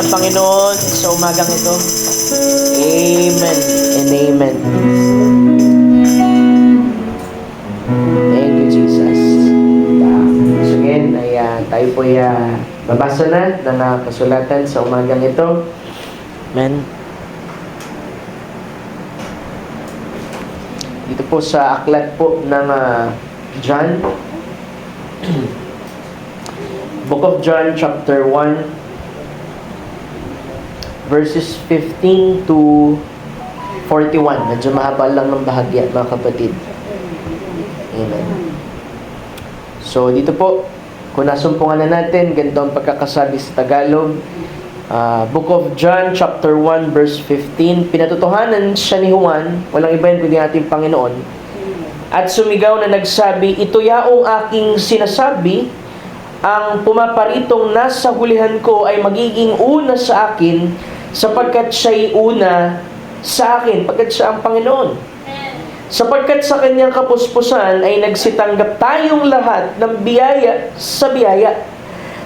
ng Panginoon sa umagang ito. Amen and amen. Thank you, Jesus. So again, tayo po babasa na ng kasulatan sa umagang ito. Amen. Dito po sa aklat po ng John. Book of John chapter 1 verses 15 to 41. Medyo mahaba lang ng bahagya, mga kapatid. Amen. So dito po, kung nasumpungan na natin, ganito ang pagkakasabi sa Tagalog. Book of John chapter 1 verse 15. Pinatotohanan siya ni Juan, walang iba yun kundi ating Panginoon, at sumigaw na nagsabi, ito yaong aking sinasabi, ang pumaparitong nasa hulihan ko ay magiging una sa akin, sapagkat siya'y una sa akin, pagkat siya ang Panginoon. Sapagkat sa kanyang kapuspusan ay nagsitanggap tayong lahat ng biyaya sa biyaya.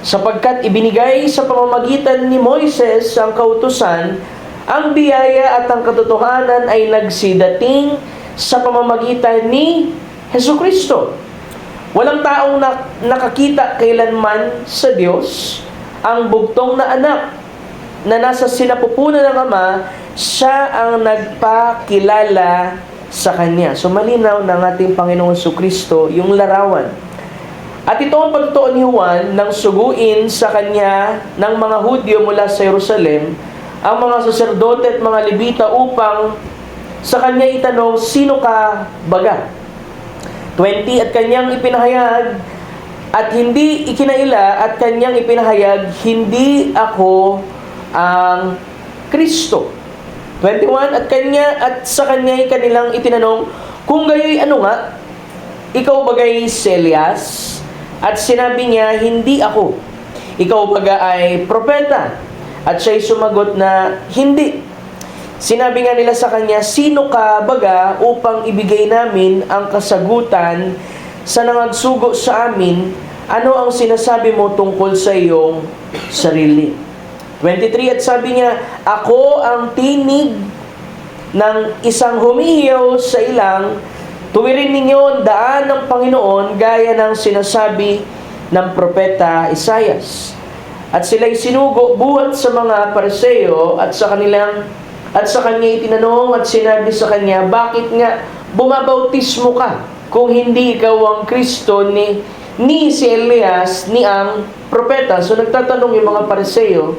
Sapagkat ibinigay sa pamamagitan ni Moises ang kautusan, ang biyaya at ang katotohanan ay nagsidating sa pamamagitan ni Hesukristo. Walang taong nakakita kailanman sa Diyos. Ang bugtong na anak na nasa sinapupunan ng Ama, siya ang nagpakilala sa Kanya. So malinaw ng ating Panginoong Jesucristo yung larawan. At ito ang pagtotoo ni Juan nang suguin sa Kanya ng mga Hudyo mula sa Jerusalem, ang mga saserdote at mga Levita upang sa Kanya itanong, sino ka baga? 20, at Kanyang ipinahayag at hindi ikinaila, at Kanyang ipinahayag, hindi ako ang Kristo. 21, at sa Kanya'y kanilang itinanong, kung gayoy ano nga, ikaw bagay si Elias? At sinabi niya, hindi ako. Ikaw baga ay propeta? At siya'y sumagot na, hindi. Sinabi nga nila sa kanya, sino ka baga upang ibigay namin ang kasagutan sa nangagsugo sa amin? Ano ang sinasabi mo tungkol sa iyong sarili? 23, at sabi niya, ako ang tinig ng isang humihiyaw sa ilang, tuwirin ninyo ang daan ng Panginoon gaya ng sinasabi ng propeta Isaias. At sila'y sinugo buhat sa mga Pariseo at sa kanya itinanong at sinabi sa kanya, bakit nga bumabautismo ka kung hindi ikaw ang Kristo ni si Elias ni ang propeta? So nagtatanong yung mga Pariseo,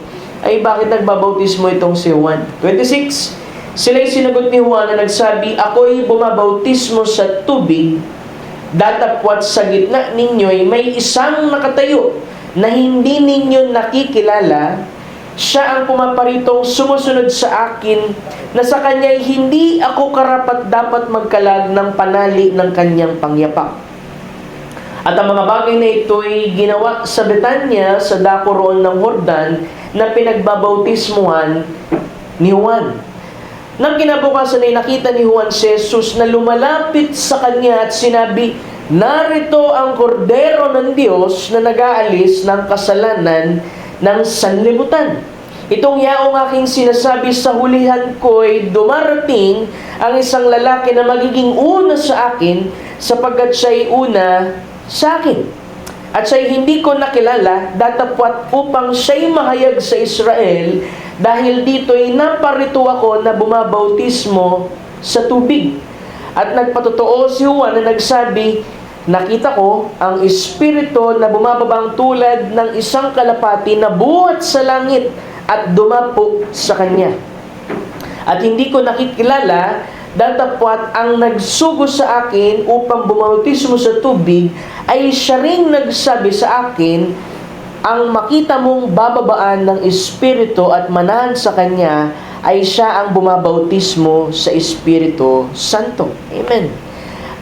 ay bakit nagbabautismo itong si Juan? 26, sila'y sinagot ni Juan na nagsabi, ako'y bumabautismo sa tubig, datapwat sa gitna ninyo'y may isang nakatayo na hindi ninyo nakikilala. Siya ang pumaparitong sumusunod sa akin, na sa kanya'y hindi ako karapat-dapat magkalag ng panali ng kanyang pangyapak. At ang mga bagay na ito'y ginawa sa Betanya, sa dako roon ng Jordan, na pinagbabautismuhan ni Juan. Nang kinabukasan ay nakita ni Juan si Jesus na lumalapit sa kanya at sinabi, narito ang kordero ng Diyos na nag-aalis ng kasalanan ng sanlibutan. Itong yaong aking sinasabi, sa hulihan ko'y dumarating ang isang lalaki na magiging una sa akin, sapagkat siya'y una sa akin. At siya'y hindi ko nakilala, datapwat upang siya'y mahayag sa Israel, dahil dito'y naparito ako na bumabautismo sa tubig. At nagpatotoo si Juan na nagsabi, nakita ko ang Espiritu na bumababang tulad ng isang kalapati na buhat sa langit at dumapo sa kanya. At hindi ko nakikilala, datapwat ang nagsugo sa akin upang bumautismo sa tubig ay siya ring nagsabi sa akin, ang makita mong bababaan ng Espiritu at manahan sa kanya ay siya ang bumabautismo sa Espiritu Santo. Amen.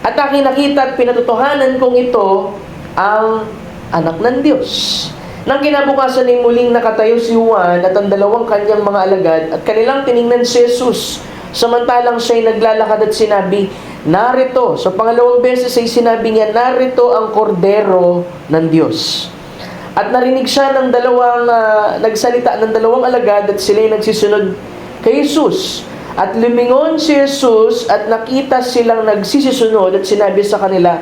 At aking nakita at pinatotohanan kong ito ang anak ng Diyos. Nang kinabukasan ay muling nakatayo si Juan at ang dalawang kanyang mga alagad at kanilang tiningnan si Jesus, samantalang siya'y naglalakad at sinabi, narito. So pangalawang beses ay sinabi niya, narito ang kordero ng Diyos. At narinig siya ng nagsalita ng dalawang alagad at sila'y nagsisunod kay Jesus. At lumingon si Jesus at nakita silang nagsisisunod at sinabi sa kanila,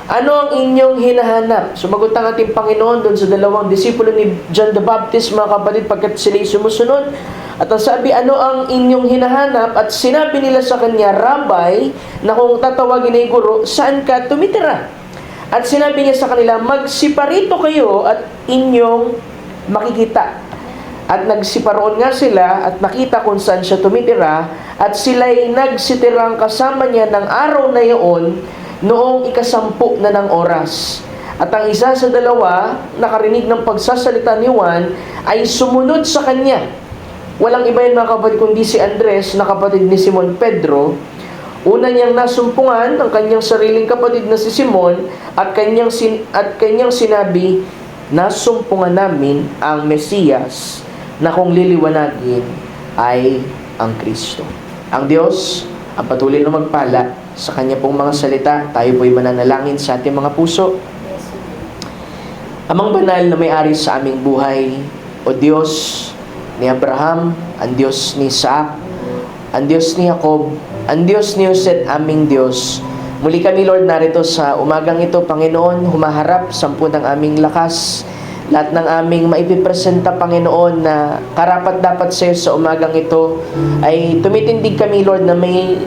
ano ang inyong hinahanap? Sumagot ang ating Panginoon doon sa dalawang disipulo ni John the Baptist, mga kapatid, pagkat sila'y sumusunod. At ang sabi, ano ang inyong hinahanap? At sinabi nila sa kanya, Rabbi, na kung tatawagin ay guro, saan ka tumitira? At sinabi niya sa kanila, magsiparito kayo at inyong makikita. At nagsiparoon nga sila at nakita kung saan siya tumitira, at sila'y nagsitirang kasama niya ng araw na iyon, noong 10 na ng oras. At ang isa sa dalawa, nakarinig ng pagsasalita ni Juan, ay sumunod sa kanya. Walang iba yun, mga kapatid, kundi si Andres, na kapatid ni Simon Pedro. Una niyang nasumpungan ang kanyang sariling kapatid na si Simon, at kanyang sinabi, nasumpungan namin ang Mesiyas, na kung liliwanagin ay ang Kristo. Ang Diyos ang patuloy na magpala sa Kanya pong mga salita. Tayo po'y mananalangin sa ating mga puso. Amang banal na may-ari sa aming buhay, o Diyos ni Abraham, ang Diyos ni Isaac, ang Diyos ni Jacob, ang Diyos ni Jose at aming Diyos. Muli kami, Lord, narito sa umagang ito, Panginoon, humaharap sa ng aming lakas, lahat ng aming maipipresenta, Panginoon, na karapat-dapat sa iyo sa umagang ito, ay tumitindig kami, Lord, na may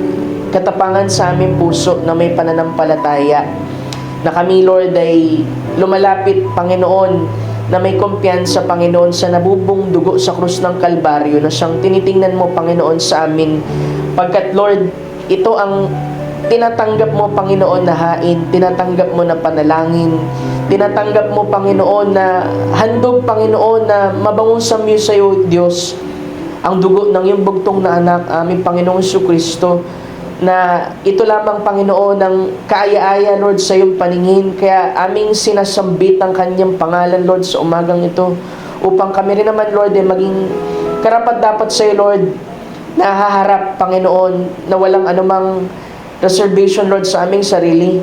katapangan sa aming puso, na may pananampalataya, na kami, Lord, ay lumalapit, Panginoon, na may kumpiyansa, Panginoon, sa nabubong dugo sa krus ng Kalbaryo, na siyang tinitingnan mo, Panginoon, sa amin, pagkat, Lord, ito ang tinatanggap mo, Panginoon, na hain, tinatanggap mo na panalangin, tinatanggap mo, Panginoon, na handog, Panginoon, na mabangusam iyo sa iyo, Diyos, ang dugo ng iyong bugtong na anak, aming Panginoong Jesucristo, na ito lamang, Panginoon, ng kaaya-aya, Lord, sa iyong paningin. Kaya aming sinasambit ang kanyang pangalan, Lord, sa umagang ito, upang kami rin naman, Lord, ay maging karapat-dapat sa iyo, Lord, na haharap, Panginoon, na walang anumang reservation, Lord, sa aming sarili.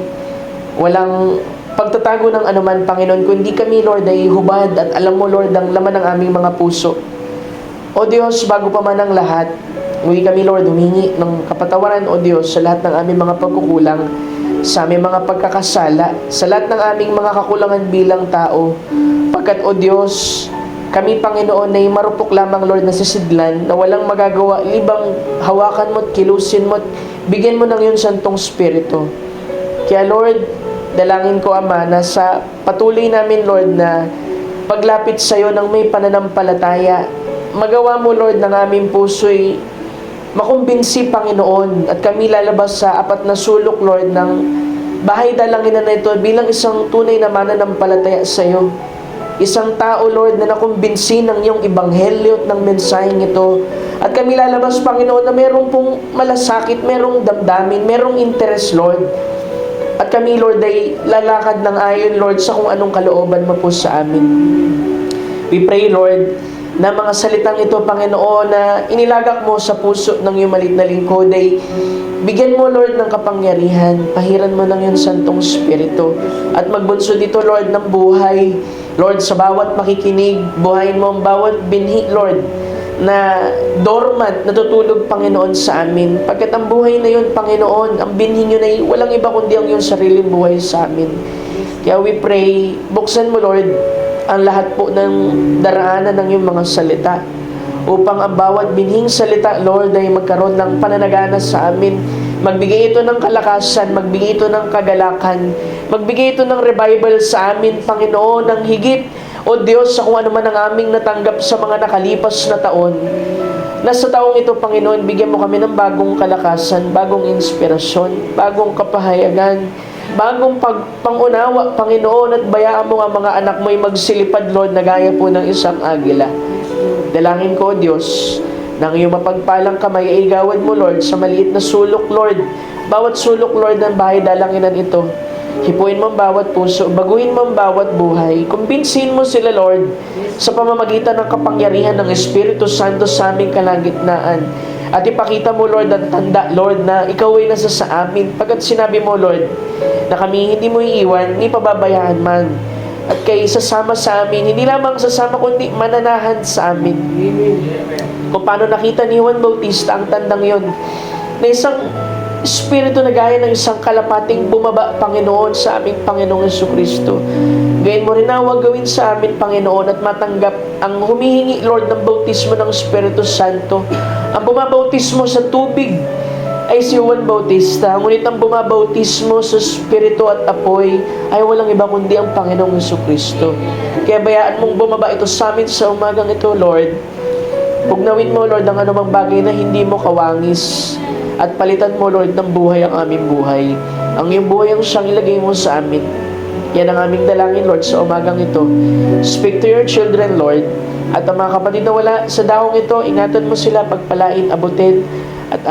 Walang pagtatago ng anuman, Panginoon, kundi kami, Lord, ay hubad at alam mo, Lord, ang laman ng aming mga puso. O Diyos, bago pa man ang lahat, muli kami, Lord, humingi ng kapatawaran, O Diyos, sa lahat ng aming mga pagkukulang, sa aming mga pagkakasala, sa lahat ng aming mga kakulangan bilang tao. Pagkat, O Diyos, kami, Panginoon, ay marupok lamang, Lord, na sisidlan, na walang magagawa, libang hawakan mo at kilusin mo at bigyan mo ng iyong Santong Espiritu. Kaya, Lord, dalangin ko, Ama, na sa patuloy namin, Lord, na paglapit sa iyo ng may pananampalataya, magawa mo, Lord, ng aming puso'y makumbinsi, Panginoon, at kami lalabas sa apat na sulok, Lord, ng bahay dalanginan na ito bilang isang tunay na mananampalataya sa iyo. Isang tao, Lord, na nakumbinsi ng iyong ebanghelyo at ng mensaheng ito. At kami lalabas, Panginoon, na merong pong malasakit, merong damdamin, merong interest, Lord. At kami, Lord, ay lalakad ng ayon, Lord, sa kung anong kalooban mo po sa amin. We pray, Lord, na mga salitang ito, Panginoon, na inilagak mo sa puso ng iyong maliit na lingkod, ay bigyan mo, Lord, ng kapangyarihan, pahiran mo ng iyong Santong Espiritu, at magbunso dito, Lord, ng buhay, Lord, sa bawat makikinig, buhayin mo ang bawat binhi, Lord, na dormant, natutulog, Panginoon, sa amin. Pagkat ang buhay na yun, Panginoon, ang binhi nyo na walang iba kundi ang iyong sariling buhay sa amin. Kaya we pray, buksan mo, Lord, ang lahat po ng daraanan ng iyong mga salita, upang ang bawat binhing salita, Lord, ay magkaroon ng pananagana sa amin. Magbigay ito ng kalakasan, magbigay ito ng kagalakan, magbigay ito ng revival sa amin, Panginoon, ng higit, O Diyos, sa kung ano man ang aming natanggap sa mga nakalipas na taon. Nasa taong ito, Panginoon, bigyan mo kami ng bagong kalakasan, bagong inspirasyon, bagong kapahayagan, bagong pangunawa, Panginoon, at bayaan mo ang mga anak mo'y magsilipad, Lord, na gaya po ng isang agila. Dalangin ko, O Diyos, nang iyong mapagpalang kamay ay gawad mo, Lord, sa maliit na sulok, Lord. Bawat sulok, Lord, ng bahay dalanginan ito. Hipuin mo ang bawat puso, baguhin mo ang bawat buhay. Kumbinsin mo sila, Lord, sa pamamagitan ng kapangyarihan ng Espiritu Santo sa aming kalagitnaan. At ipakita mo, Lord, ang tanda, Lord, na ikaw ay nasa sa amin. Pagkat sinabi mo, Lord, na kami hindi mo iiwan, ni pababayaan man. at kay sasama sa amin, hindi lamang sasama kundi mananahan sa amin. Kung paano nakita ni Juan Bautista ang tandang yon, na isang Espiritu na gaya ng isang kalapating bumaba, Panginoon, sa aming Panginoong Jesucristo. Gayon mo rin nawag gawin sa amin, Panginoon, at matanggap ang humihingi, Lord, ng bautismo ng Espiritu Santo. Ang bumabautismo sa tubig ay si Juan Bautista, ngunit ang bumabautismo sa Espiritu at apoy ay walang iba kundi ang Panginoong Jesucristo. Kaya bayaan mong bumaba ito sa amin sa umagang ito, Lord. Pugnawin mo, Lord, ang anumang bagay na hindi mo kawangis, at palitan mo, Lord, ng buhay ang aming buhay. Ang iyong buhay ang siyang ilagay mo sa amin. Yan ang aming dalangin, Lord, sa umagang ito. Speak to your children, Lord. At ang mga kapatid na wala sa dahong ito, ingatan mo sila, pagpalain, abutin. At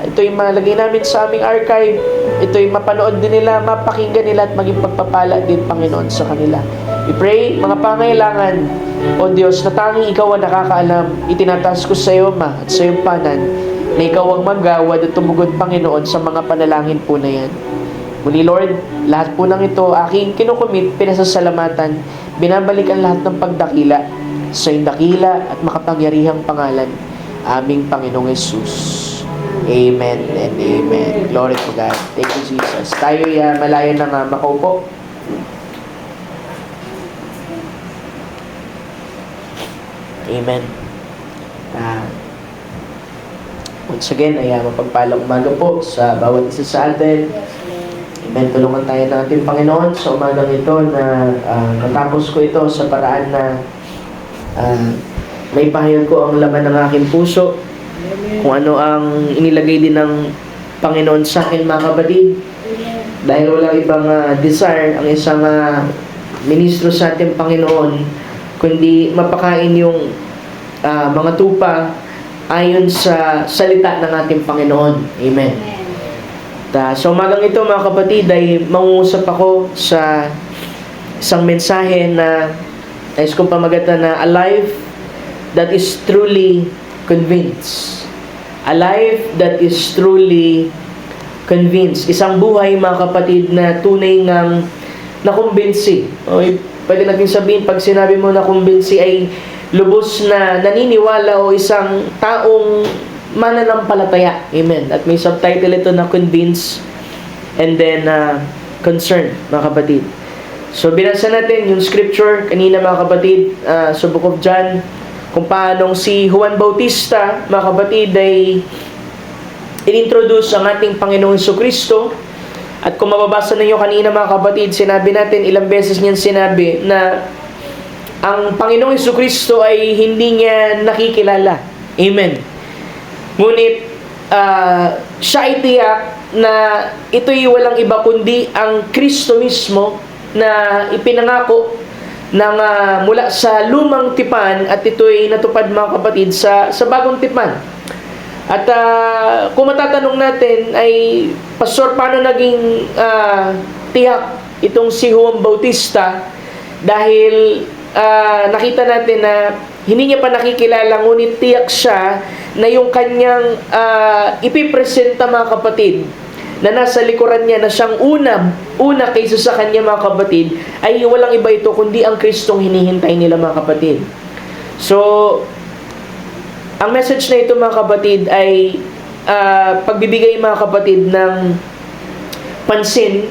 ito'y malagay namin sa aming archive. Ito'y mapanood din nila, mapakinggan nila, at maging pagpapala din, Panginoon, sa kanila. We pray, mga pangailangan, O Diyos, na tanging Ikaw ang nakakaalam. Itinataas ko sa iyo, Ma, at sa iyong panan, na Ikaw ang maggawad at tumugod, Panginoon, sa mga panalangin po na yan. Muli, Lord, lahat po ng ito, aking kinukumit, pinasasalamatan, binabalikan lahat ng pagdakila sa iyong dakila at makapangyarihang pangalan, aming Panginoong Jesus. Amen and amen. Glory to God. Thank you, Jesus. Tayo malayo na nga makaupo. Amen. Once again, ay mapagpalang umaga po sa bawat isa sa atin. Amen. Tulungan tayo ng ating Panginoon sa umagang ito na natapos ko ito sa paraan na may pahayag ko ang laman ng aking puso. Kung ano ang inilagay din ng Panginoon sa akin, mga kapatid. Dahil walang ibang desire ang isang ministro sa ating Panginoon, kundi mapakain yung mga tupa ayon sa salita ng ating Panginoon. Amen. So umagang ito, mga kapatid, ay mangungusap ako sa isang mensahe na nais kong pamagatan na a life that is truly convinced. A life that is truly convinced. Isang buhay, mga kapatid, na tunay ngang nakumbinsi. Pwede natin sabihin, pag sinabi mo nakumbinsi, ay lubos na naniniwala o isang taong mananampalataya. Amen. At may subtitle ito na convince and then concern, mga kapatid. So binasa natin yung scripture kanina, mga kapatid, sa Book of John, kung paanong si Juan Bautista, mga kapatid, ay inintroduce ang ating Panginoong Jesucristo. At kung mababasa ninyo kanina, mga kapatid, sinabi natin, ilang beses niyan sinabi na ang Panginoong Jesucristo ay hindi niya nakikilala. Amen. Ngunit siya ay tiyak na ito'y walang iba kundi ang Kristo mismo na ipinangako ng mula sa lumang tipan, at ito'y natupad, mga kapatid, sa bagong tipan. At kung matatanong natin ay, Pastor, paano naging tiyak itong si Juan Bautista? Dahil nakita natin na hindi niya pa nakikilala, ngunit tiyak siya na yung kanyang ipipresenta, mga kapatid, na nasa likuran niya, na siyang una kaysa sa kanya, mga kapatid, ay walang iba ito kundi ang Kristong hinihintay nila, mga kapatid. So ang message na ito, mga kapatid, ay pagbibigay, mga kapatid, ng pansin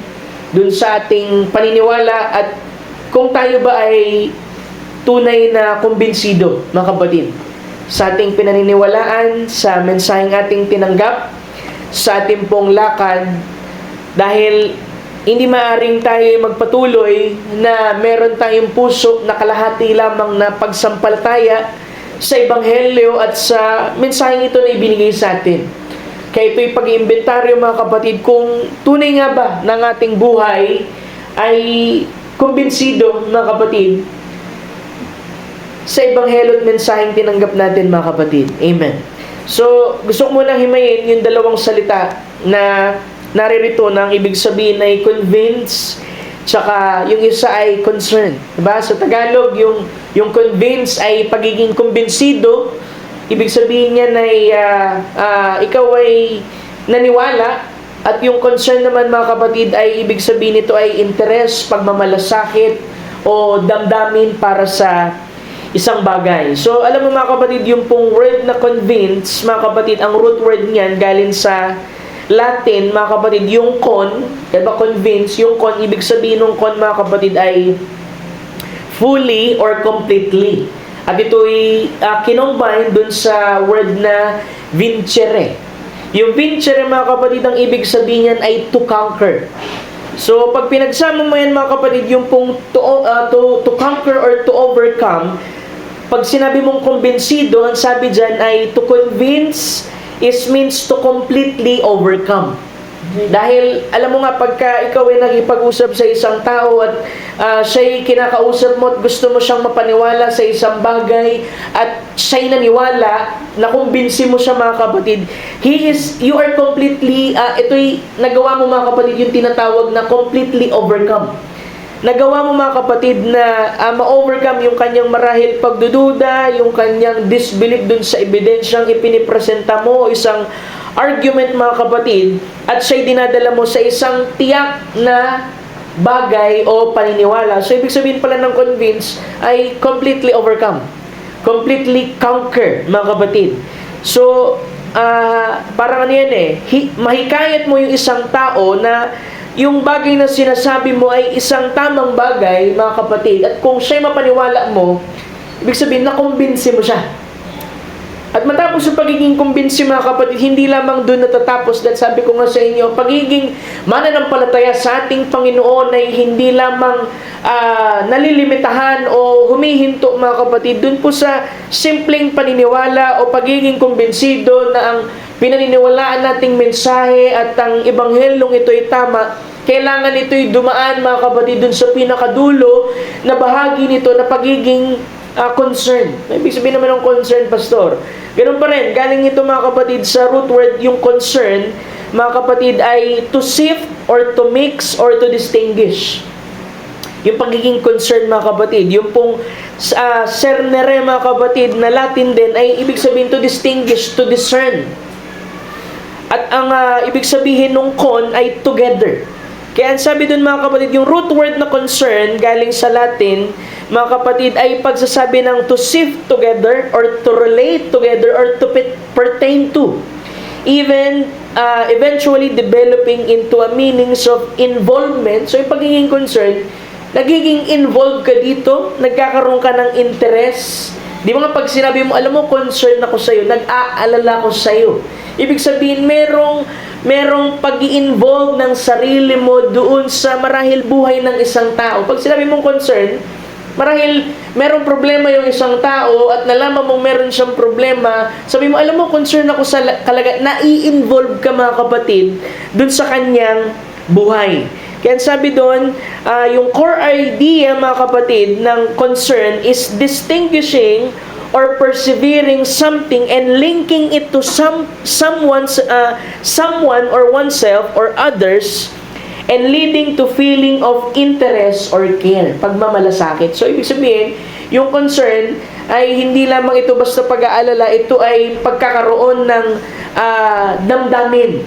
dun sa ating paniniwala at kung tayo ba ay tunay na kumbinsido, mga kapatid, sa ating pinaniniwalaan, sa mensaheng ating tinanggap, sa ating pong lakad. Dahil hindi maaring tayo magpatuloy na meron tayong puso na kalahati lamang na pagsampalataya sa Ebanghelyo at sa mensaheng ito na ibinigay sa atin. Kaya ito'y pag-iimbentaryo, mga kapatid, kung tunay nga ba ng ating buhay ay kumbinsido, mga kapatid, sa Ebanghelyo at mensaheng tinanggap natin, mga kapatid. Amen. So, gusto ko munang himayin yung dalawang salita na naririto na ang ibig sabihin ay convince, tsaka yung isa ay concern. Diba? Sa Tagalog, yung convince ay pagiging kumbinsido. Ibig sabihin niya na ikaw ay naniwala. At yung concern naman, mga kapatid, ay ibig sabihin nito ay interest, pagmamalasakit, o damdamin para sa isang bagay. So, alam mo mga kapatid, yung pong word na convince, mga kapatid, ang root word niyan galing sa Latin, mga kapatid, yung con, diba convince, yung con, ibig sabihin ng con, mga kapatid, ay fully or completely. At ito'y kinombine dun sa word na vincere. Yung vincere, mga kapatid, ang ibig sabihin niyan ay to conquer. So, pag pinagsama mo yan, mga kapatid, yung pong to conquer or to overcome, pag sinabi mong kumbinsido, ang sabi dyan ay to convince is means to completely overcome. Dahil, alam mo nga, pagka ikaw ay nakipag-usap sa isang tao at siya'y kinakausap mo at gusto mo siyang mapaniwala sa isang bagay at siya'y naniwala, nakumbinsi mo siya, mga kapatid, you are completely, ito'y nagawa mo, mga kapatid, yung tinatawag na completely overcome. Nagawa mo, mga kapatid, na ma-overcome yung kanyang marahil pagdududa, yung kanyang disbelief dun sa ebidensyang ipinipresenta mo, isang argument, mga kapatid, at siya'y dinadala mo sa isang tiyak na bagay o paniniwala. So, ibig sabihin pala ng convince ay completely overcome. Completely conquer, mga kapatid. So, parang ano yan mahikayat mo yung isang tao na yung bagay na sinasabi mo ay isang tamang bagay, mga kapatid, at kung siya'y mapaniwala mo, ibig sabihin, nakumbinsi mo siya. At matapos yung pagiging kumbinsi, mga kapatid, hindi lamang doon natatapos. Dahil sabi ko nga sa inyo, pagiging mananampalataya sa ating Panginoon ay hindi lamang nalilimitahan o humihinto, mga kapatid, doon po sa simpleng paniniwala o pagiging kumbinsido na ang pinaniniwalaan nating mensahe at ang ebanghelyong ito ay tama. Kailangan ito'y dumaan, mga kapatid, doon sa pinakadulo na bahagi nito na pagiging concern. Ibig sabihin naman ng concern, pastor. Ganun pa rin, galing ito, mga kapatid, sa root word, yung concern, mga kapatid, ay to sift or to mix or to distinguish. Yung pagiging concern, mga kapatid, yung pong cernere, mga kapatid, na Latin din, ay ibig sabihin to distinguish, to discern. At ang ibig sabihin ng con ay together. Kaya ang sabi dun, mga kapatid, yung root word na concern galing sa Latin, mga kapatid, ay pagsasabi ng to sift together or to relate together or to pertain to. Even eventually developing into a meanings of involvement. So yung pagiging concern, nagiging involved ka dito, nagkakaroon ka ng interest. Di ba nga pag sinabi mo, alam mo, concern ako sa'yo, nag-aalala ko sa'yo. Ibig sabihin, merong pag-i-involve ng sarili mo doon sa marahil buhay ng isang tao. Pag sinabi mong concern, marahil merong problema yung isang tao at nalaman mong meron siyang problema, sabi mo, alam mo, concern ako sa nai-involve ka, mga kapatid, doon sa kanyang buhay. Kaya sabi doon, yung core idea, mga kapatid, ng concern is distinguishing or persevering something and linking it to someone or oneself or others and leading to feeling of interest or care, pagmamalasakit. So, ibig sabihin, yung concern ay hindi lamang ito basta pag-aalala, ito ay pagkakaroon ng damdamin.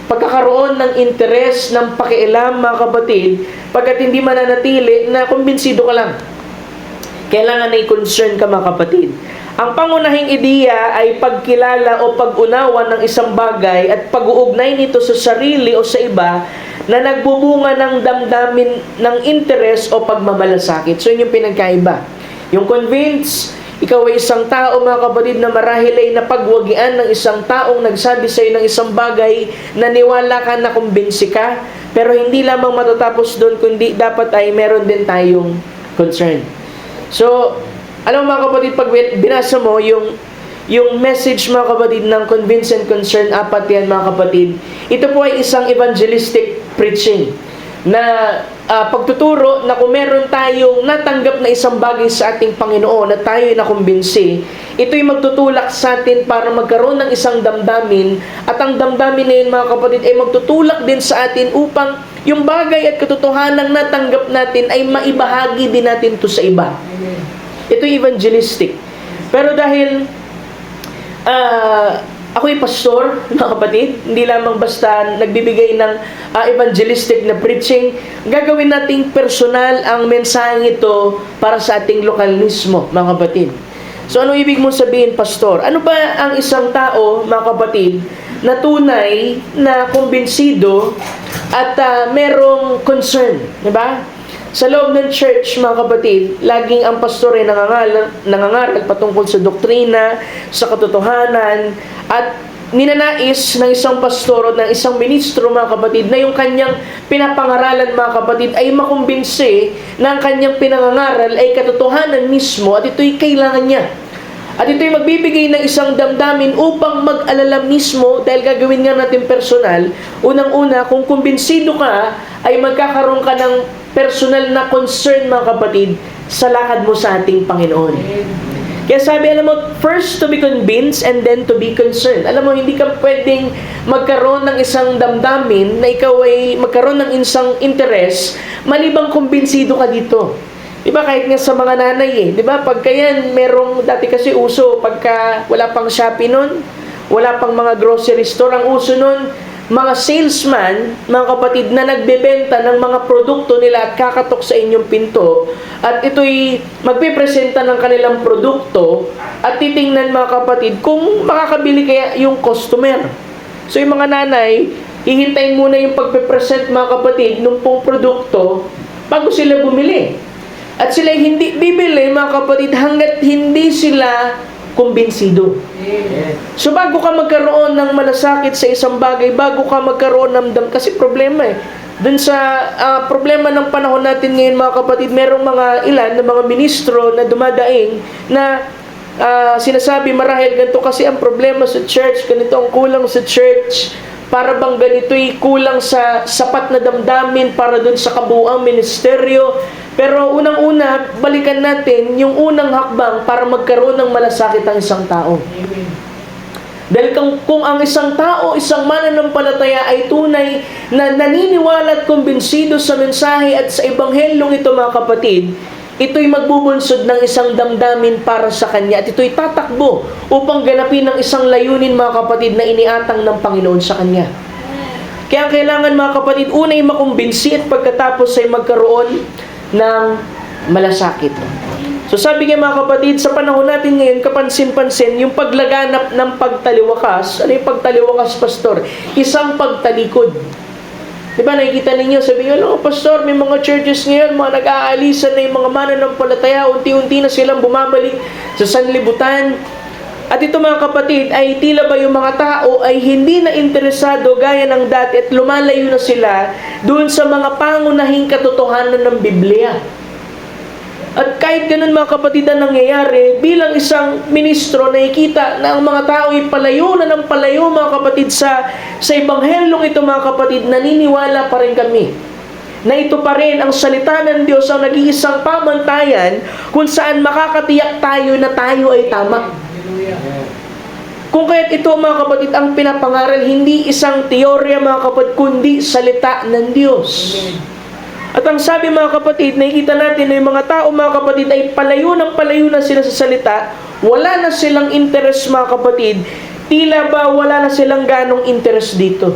Pagkakaroon ng interest, ng pakialam, mga kapatid, pagkat hindi mananatili na kumbinsido ka lang. Kailangan ay concern ka, mga kapatid. Ang pangunahing ideya ay pagkilala o pag-unawa ng isang bagay at pag-uugnay nito sa sarili o sa iba na nagbubunga ng damdamin ng interest o pagmamalasakit. So, yun yung pinagkaiba. Yung convince, ikaw ay isang tao, mga kapatid, na marahil ay napagwagian ng isang taong nagsabi sa iyo ng isang bagay, naniwala ka, na kumbinsi ka, pero hindi lamang matatapos doon, kundi dapat ay meron din tayong concern. So, alam mo, mga kapatid, pag binasa mo yung message, mga kapatid, ng convince and concern, apat yan, mga kapatid, ito po ay isang evangelistic preaching na pagtuturo na kung meron tayong natanggap na isang bagay sa ating Panginoon na tayo'y nakumbinsi, ito'y magtutulak sa atin para magkaroon ng isang damdamin, at ang damdamin na yun, mga kapatid, ay magtutulak din sa atin upang yung bagay at katotohanan natanggap natin ay maibahagi din natin to sa iba. Ito'y evangelistic. Pero dahil ako'y pastor, mga kapatid, hindi lamang basta nagbibigay ng evangelistic na preaching, gagawin nating personal ang mensaheng ito para sa ating lokal mismo, mga kapatid. So, ano ibig mong sabihin, pastor? Ano ba ang isang tao, mga kapatid, na tunay na kumbinsido at merong concern, di ba? Sa loob ng church, mga kapatid, laging ang pastor ay nangangaral patungkol sa doktrina, sa katotohanan, at ninanais ng isang pastor o ng isang ministro, mga kapatid, na yung kanyang pinapangaralan, mga kapatid, ay makumbinsi na ang kanyang pinangangaral ay katotohanan mismo at ito'y kailangan niya. At ito'y magbibigay ng isang damdamin upang mag-alala mismo, dahil gagawin nga natin personal. Unang-una, kung kumbinsido ka, ay magkakaroon ka ng personal na concern, mga kapatid, sa lakad mo sa ating Panginoon. Kaya sabi, alam mo, first to be convinced and then to be concerned. Alam mo, hindi ka pwedeng magkaroon ng isang damdamin na ikaw ay magkaroon ng isang interest malibang kumbinsido ka dito. Diba, kahit nga sa mga nanay diba, pagka yan, merong, dati kasi uso, pagka wala pang Shopee nun, wala pang mga grocery store, ang uso nun, mga salesman, mga kapatid, na nagbebenta ng mga produkto nila at kakatok sa inyong pinto, at ito'y magpipresenta ng kanilang produkto, at titingnan, mga kapatid, kung makakabili kaya yung customer. So, yung mga nanay, hihintayin muna yung pagpipresent, mga kapatid, ng pong produkto, bago sila bumili. At sila hindi bibili, mga kapatid, hanggat hindi sila kumbinsido. So bago ka magkaroon ng malasakit sa isang bagay, bago ka magkaroon ng kasi problema dun sa problema ng panahon natin ngayon, mga kapatid, merong mga ilan na mga ministro na dumadaing na sinasabi, marahil ganito kasi ang problema sa church, ganito ang kulang sa church, para bang ganito'y kulang sa sapat na damdamin para dun sa kabuuang ministeryo. Pero unang-una, balikan natin yung unang hakbang para magkaroon ng malasakit ang isang tao. Amen. Dahil kung ang isang tao, isang mananampalataya ay tunay na naniniwala at kumbinsido sa mensahe at sa ebanghelyong ito, mga kapatid, ito'y magbubunsod ng isang damdamin para sa kanya at ito'y tatakbo upang ganapin ng isang layunin, mga kapatid, na iniatang ng Panginoon sa kanya. Kaya kailangan, mga kapatid, unay makumbinsi at pagkatapos ay magkaroon ng malasakit. So sabi nga, mga kapatid, sa panahon natin ngayon, kapansin-pansin, yung paglaganap ng pagtaliwakas. Ano yung pagtaliwakas, pastor? Isang pagtalikod. Diba, nakikita ninyo, sabi nyo, pastor, may mga churches ngayon, mga nag-aalisan na yung mga mananampalataya, unti-unti na silang bumabalik sa sanlibutan. At ito, mga kapatid, ay tila ba yung mga tao ay hindi na interesado gaya ng dati at lumalayo na sila doon sa mga pangunahing katotohanan ng Biblia. At kahit ganun, mga kapatid, ang nangyayari, bilang isang ministro, nakikita na ang mga tao ay palayo na ng palayo, mga kapatid, sa ebanghelyong ito, mga kapatid, naniniwala pa rin kami na ito pa rin ang salita ng Diyos, ang nag-iisang pamantayan kung saan makakatiyak tayo na tayo ay tama. Kung kaya't ito, mga kapatid, ang pinapangaral, hindi isang teorya, mga kapatid, kundi salita ng Diyos. At ang sabi, mga kapatid, nakikita natin na yung mga tao, mga kapatid, ay palayo na sila sa salita, wala na silang interest, mga kapatid, tila ba wala na silang ganong interest dito.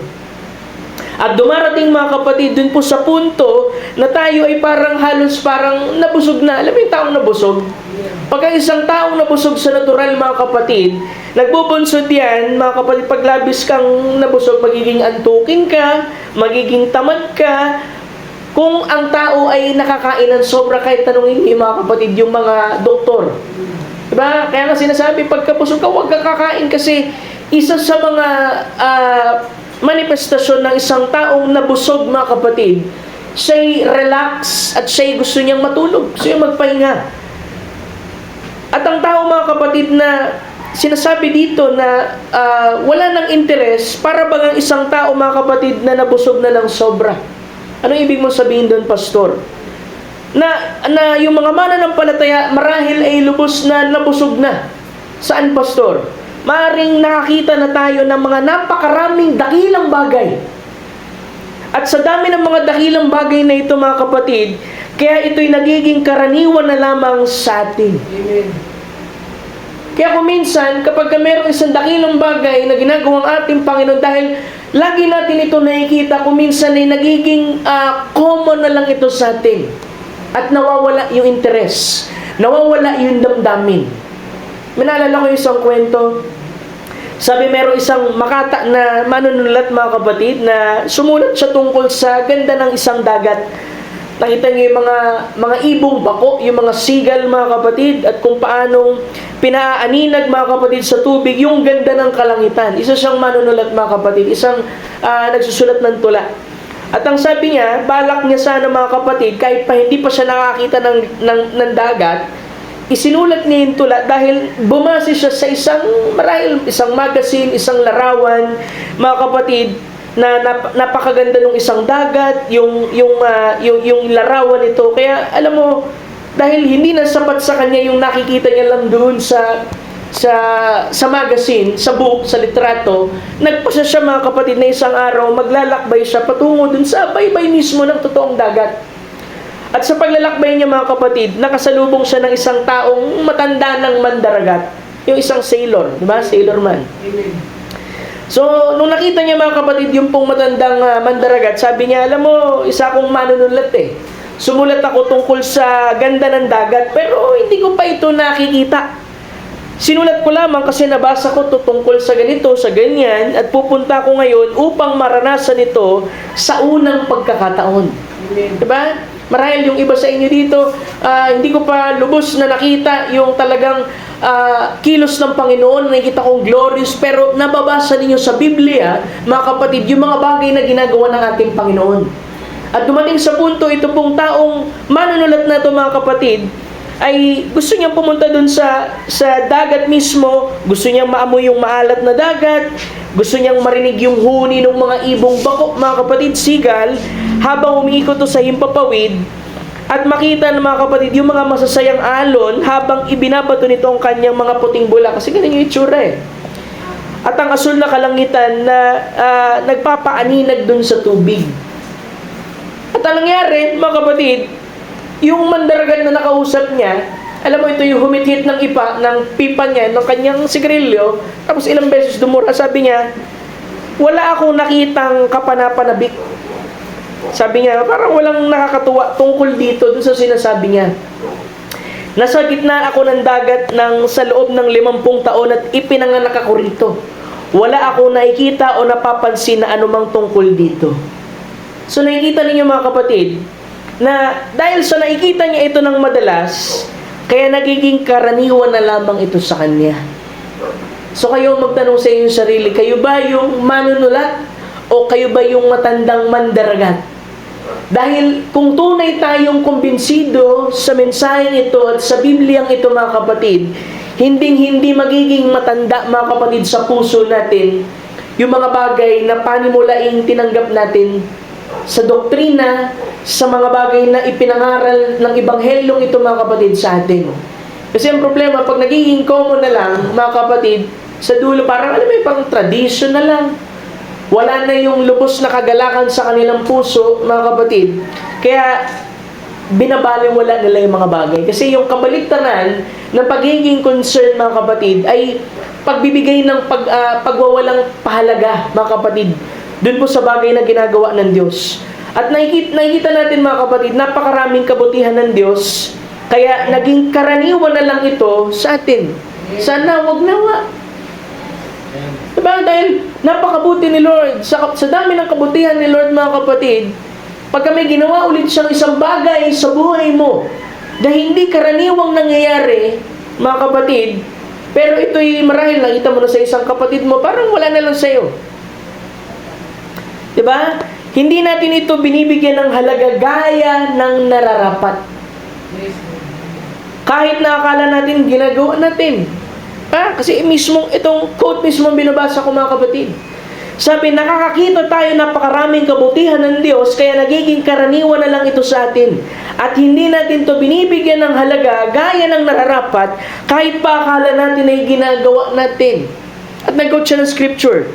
At dumarating, mga kapatid, dun po sa punto na tayo ay parang nabusog na. Alam mo yung taong nabusog? Pagka isang taong nabusog sa natural, mga kapatid, nagbubunsod yan, mga kapatid, pag labis kang nabusog, magiging antukin ka, magiging tamad ka. Kung ang tao ay nakakain ng sobra, kahit tanungin niyo, mga kapatid, yung mga doktor. Diba? Kaya nga sinasabi, pagkabusog ka, huwag kakain kasi isa sa mga manifestasyon ng isang taong nabusog, mga kapatid, siya'y relax at siya'y gusto niyang matulog. Gusto niyang magpahinga. At ang tao, mga kapatid, na sinasabi dito na wala ng interes, para bang ang isang tao, mga kapatid, na nabusog na ng sobra. Anong ibig mong sabihin doon, pastor? Na yung mga mananampalataya marahil ay lubos na nabusog na. Saan, pastor? Maaring nakakita na tayo ng mga napakaraming dakilang bagay. At sa dami ng mga dakilang bagay na ito, mga kapatid, kaya ito'y nagiging karaniwan na lamang sa atin. Amen. Kaya kung minsan, kapag mayroong isang dakilang bagay na ginagawang ating Panginoon, dahil lagi natin ito nakikita, kung minsan ay nagiging common na lang ito sa atin. At nawawala yung interes. Nawawala yung damdamin. Manaalala ko yung isang kwento. Sabi, meron isang makata na manunulat, mga kapatid, na sumulat siya tungkol sa ganda ng isang dagat. Nakita niyo yung mga ibong bako, yung mga seagull, mga kapatid, at kung paanong pinaaninag, mga kapatid, sa tubig, yung ganda ng kalangitan. Isa siyang manunulat, mga kapatid, isang nagsusulat ng tula. At ang sabi niya, balak niya sana, mga kapatid, kahit pa hindi pa siya nakakita ng dagat, isinulat niya yung tula dahil bumase siya sa isang magazine, isang larawan, mga kapatid, na napakaganda ng isang dagat, yung larawan nito. Kaya alam mo, dahil hindi na sapat sa kanya yung nakikita niya lang doon sa magazine, sa book, sa litrato, nagpasa siya, mga kapatid, na isang araw maglalakbay siya patungo dun sa baybay mismo ng totoong dagat. At sa paglalakbay niya, mga kapatid, nakasalubong siya ng isang taong matanda ng mandaragat, yung isang sailor, di ba? Sailor man. So, nung nakita niya, mga kapatid, yung pong matandang mandaragat, sabi niya, alam mo, isa akong manunulat eh. Sumulat ako tungkol sa ganda ng dagat, pero hindi ko pa ito nakikita. Sinulat ko lamang kasi nabasa ko ito tungkol sa ganito, sa ganyan, at pupunta ko ngayon upang maranasan ito sa unang pagkakataon. Diba? Marahil yung iba sa inyo dito, hindi ko pa lubos na nakita yung talagang kilos ng Panginoon, nakikita kong glorious, pero nababasa ninyo sa Biblia, mga kapatid, yung mga bagay na ginagawa ng ating Panginoon. At dumating sa punto, ito pong taong manunulat na ito, mga kapatid, ay gusto niyang pumunta dun sa dagat mismo, gusto niyang maamoy yung maalat na dagat, gusto niyang marinig yung huni ng mga ibong bako, mga kapatid, seagull, habang umiikot to sa himpapawid, at makita ng mga kapatid yung mga masasayang alon habang ibinabato nito ang kanyang mga puting bula. Kasi ganun yung itsura eh. At ang asul na kalangitan na nagpapaaninag dun sa tubig. At ang nangyari, mga kapatid, yung mandaragat na nakausap niya, alam mo, ito yung humithit ng pipa niya, ng kanyang sigarilyo, tapos ilang beses dumura, sabi niya, wala akong nakitang kapanapanabik. Sabi niya, parang walang nakakatuwa tungkol dito, doon sa sinasabi niya. Nasa gitna ako ng dagat sa loob ng 50 taon at ipinanganak ako rito. Wala akong nakikita o napapansin na anumang tungkol dito. So nakikita ninyo, mga kapatid, na dahil sa nakikita niya ito ng madalas, kaya nagiging karaniwan na lamang ito sa kanya. So kayo magtanong sa inyong sarili, kayo ba yung manunulat o kayo ba yung matandang mandaragat? Dahil kung tunay tayong kumbinsido sa mensaheng ito at sa Bibliang ito, mga kapatid, hindi magiging matanda, mga kapatid, sa puso natin yung mga bagay na panimulaing tinanggap natin sa doktrina, sa mga bagay na ipinangaral ng Ebanghelyong ito, mga kapatid, sa atin. Kasi ang problema, pag nagiging common na lang, mga kapatid, sa dulo parang, alam mo, parang tradition na lang. Wala na yung lubos na kagalakan sa kanilang puso, mga kapatid. Kaya, binabaliwala nila yung mga bagay. Kasi yung kabaligtaran ng pagiging concern, mga kapatid, ay pagbibigay ng pagwawalang pahalaga, mga kapatid, dun po sa bagay na ginagawa ng Diyos. At nakikita natin, mga kapatid, napakaraming kabutihan ng Diyos. Kaya naging karaniwan na lang ito sa atin. Sana wag nawa. Diba? Dahil napakabuti ni Lord. Sa dami ng kabutihan ni Lord, mga kapatid, pag may ginawa ulit siyang isang bagay sa buhay mo na hindi karaniwang nangyayari, mga kapatid, pero ito'y marahil nakita mo na sa isang kapatid mo, parang wala na lang sa'yo. Diba? Hindi natin ito binibigyan ng halaga gaya ng nararapat. Kahit na akala natin, ginagawa natin. Kasi itong quote mismo binabasa ko, mga kapatid. Sabi, nakakakita tayo napakaraming kabutihan ng Diyos, kaya nagiging karaniwan na lang ito sa atin. At hindi natin ito binibigyan ng halaga gaya ng nararapat, kahit pa akala natin ay ginagawa natin. At nag-quote siya ng scripture.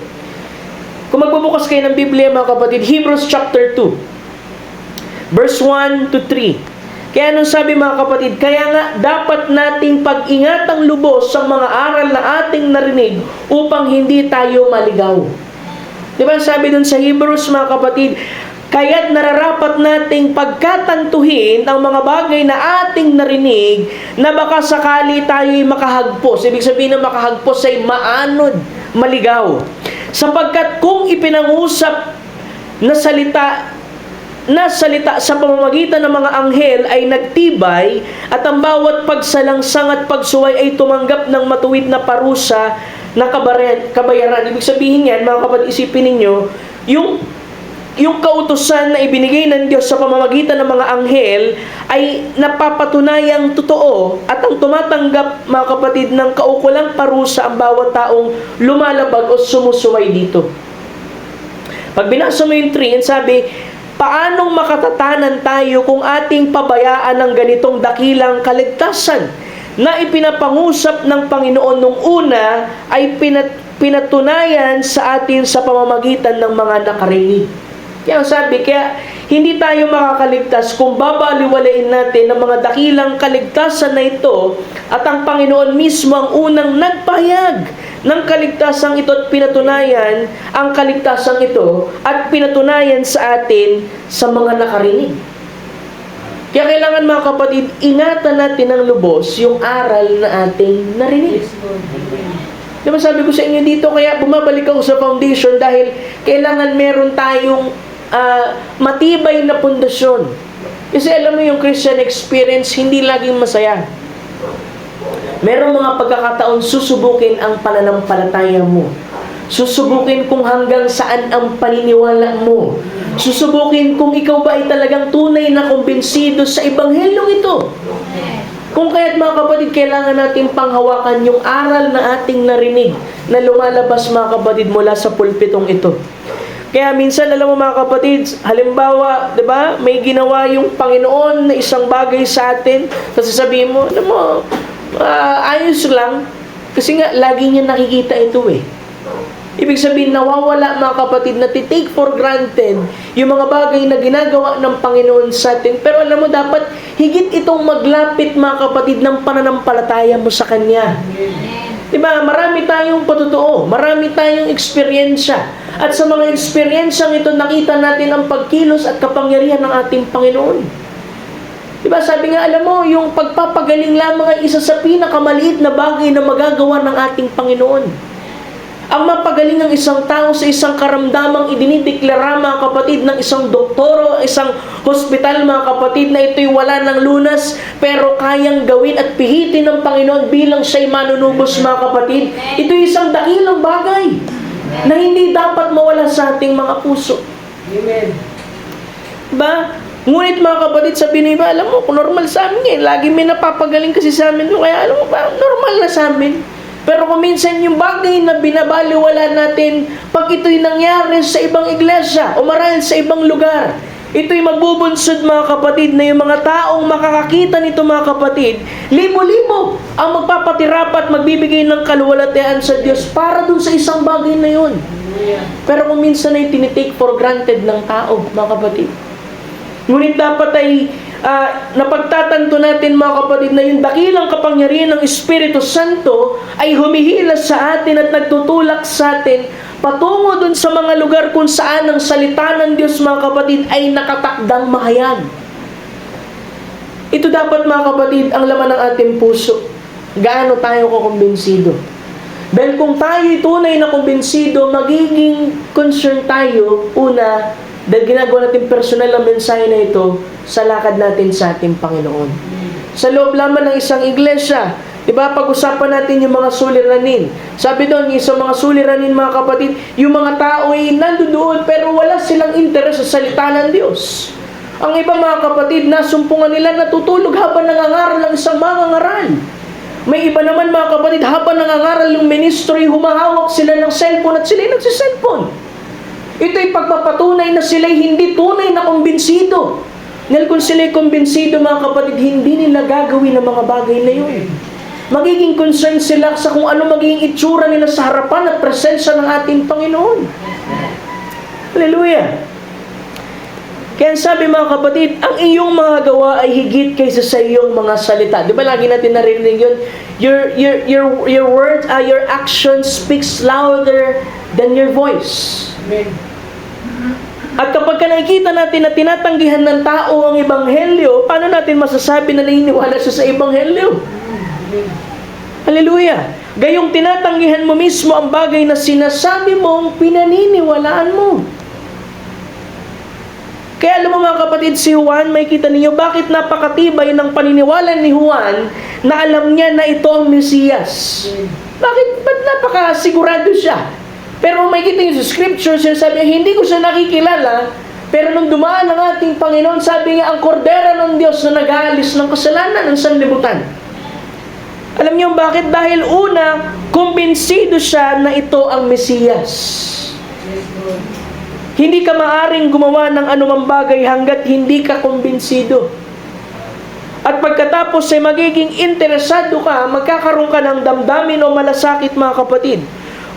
Kung magbubukas kayo ng Biblia, mga kapatid, Hebrews chapter 2, verse 1 to 3. Kaya anong sabi mga kapatid? Kaya nga dapat nating pag-ingatang lubos sa mga aral na ating narinig upang hindi tayo maligaw. Di ba sabi dun sa Hebrews mga kapatid, kaya't nararapat nating pagkatantuhin ang mga bagay na ating narinig na baka sakali tayo'y makahagpos. Ibig sabihin na makahagpos ay maanod, maligaw. Sapagkat kung ipinangusap na salita sa pamamagitan ng mga anghel ay nagtibay at ang bawat pagsalangsang at pagsuway ay tumanggap ng matuwid na parusa na kabayaran. Ibig sabihin yan, mga kapatid, isipin ninyo, yung kautusan na ibinigay ng Diyos sa pamamagitan ng mga anghel ay napapatunayang totoo at ang tumatanggap, mga kapatid, ng kaukulang parusa ang bawat taong lumalabag o sumusuway dito. Pag binasa mo yung 3, sabi, paanong makatatanan tayo kung ating pabayaan ng ganitong dakilang kaligtasan na ipinapangusap ng Panginoon nung una ay pinatunayan sa atin sa pamamagitan ng mga nakarinig. Kaya sabi, hindi tayo makakaligtas kung babaliwalain natin ang mga dakilang kaligtasan na ito at ang Panginoon mismo ang unang nagpahayag ng kaligtasang ito at pinatunayan ang kaligtasang ito at pinatunayan sa atin sa mga nakarinig. Kaya kailangan mga kapatid, ingatan natin ng lubos yung aral na ating narinig. Diba sabi ko sa inyo dito, kaya bumabalik ako sa foundation dahil kailangan meron tayong matibay na pundasyon. Kasi alam mo yung Christian experience, hindi laging masaya. Merong mga pagkakataon susubukin ang pananampalataya mo. Susubukin kung hanggang saan ang paniniwala mo. Susubukin kung ikaw ba ay talagang tunay na kumbinsido sa Ebanghelyong ito. Kung kaya't mga kapatid, kailangan natin panghawakan yung aral na ating narinig na lumalabas mga kapatid mula sa pulpitong ito. Kaya minsan, alam mo mga kapatid, halimbawa, di ba, may ginawa yung Panginoon na isang bagay sa atin, kasi sabihin mo, alam mo, ayos lang, kasi nga, lagi niya nakikita ito eh. Ibig sabihin, nawawala mga kapatid na take for granted yung mga bagay na ginagawa ng Panginoon sa atin. Pero alam mo, dapat higit itong maglapit mga kapatid ng pananampalataya mo sa Kanya. Diba? Marami tayong patutuo, marami tayong eksperyensya. At sa mga eksperyensyang ito, nakita natin ang pagkilos at kapangyarihan ng ating Panginoon. Diba? Sabi nga, alam mo, yung pagpapagaling lamang ay isa sa pinakamaliit na bagay na magagawa ng ating Panginoon. Ang mapagaling ng isang tao sa isang karamdamang idinideklara mga kapatid ng isang doktoro, isang hospital mga kapatid na ito'y wala ng lunas pero kayang gawin at pihitin ng Panginoon bilang siya'y manunubos mga kapatid. Ito'y isang dakilang bagay na hindi dapat mawala sa ating mga puso. Amen. Ba? Ngunit mga kapatid, sabi nyo iba, alam mo, normal sa amin lagi may napapagaling kasi sa amin. Kaya alam mo, parang normal na sa amin. Pero kung minsan yung bagay na binabaliwala natin, pag ito'y nangyari sa ibang iglesia o marahil sa ibang lugar, ito'y magbubunsod mga kapatid na yung mga taong makakakita nito mga kapatid, libo-libo ang magpapatirapat, magbibigay ng kaluwalhatian sa Diyos para dun sa isang bagay na yun. Pero kung minsan ay tinitake for granted ng tao mga kapatid. Ngunit dapat ay napagtatanto natin mga kapatid na yung dakilang kapangyarihan ng Espiritu Santo ay humihilas sa atin at nagtutulak sa atin patungo dun sa mga lugar kung saan ang salita ng Diyos mga kapatid ay nakatakdang mahayag. Ito dapat mga kapatid ang laman ng ating puso. Gaano tayo kukumbinsido? Dahil kung tayo'y tunay na kumbinsido, magiging concern tayo, una, dahil ginagawa natin personal na mensahe na ito sa lakad natin sa ating Panginoon. Sa loob lamang ng isang iglesia, diba, pag-usapan natin yung mga suliranin. Sabi doon, yung sa mga suliranin mga kapatid, yung mga tao ay nandoon pero wala silang interes sa salita ng Diyos. Ang iba mga kapatid, nasumpungan nila natutulog habang nangangaral ng isang mangangaral. May iba naman mga kapatid, habang nangangaral yung ministry, humahawak sila ng cellphone at sila'y nagsiselfone. Ito'y pagpapatunay na sila'y hindi tunay na kumbinsido. Dahil kung sila'y kumbinsido mga kapatid, hindi nila gagawin ang mga bagay na yun. Magiging concern sila sa kung ano magiging itsura nila sa harapan at presensya ng ating Panginoon. Hallelujah! Kaya sabi mga kapatid, ang iyong mga gawa ay higit kaysa sa iyong mga salita. Di ba lagi natin narinig yun? Your words, your action speaks louder than your voice. Amen. At kapag nakikita natin na tinatanggihan ng tao ang ebanghelyo, paano natin masasabi na naniniwala siya sa ebanghelyo? Hallelujah! Gayong tinatanggihan mo mismo ang bagay na sinasabi mong pinaniniwalaan mo. Kaya alam mo mga kapatid, si Juan, may kita ninyo bakit napakatibay ng paniniwala ni Juan na alam niya na ito ang Mesiyas. Ba't napakasigurado siya? Pero may kita niyo sa scripture, sinasabi niya, hindi ko siya nakikilala, pero nung dumaan ang ating Panginoon, sabi niya, ang kordero ng Diyos na nag-aalis ng kasalanan ng sanlibutan. Alam niyo bakit? Dahil una, kumbinsido siya na ito ang Mesiyas. Hindi ka maaring gumawa ng anumang bagay hanggat hindi ka kumbinsido. At pagkatapos ay magiging interesado ka, magkakaroon ka ng damdamin o malasakit mga kapatid.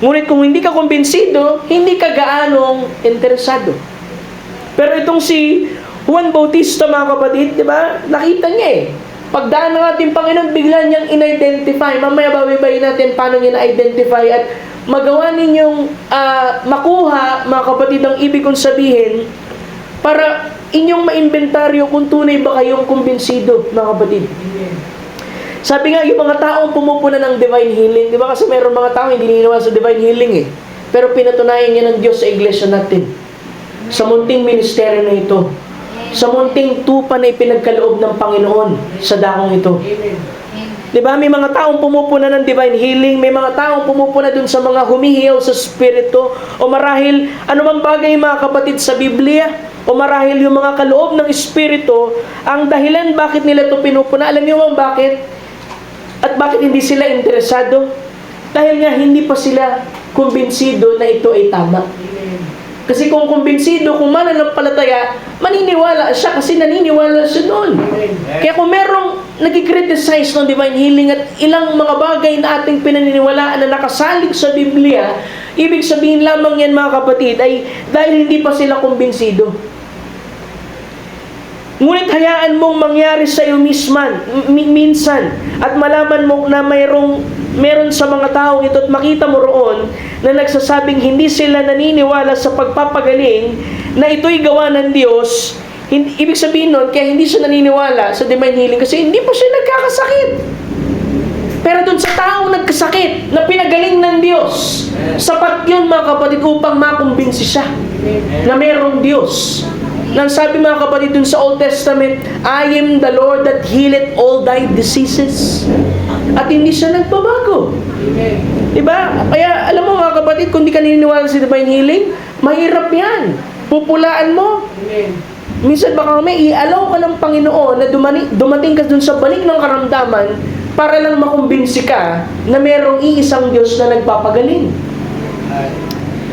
Ngunit kung hindi ka kumbinsido, hindi ka gaanong interesado. Pero itong si Juan Bautista mga kapatid, di ba? Nakita niya eh. Pagdaan ng ating Panginoon, bigla niyang in-identify. Mamaya babaybayin natin paano niya na-identify at magawa ninyong makuha, mga kapatid, ang ibig kong sabihin para inyong ma-inventaryo kung tunay ba kayong kumbinsido, mga kapatid. Sabi nga, yung mga taong pumupuna ng divine healing, di ba? Kasi mayroon mga tao hindi niniwala sa divine healing eh. Pero pinatunayan niya ng Diyos sa iglesia natin. Sa munting ministeryo na ito. Sa munting tupa na ipinagkaloob ng Panginoon sa dakong ito. Diba? May mga taong pumupuna ng divine healing, may mga taong pumupuna dun sa mga humihiyaw sa spirito, o marahil anumang bagay mga kapatid sa Biblia, o marahil yung mga kaloob ng espiritu, ang dahilan bakit nila ito pinupuna, alam niyo mo bakit? At bakit hindi sila interesado? Dahil nga hindi pa sila kumbinsido na ito ay tama. Kasi kung kumbinsido, kung mananampalataya, maniniwala siya kasi naniniwala siya doon. Kaya kung merong nag-criticize ng divine healing at ilang mga bagay na ating pinaniniwalaan na nakasalig sa Biblia, ibig sabihin lamang yan mga kapatid ay dahil hindi pa sila kumbinsido. Ngunit hayaan mong mangyari sa iyo minsan at malaman mo na meron sa mga taong ito at makita mo roon na nagsasabing hindi sila naniniwala sa pagpapagaling na ito'y gawa ng Diyos. Ibig sabihin nun, kaya hindi siya naniniwala sa divine healing kasi hindi pa siya nagkakasakit. Pero dun sa taong nagkasakit na pinagaling ng Diyos, sapat yun mga kapatid upang makumbinsi siya na merong Diyos. Nang sabi mga kapatid dun sa Old Testament, I am the Lord that healeth all thy diseases. At hindi siya nagbabago. Diba? Kaya alam mo mga kapatid, kung di ka naniniwala sa divine healing, mahirap yan. Pupulaan mo. Minsan baka may i-allow ka ng Panginoon na dumating ka dun sa balik ng karamdaman para lang makumbinsi ka na merong iisang Diyos na nagpapagaling.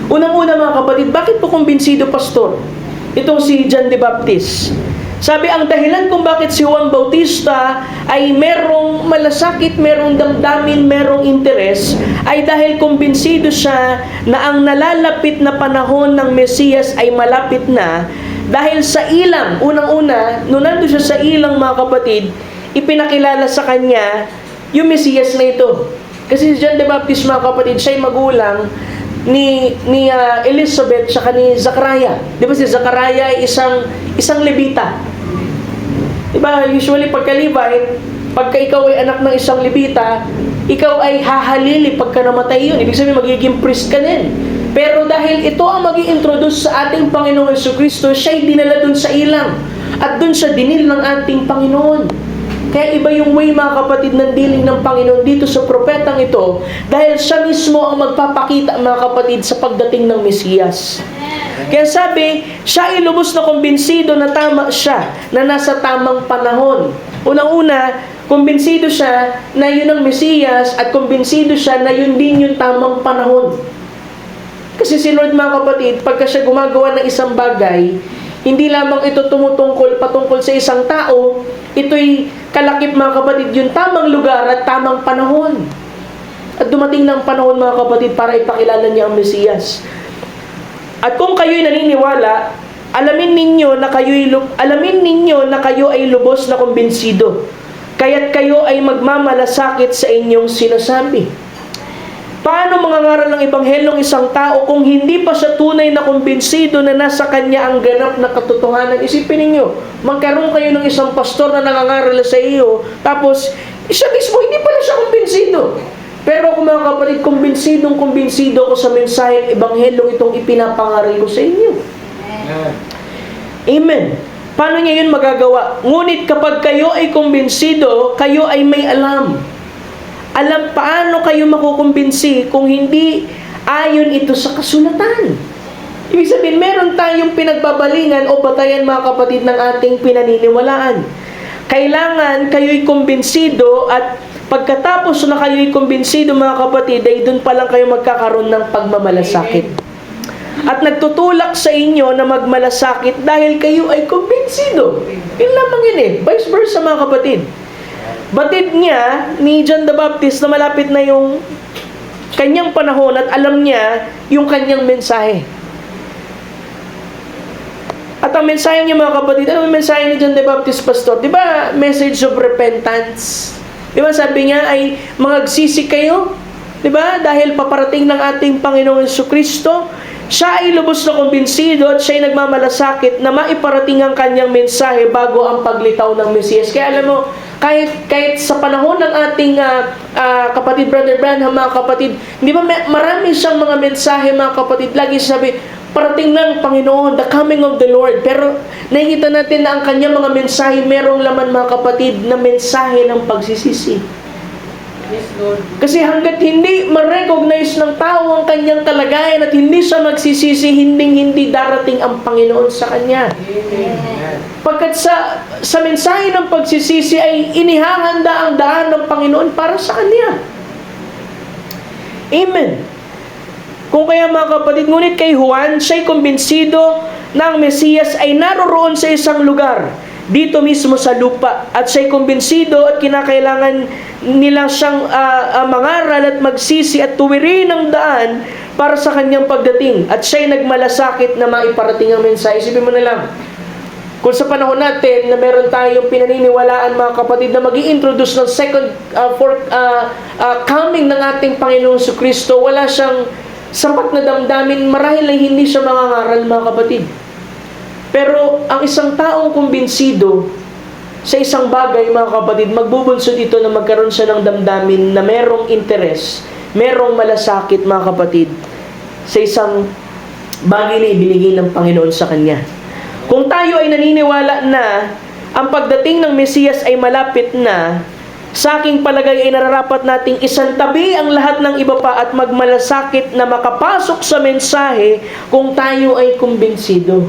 Unang-una mga kapatid, bakit po kumbinsido, Pastor? Itong si John the Baptist. Sabi, ang dahilan kung bakit si Juan Bautista ay merong malasakit, merong damdamin, merong interes, ay dahil kumbinsido siya na ang nalalapit na panahon ng Mesiyas ay malapit na. Dahil sa ilang, unang-una, nung nandun siya sa ilang mga kapatid, ipinakilala sa kanya yung Mesiyas na ito. Kasi si John the Baptist mga kapatid, siya'y magulang ni Elizabeth saka ni Zachariah. Di ba si Zachariah ay isang Levita? Di ba usually pagka Levite, pagka ikaw ay anak ng isang Levita, ikaw ay hahalili pagka namatay yun. Ibig sabihin magiging priest ka din. Pero dahil ito ang mag-i-introduce sa ating Panginoong Jesucristo, siya'y dinala dun sa ilang. At dun siya dinil ng ating Panginoon. Kaya iba yung way mga kapatid ng dealing ng Panginoon dito sa propetang ito dahil siya mismo ang magpapakita mga kapatid sa pagdating ng Mesiyas. Kaya sabi, siya ay lubos na kumbinsido na tama siya, na nasa tamang panahon. Unang-una, kumbinsido siya na yun ang Mesiyas at kumbinsido siya na yun din yung tamang panahon. Kasi si Lord mga kapatid, pagka siya gumagawa ng isang bagay, hindi lamang ito patungkol sa isang tao, ito'y kalakip mga kapatid, yung tamang lugar at tamang panahon. At dumating ng panahon mga kapatid para ipakilala niya ang Mesiyas. At kung kayo'y naniniwala alamin ninyo na kayo ay lubos na kumbinsido, kaya't kayo ay magmamalasakit sa inyong sinasabi. Paano mangangaral ng Ebanghelyong isang tao kung hindi pa siya tunay na kumbinsido na nasa kanya ang ganap na katotohanan? Isipin ninyo, magkaroon kayo ng isang pastor na nangangaral sa iyo, tapos siya mismo hindi pala siya kumbinsido. Pero kung mga kapatid, kumbinsido ko sa mensaheng Ebanghelyong itong ipinapangaral ko sa inyo. Amen. Paano niya yun magagawa? Ngunit kapag kayo ay kumbinsido, kayo ay may alam. Alam paano kayo makukumbinsi kung hindi ayon ito sa kasulatan. Ibig sabihin, meron tayong pinagbabalingan o batayan, mga kapatid, ng ating pinaniniwalaan. Kailangan kayo'y kumbinsido, at pagkatapos na kayo'y kumbinsido, mga kapatid, ay doon pa lang kayo magkakaroon ng pagmamalasakit. At nagtutulak sa inyo na magmalasakit dahil kayo ay kumbinsido. Yun lamang yun eh. Vice versa, mga kapatid. Batid niya ni John the Baptist na malapit na yung kanyang panahon at alam niya yung kanyang mensahe. At ang mensahe niya, mga kapatid, ano ang mensahe ni John the Baptist, Pastor? Di ba, message of repentance? Di ba, sabi niya ay magagsisi kayo? Di ba? Dahil paparating ng ating Panginoong Jesucristo, siya ay lubos na kumbinsido at siya ay nagmamalasakit na maiparating ang kanyang mensahe bago ang paglitaw ng Mesiyas. Kaya alam mo, kahit sa panahon ng ating kapatid Brother Branham, mga kapatid, di ba marami siyang mga mensahe, mga kapatid, lagi sabi, parating ng Panginoon, the coming of the Lord. Pero nakikita natin na ang kanyang mga mensahe, merong laman, mga kapatid, na mensahe ng pagsisisi. Yes, Lord. Kasi hanggat hindi ma-recognize ng tao ang kanyang kalagayan at hindi siya magsisisi, hindi darating ang Panginoon sa kanya. Amen. Pagkat sa mensahe ng pagsisisi ay inihahanda ang daan ng Panginoon para sa kanya. Amen. Kung kaya, mga kapatid, ngunit kay Juan, siya'y kumbinsido na ang Mesiyas ay naroroon sa isang lugar, dito mismo sa lupa, at siya'y kumbinsido at kinakailangan nila siyang mangaral at magsisi at tuwirin ang daan para sa kanyang pagdating, at siya'y nagmalasakit na maiparating ang mensahe. Isipin mo na lang, kung sa panahon natin na meron tayong pinaniniwalaan, mga kapatid, na mag-i-introduce ng coming ng ating Panginoong Jesucristo, wala siyang sapat na damdamin, marahil ay hindi siya mangangaral, mga kapatid. Pero ang isang taong kumbinsido sa isang bagay, mga kapatid, magbubunsod ito na magkaroon siya ng damdamin na merong interes, merong malasakit, mga kapatid, sa isang bagay na ibinigay ng Panginoon sa kanya. Kung tayo ay naniniwala na ang pagdating ng Mesiyas ay malapit na, sa aking palagay ay nararapat nating isantabi ang lahat ng iba pa at magmalasakit na makapasok sa mensahe kung tayo ay kumbinsido.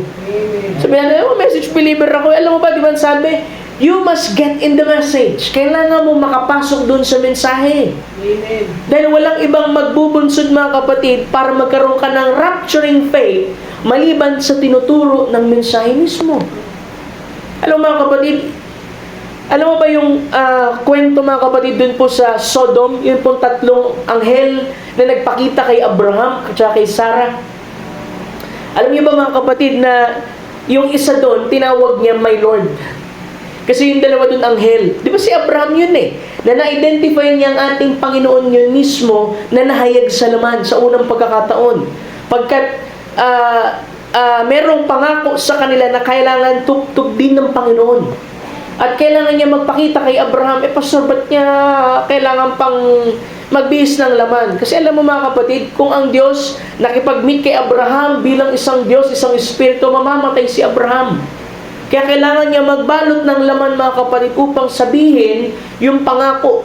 Sabi natin, message believer ako. Alam mo ba, di ba sabi, you must get in the message. Kailangan mo makapasok doon sa mensahe. Amen. Dahil walang ibang magbubunsod, mga kapatid, para magkaroon ka ng rapturing faith maliban sa tinuturo ng mensahe mismo. Alam mo, mga kapatid, alam mo ba yung kwento, mga kapatid, dun po sa Sodom, yun pong tatlong anghel na nagpakita kay Abraham at kay Sarah? Alam niyo ba, mga kapatid, na yung isa doon, tinawag niya my Lord? Kasi yung dalawa doon anghel. Di ba si Abraham yun eh? Na na-identify niya ang ating Panginoon yun mismo na nahayag sa laman sa unang pagkakataon. Pagkat merong pangako sa kanila na kailangan tugtog din ng Panginoon. At kailangan niya magpakita kay Abraham, pastor, ba't niya kailangan pang magbihis ng laman? Kasi alam mo, mga kapatid, kung ang Diyos nakipag-meet kay Abraham bilang isang Diyos, isang Espiritu, mamamatay si Abraham. Kaya kailangan niya magbalot ng laman, mga kapatid, upang sabihin yung pangako.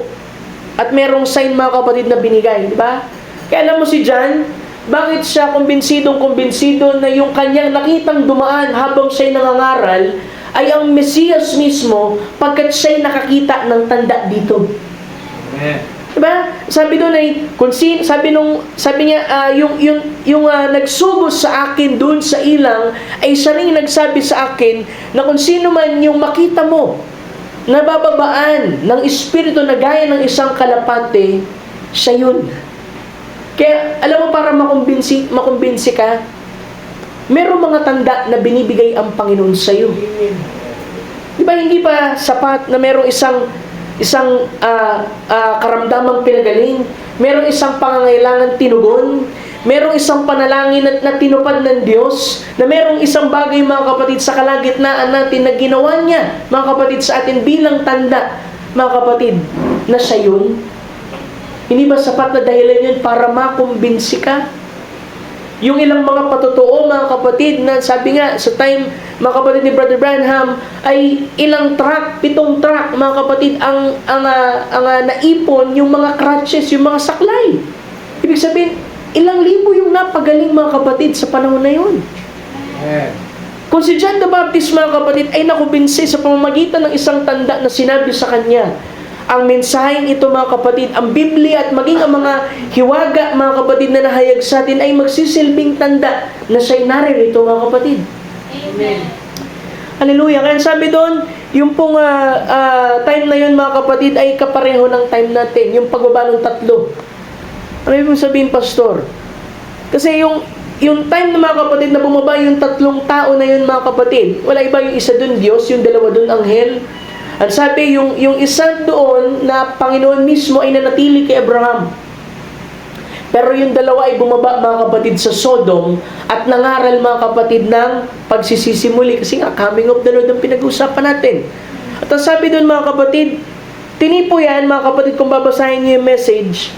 At merong sign, mga kapatid, na binigay, di ba? Kaya alam mo si John, bakit siya kumbinsido na yung kanyang nakitang dumaan habang siya'y nangangaral ay ang Mesiyas mismo, pagkat siya'y nakakita ng tanda dito. Amen. Diba? Sabi doon ay, sabi niya, yung nagsugos sa akin doon sa ilang, ay siya rin nagsabi sa akin na kung sino man yung makita mo, nabababaan ng Espiritu na gaya ng isang kalapate, siya yun. Kaya, alam mo, para makumbinsi ka, Merong mga tanda na binibigay ang Panginoon sa iyo. Di ba hindi pa sapat na merong isang karamdamang pinagaling, merong isang pangangailangan tinugon, merong isang panalangin na tinupad ng Diyos, na merong isang bagay, mga kapatid, sa kalagitnaan natin na ginawa niya, mga kapatid, sa atin bilang tanda, mga kapatid, na siya yun? Hindi ba sapat na dahilan yun para makumbinsi ka? Yung ilang mga patotoo, mga kapatid, na sabi nga, sa time, mga kapatid ni Brother Branham, ay ilang track, 7 track, mga kapatid, ang naipon, yung mga crutches, yung mga saklay. Ibig sabihin, ilang libo yung napagaling, mga kapatid, sa panahon na yun. Amen. Kung si John the Baptist, mga kapatid, ay nakumbinsi sa pamamagitan ng isang tanda na sinabi sa kanya, ang mensaheng ito, mga kapatid, ang Biblia at maging ang mga hiwaga, mga kapatid, na nahayag sa atin ay magsisilbing tanda na siya'y naririto, mga kapatid. Amen. Hallelujah. Kaya sabi doon, yung pong time na yun, mga kapatid, ay kapareho ng time natin, yung pagbaba ng 3. Ano yung sabihin, Pastor? Kasi yung time na, mga kapatid, na bumaba yung 3 tao na yun, mga kapatid, wala iba, yung isa doon Diyos, yung dalawa doon anghel. At sabi, yung isa doon na Panginoon mismo ay nanatili kay Abraham. Pero yung dalawa ay bumaba, mga kapatid, sa Sodom at nangaral, mga kapatid, ng pagsisimuli. Kasi nga, coming of the Lord ang pinag-uusapan natin. At ang sabi doon, mga kapatid, tinipo yan, mga kapatid, kung babasahin niyo yung message,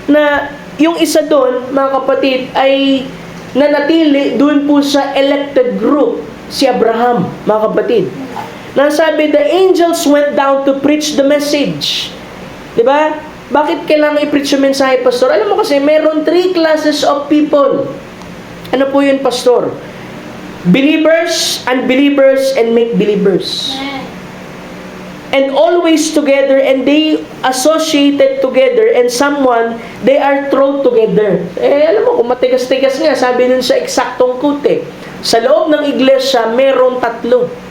na yung isa doon, mga kapatid, ay nanatili doon po sa elected group, si Abraham, mga kapatid. Nasabi, the angels went down to preach the message. Diba? Bakit kailangan i-preach yung mensahe, Pastor? Alam mo kasi, meron 3 classes of people. Ano po yun, Pastor? Believers, unbelievers, and make-believers. And always together, and they associated together, and someone, they are thrown together. Alam mo, kung matigas-tigas nga, sabi nun sa eksaktong kute, sa loob ng iglesia, meron 3.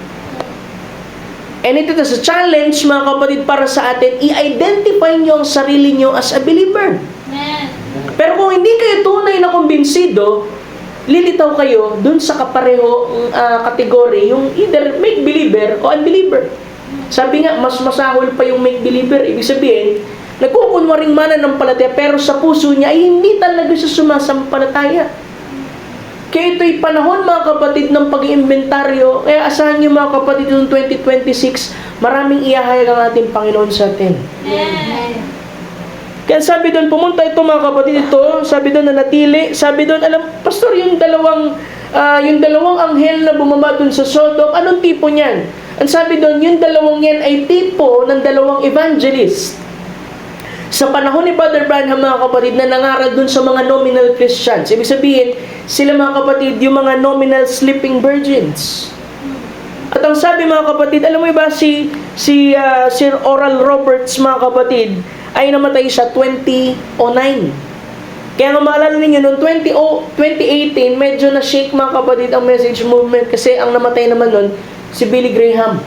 And ito is a challenge, mga kapatid, para sa atin, i-identify nyo ang sarili nyo as a believer. Amen. Pero kung hindi kayo tunay na kumbinsido, lilitaw kayo dun sa kapareho kategory, yung either make-believer o unbeliever. Sabi nga, mas masahol pa yung make-believer. Ibig sabihin, nagkukunwaring mananampalataya, pero sa puso niya ay hindi talaga siya sumasampalataya. Kaya ito'y panahon, mga kapatid, ng pag-iimbentaryo. Kaya asahan niyo, mga kapatid, noong 2026, maraming ihahayag ang ating Panginoon sa atin. Amen. Kaya sabi doon, pumunta ito, mga kapatid, ito, sabi doon, nanatili, sabi doon, alam, Pastor, yung dalawang anghel na bumaba doon sa Sodom, anong tipo niyan? Ang sabi doon, yung dalawang yan ay tipo ng dalawang evangelist. Sa panahon ni Brother Branham, mga kapatid, na nangaral dun sa mga nominal Christians. Ibig sabihin, sila, mga kapatid, yung mga nominal sleeping virgins. At ang sabi, mga kapatid, alam mo ba, si Sir Oral Roberts, mga kapatid, ay namatay siya 2009. Kaya nga maalala ninyo, noong 2018, medyo na-shake, mga kapatid, ang message movement kasi ang namatay naman nun, si Billy Graham.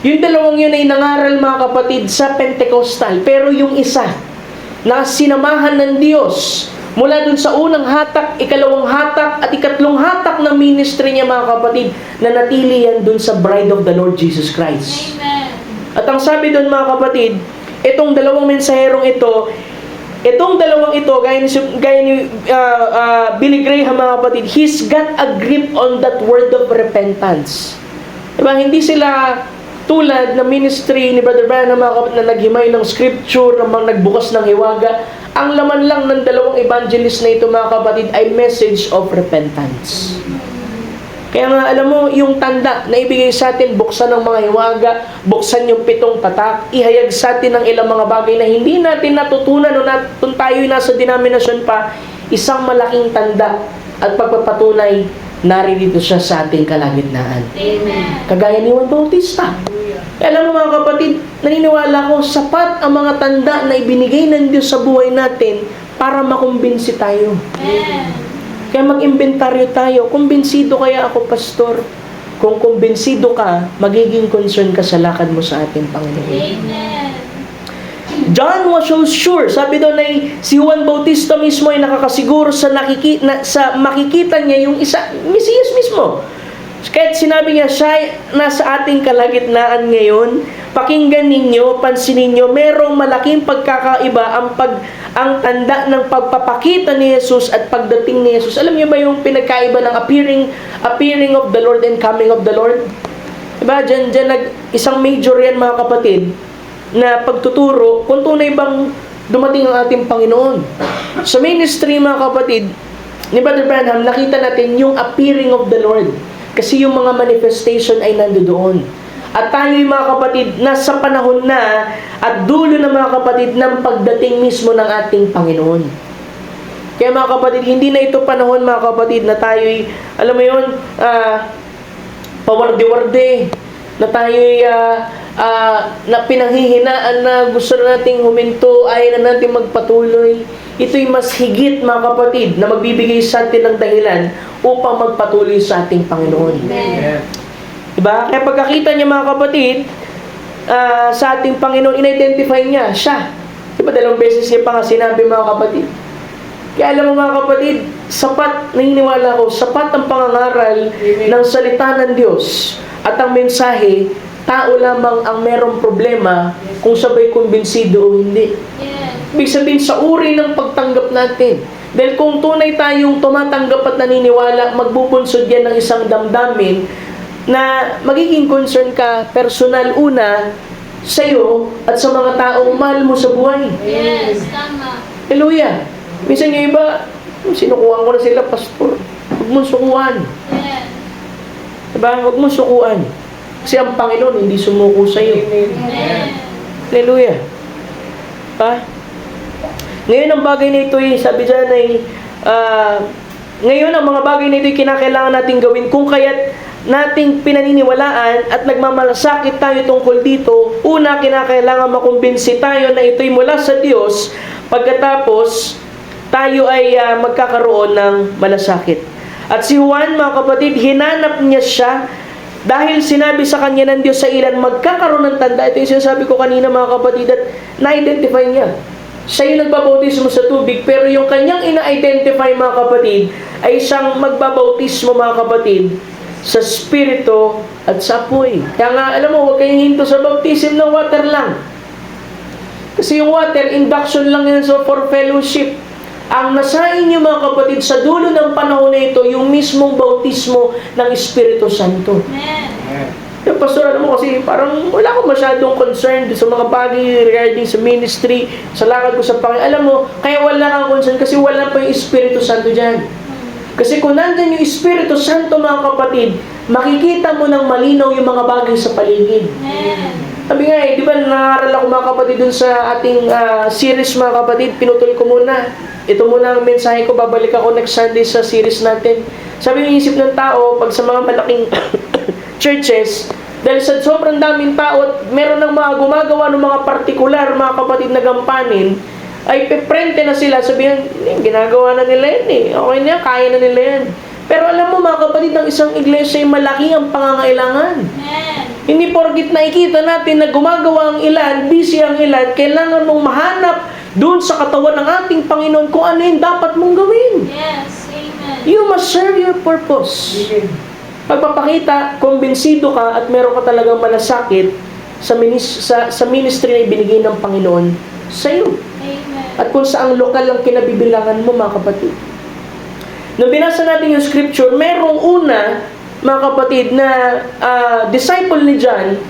Yung dalawang yun ay nangaral, mga kapatid, sa Pentecostal. Pero yung isa, na sinamahan ng Diyos, mula dun sa unang hatak, ikalawang hatak, at ikatlong hatak ng ministry niya, mga kapatid, na natili yan dun sa Bride of the Lord Jesus Christ. Amen. At ang sabi dun, mga kapatid, itong dalawang mensaherong ito, gaya ni Billy Graham, mga kapatid, he's got a grip on that word of repentance. Diba? Hindi sila tulad na ministry ni Brother Branham, mga kapatid, na naghimay ng scripture, na nagbukas ng hiwaga. Ang laman lang ng dalawang evangelist na ito, mga kapatid, ay message of repentance. Kaya nga, alam mo, yung tanda na ibigay sa atin, buksan ng mga hiwaga, buksan yung 7 tatak, ihayag sa atin ng ilang mga bagay na hindi natin natutunan o kung tayo'y nasa denominasyon pa, isang malaking tanda at pagpapatunay, naririto siya sa ating kalagitnaan. Amen. Kagaya ni Juan Bautista. Alam mo, mga kapatid, naniniwala ko, sapat ang mga tanda na ibinigay ng Diyos sa buhay natin para makumbinsi tayo. Amen. Kaya mag-imbentaryo tayo. Kumbinsido kaya ako, Pastor? Kung kumbinsido ka, magiging concern ka sa lakad mo sa ating Panginoon. Amen. John was so sure. Sabi doon ay si Juan Bautista mismo ay nakakasiguro sa makikita niya yung Mesiyas mismo. Kahit sinabi niya, siya nasa ating kalagitnaan ngayon, pakinggan ninyo, pansinin ninyo, merong malaking pagkakaiba ang tanda ng pagpapakita ni Jesus at pagdating ni Jesus. Alam niyo ba yung pinagkaiba ng appearing of the Lord and coming of the Lord? Diba? Diyan isang major yan mga kapatid, na pagtuturo kung tunay bang dumating ang ating Panginoon. Sa ministry mga kapatid, ni Brother Branham, nakita natin yung appearing of the Lord. Kasi yung mga manifestation ay nandoon. At tayo mga kapatid, nasa panahon na at dulo na mga kapatid ng pagdating mismo ng ating Panginoon. Kaya mga kapatid, hindi na ito panahon mga kapatid na tayo'y, alam mo yun, pawarde-warde, na tayo'y na pinanghihinaan na gusto na nating huminto, ayaw na natin magpatuloy. Ito'y mas higit mga kapatid na magbibigay sa atin ng dahilan upang magpatuloy sa ating Panginoon. Amen. Diba? Kaya pagkakita niya mga kapatid sa ating Panginoon, in-identify niya siya. Diba? 2 beses niya pa nga sinabi mga kapatid. Kaya alam mo mga kapatid, sapat, naniniwala ko, sapat ang pangangaral ng salita ng Diyos at ang mensahe, tao lamang ang merong problema kung sabay kumbinsido o hindi. Ibig sabihin sa uri ng pagtanggap natin. Dahil kung tunay tayong tumatanggap at naniniwala, magbubunsod yan ng isang damdamin na magiging concern ka personal una sa'yo at sa mga taong mahal mo sa buhay. Yes, tama. Hallelujah. Minsan yung iba, sinukuhan ko na sila, pastor. Huwag mong sukuhan. Yes. Diba? Huwag mong sukuhan. Kasi ang Panginoon hindi sumuko sa'yo. Amen. Hallelujah. Pa? Ngayon ang bagay na ito, sabi dyan ay, ngayon ang mga bagay na ito ay kinakailangan natin gawin. Kung kaya't nating pinaniniwalaan at nagmamalasakit tayo tungkol dito, una, kinakailangan makumbinsi tayo na ito'y mula sa Diyos, pagkatapos, tayo ay magkakaroon ng malasakit. At si Juan, mga kapatid, hinanap niya siya dahil sinabi sa kanya ng Diyos sa ilan, magkakaroon ng tanda. Ito yung sinasabi ko kanina mga kapatid, at na-identify niya. Siya yung nagbabautismo sa tubig, pero yung kanyang ina-identify mga kapatid, ay siyang magbabautismo mga kapatid, sa Espiritu at sa apoy. Kaya nga, alam mo, huwag kayong hinto sa baptism ng water lang. Kasi yung water, induction lang yan for fellowship. Ang nasain niyo mga kapatid, sa dulo ng panahon na ito, yung mismong bautismo ng Espiritu Santo. Amen. Yung pastor, alam mo kasi parang wala akong masyadong concern sa mga bagay regarding sa ministry, sa lakad ko sa Panginoon. Alam mo, kaya wala kang concern kasi wala pa yung Espiritu Santo dyan. Kasi kung nandyan yung Espiritu Santo mga kapatid, makikita mo ng malinaw yung mga bagay sa paligid. Amen. Sabi nga di ba nangaral ako mga kapatid dun sa ating series mga kapatid, pinutol ko muna. Ito muna ang mensahe ko, babalik ako next Sunday sa series natin. Sabi yung isip ng tao, pag sa mga malaking churches, dahil sa sobrang daming tao at meron ng mga gumagawa ng mga partikular, mga kapatid na gampanin, ay peprente na sila, sabihin, ginagawa na nila yan okay na yan, kaya na nila yan. Pero alam mo mga kapatid, ng isang iglesia ay malaki ang pangangailangan. Amen. Hindi porkit nakikita natin na gumagawa ang ilan, busy ang ilan, kailangan mong mahanap doon sa katawan ng ating Panginoon kung ano yung dapat mong gawin. Yes, amen. You must serve your purpose. Pagpapakita, kumbinsido ka at meron ka talagang malasakit sa ministry na ibinigay ng Panginoon sa iyo. Amen. At kung saang lokal ang kinabibilangan mo mga kapatid. Nung binasa natin yung scripture, merong una, mga kapatid, na disciple ni John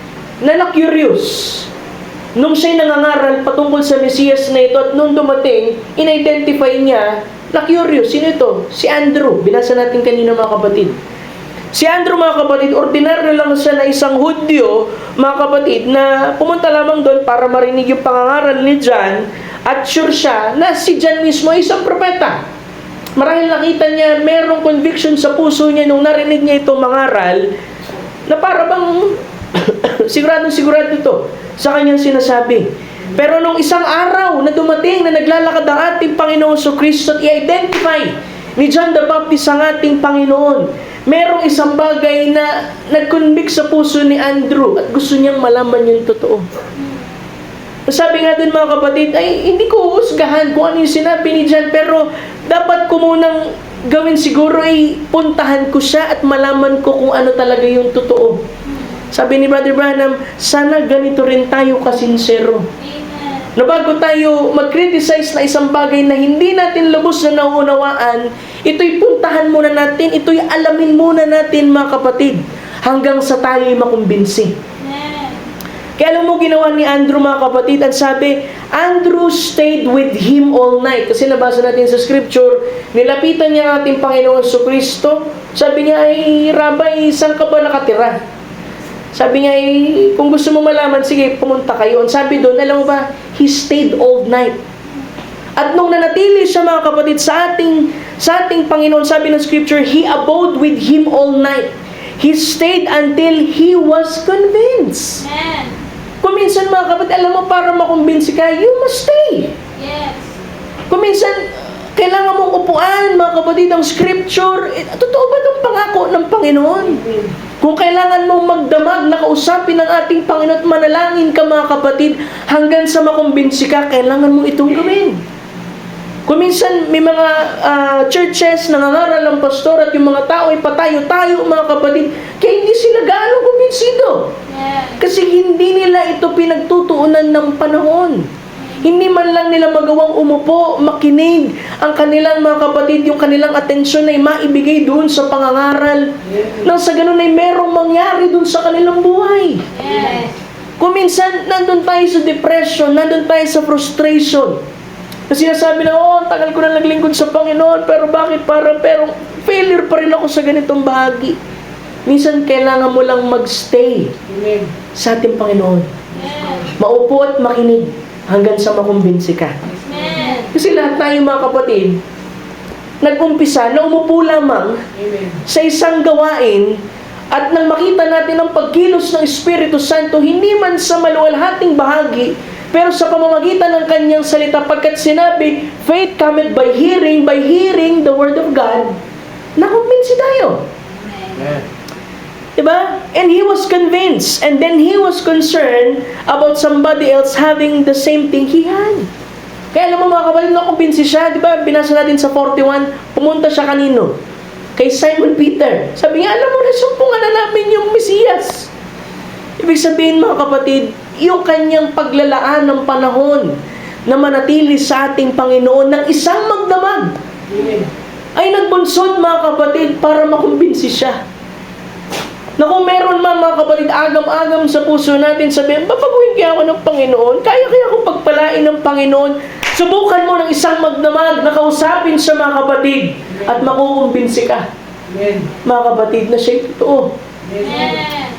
na na-curious. Nung siya'y nangangaral patungkol sa Mesiyas na ito at nung dumating, in-identify niya, na-curious. Sino ito? Si Andrew. Binasa natin kanina mga kapatid. Si Andrew mga kapatid, ordinaryo lang siya na isang Hudyo, mga kapatid, na pumunta lamang doon para marinig yung pangangaral ni John at sure siya na si John mismo ay isang propeta. Marahil nakita niya, merong conviction sa puso niya nung narinig niya itong mangaral na para bang sigurado ito sa kanyang sinasabi. Pero nung isang araw na dumating na naglalakad ang ating Panginoon sa Kristo at i-identify ni John the Baptist ang ating Panginoon, merong isang bagay na nag-convict sa puso ni Andrew at gusto niyang malaman yung totoo. Sabi nga dun mga kapatid, ay hindi ko uhusgahan kung ano yung sinabi ni John, pero dapat ko munang gawin siguro ay puntahan ko siya at malaman ko kung ano talaga yung totoo. Sabi ni Brother Branham, sana ganito rin tayo kasinsero. Amen. Na bago tayo mag-criticize na isang bagay na hindi natin lubos na nauunawaan, ito'y puntahan muna natin, ito'y alamin muna natin mga kapatid, hanggang sa tayo'y makumbinsi. Amen. Kaya alam mo ginawa ni Andrew mga kapatid, at sabi, Andrew stayed with him all night. Kasi nabasa natin sa scripture, nilapitan niya ang ating Panginoon Kristo. Sabi niya, ay Rabbi, saan ka ba nakatira? Sabi niya, kung gusto mo malaman, sige, pumunta kayo. Ang sabi doon, alam mo ba, he stayed all night. At nung nanatili siya mga kapatid sa ating Panginoon, sabi ng scripture, he abode with him all night. He stayed until he was convinced. Amen. Kung minsan mga kapatid, alam mo, para makumbinsi ka, you must stay. Yes. Kung minsan, kailangan mong upuan, mga kapatid, ang scripture. Totoo ba itong pangako ng Panginoon? Kung kailangan mong magdamag na kausapin ng ating Panginoon at manalangin ka mga kapatid, hanggang sa makumbinsi ka, kailangan mong itong gawin. Kung minsan may mga churches nangangaral ng pastor at yung mga tao ay patayo-tayo mga kapatid, kaya hindi sila gaano kumbinsido. Yes. Kasi hindi nila ito pinagtutuunan ng panahon. Hindi man lang nila magawang umupo, makinig ang kanilang mga kapatid, yung kanilang atensyon ay maibigay doon sa pangangaral. Nang sa ganun ay merong mangyari doon sa kanilang buhay. Yes. Kung minsan, nandun tayo sa depression, nandun tayo sa frustration. Na sinasabi na, ang tagal ko na naglingkod sa Panginoon, pero bakit pero failure pa rin ako sa ganitong bahagi. Minsan, kailangan mo lang magstay sa ating Panginoon. Yes. Maupo at makinig hanggang sa makumbinsi ka. Amen. Kasi lahat tayo mga kapatid, nag-umpisa na umupo lamang sa isang gawain at nang makita natin ang pagkilos ng Espiritu Santo, hindi man sa maluwalhating bahagi, pero sa pamamagitan ng kanyang salita, pagkat sinabi, faith cometh by hearing the word of God, nakumbinsi tayo. Amen. Diba? And he was convinced. And then he was concerned about somebody else having the same thing he had. Kaya alam mo mga kapatid, nakumbinsi siya. Diba? Binasa natin sa 41, pumunta siya kanino? Kay Simon Peter. Sabi niya, alam mo, nasumpungan na namin yung Mesiyas. Ibig sabihin mga kapatid, yung kanyang paglalaan ng panahon na manatili sa ating Panginoon ng isang magdamag ay nagbunsod mga kapatid para makumbinsi siya. Na kung meron man mga kapatid, agam-agam sa puso natin, sabihin, babaguhin kaya ako ng Panginoon? Kaya ako pagpalain ng Panginoon? Subukan mo ng isang magdamag na kausapin siya mga kapatid at makukumbinsi ka. Amen. Mga kapatid, na siya'y totoo. Amen.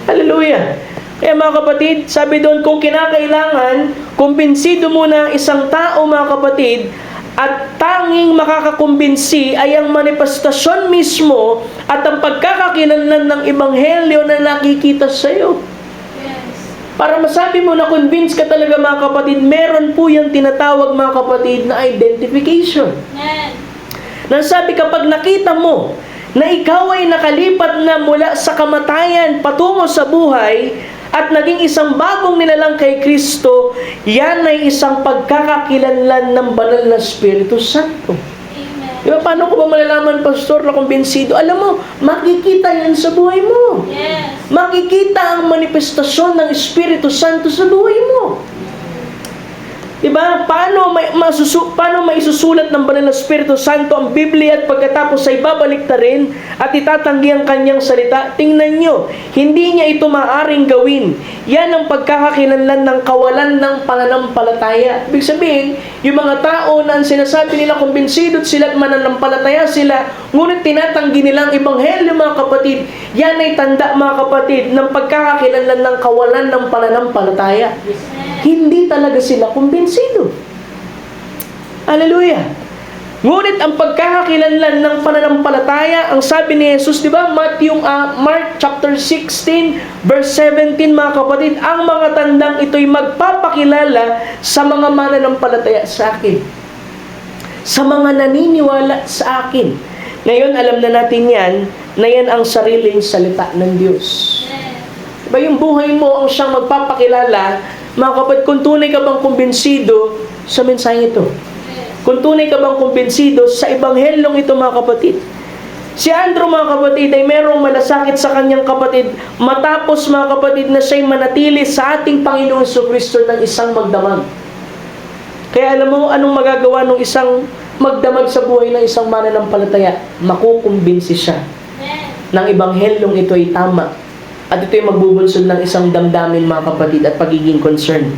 Hallelujah! Kaya mga kapatid, sabi doon, kung kinakailangan, kumbinsido muna isang tao mga kapatid, at tanging makakakumbinsi ay ang manifestasyon mismo at ang pagkakakilanlan ng Ebanghelyo na nakikita sa iyo. Yes. Para masabi mo na convince ka talaga mga kapatid, meron po yung tinatawag mga kapatid na identification. Amen. Nasabi kapag nakita mo na ikaw ay nakalipat na mula sa kamatayan patungo sa buhay at naging isang bagong nilalang kay Kristo, yan ay isang pagkakakilanlan ng banal na Espiritu Santo. Amen. Diba, paano ko ba malalaman, Pastor, na kumbinsido? Alam mo, makikita yan sa buhay mo. Yes. Makikita ang manifestasyon ng Espiritu Santo sa buhay mo. Diba? Paano maisusulat ng banal na Espiritu Santo ang Biblia at pagkatapos ay babalik na rin at itatanggi ang kanyang salita? Tingnan nyo, hindi niya ito maaaring gawin. Yan ang pagkakakilanlan ng kawalan ng pananampalataya. Ibig sabihin, yung mga tao na ang sinasabi nila kumbinsido sila at mananampalataya sila, ngunit tinatanggi nilang Ebanghelyo mga kapatid, yan ay tanda mga kapatid ng pagkakakilanlan ng kawalan ng pananampalataya. Hindi talaga sila kumbinsido. Hallelujah! Ngunit ang pagkakakilanlan ng pananampalataya, ang sabi ni Jesus, di ba? Mark chapter 16, verse 17, mga kapatid, ang mga tandang ito'y magpapakilala sa mga mananampalataya sa akin. Sa mga naniniwala sa akin. Ngayon, alam na natin yan, na yan ang sariling salita ng Diyos. Diba yung buhay mo ang siyang magpapakilala Mga kapatid, kung tunay ka bang kumbinsido sa mensaheng ito? Kung tunay ka bang kumbinsido sa ebanghelyong ito, mga kapatid? Si Andrew, mga kapatid, ay merong malasakit sa kanyang kapatid matapos, mga kapatid, na siya'y manatili sa ating Panginoon Jesucristo ng isang magdamag. Kaya alam mo, anong magagawa ng isang magdamag sa buhay ng isang mananampalataya? Makukumbinsi siya ng ebanghelyong ito ay tama. At ito'y magbubunsod ng isang damdamin, mga kapatid, at pagiging concern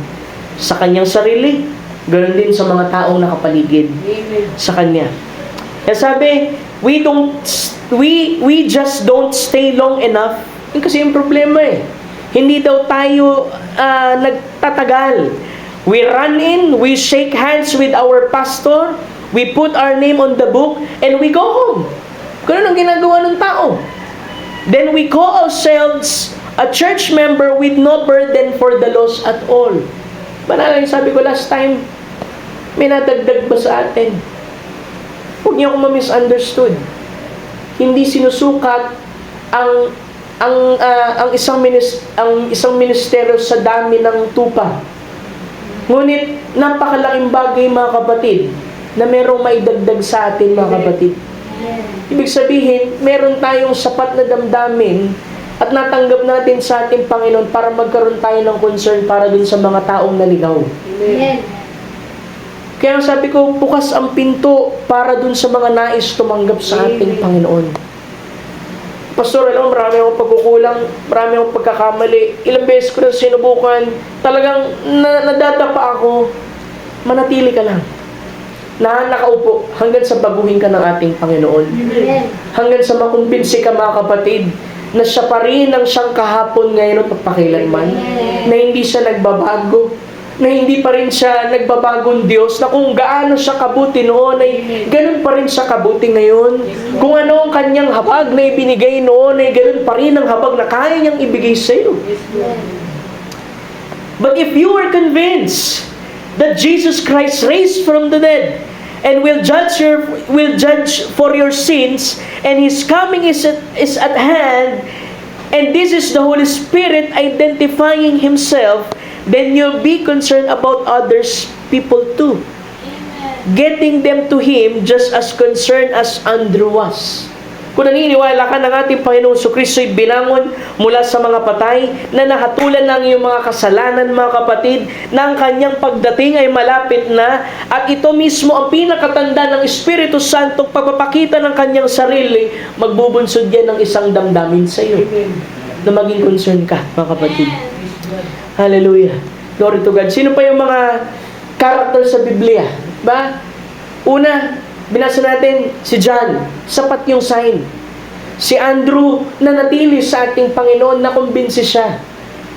sa kanyang sarili, ganoon din sa mga taong nakapaligid sa kanya. Kaya sabi, we just don't stay long enough. Yun kasi yung problema eh. Hindi daw tayo nagtatagal. We run in, we shake hands with our pastor, we put our name on the book, and we go home. Ganun ang ginagawa ng tao. Then we call ourselves a church member with no burden for the lost at all. Banala yung sabi ko last time, may nadagdag ba sa atin? Huwag niyo akong ma-misunderstood. Hindi sinusukat ang isang ministeryo sa dami ng tupa. Ngunit napakalaking bagay, mga kapatid, na merong maidagdag sa atin, mga kapatid. Ibig sabihin, meron tayong sapat na damdamin at natanggap natin sa ating Panginoon para magkaroon tayo ng concern para dun sa mga taong naligaw. Amen. Kaya sabi ko, bukas ang pinto para dun sa mga nais tumanggap sa ating Panginoon. Pastor, alam mo, marami akong pagkukulang, marami akong pagkakamali. Ilang beses ko na sinubukan, talagang nadadapa ako. Manatili ka lang. Nakaupo hanggang sa baguhin ka ng ating Panginoon. Amen. Hanggang sa makumbinsi ka, mga kapatid, na siya pa rin ang siyang kahapon, ngayon at magpakilanman. Na hindi siya nagbabago. Na hindi pa rin siya nagbabagong Diyos, na kung gaano siya kabuti noon, ay ganun pa rin siya kabuti ngayon. Kung ano ang kanyang habag na ibinigay noon, ay ganun pa rin ang habag na kaya niyang ibigay sa iyo. But if you are convinced that Jesus Christ raised from the dead, and will judge for your sins, and His coming is at hand, and this is the Holy Spirit identifying Himself, then you'll be concerned about others, people too. Amen. Getting them to Him just as concerned as Andrew was. Kung naniniwala ka ng ating Panginoong Jesucristo'y binangon mula sa mga patay, na nahatulan ng iyong mga kasalanan, mga kapatid, na ang kanyang pagdating ay malapit na, at ito mismo ang pinakatanda ng Espiritu Santo, pagpapakita ng kanyang sarili, magbubunsod yan ng isang damdamin sa iyo, na maging concern ka, mga kapatid. Hallelujah. Glory to God. Sino pa yung mga character sa Biblia? Ba? Una, binasa natin si John. Sapat yung sign. Si Andrew, nanatili sa ating Panginoon, nakumbinsi siya.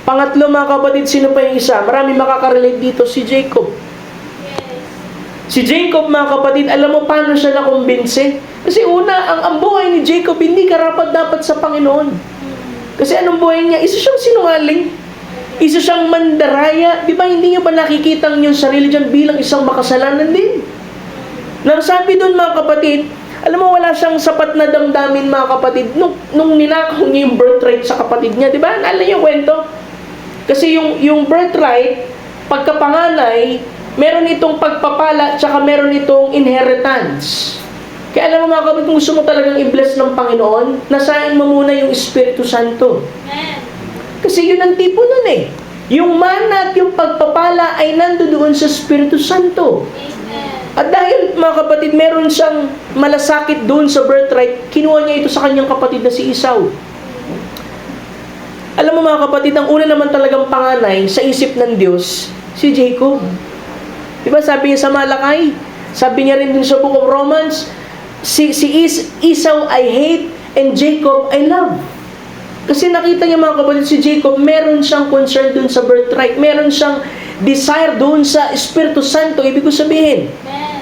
Pangatlo, mga kapatid, sino pa yung isa? Marami makakarelate dito, si Jacob. Si Jacob, mga kapatid, alam mo paano siya nakumbinsi? Kasi una, ang buhay ni Jacob, hindi karapat-dapat sa Panginoon. Kasi anong buhay niya? Isa siyang sinungaling. Isa siyang mandaraya. Di ba hindi niyo ba nakikita ang inyong sarili dyan bilang isang makasalanan din? Nang sabi doon, mga kapatid, alam mo, wala siyang sapat na damdamin, mga kapatid, nung ninakaw niya yung birthright sa kapatid niya. Di ba? Alam niyo yung kwento? Kasi yung birthright, pagkapanganay, meron itong pagpapala, tsaka meron itong inheritance. Kaya alam mo, mga kapatid, kung gusto mo talagang i-bless ng Panginoon, nasain mo muna yung Espiritu Santo. Amen. Kasi yun ang tipo nun eh. Yung mana at yung pagpapala ay nandoon sa Espiritu Santo. Amen. At dahil, mga kapatid, meron siyang malasakit doon sa birthright, kinuha niya ito sa kanyang kapatid na si Esau. Alam mo, mga kapatid, ang una naman talagang panganay sa isip ng Diyos, si Jacob. Diba sabi niya sa Malakay, sabi niya rin dun sa Book of Romans, si Esau I hate and Jacob I love. Kasi nakita niya, mga kapatid, si Jacob, meron siyang concern dun sa birthright. Meron siyang desire dun sa Espiritu Santo. Ibig ko sabihin, Amen.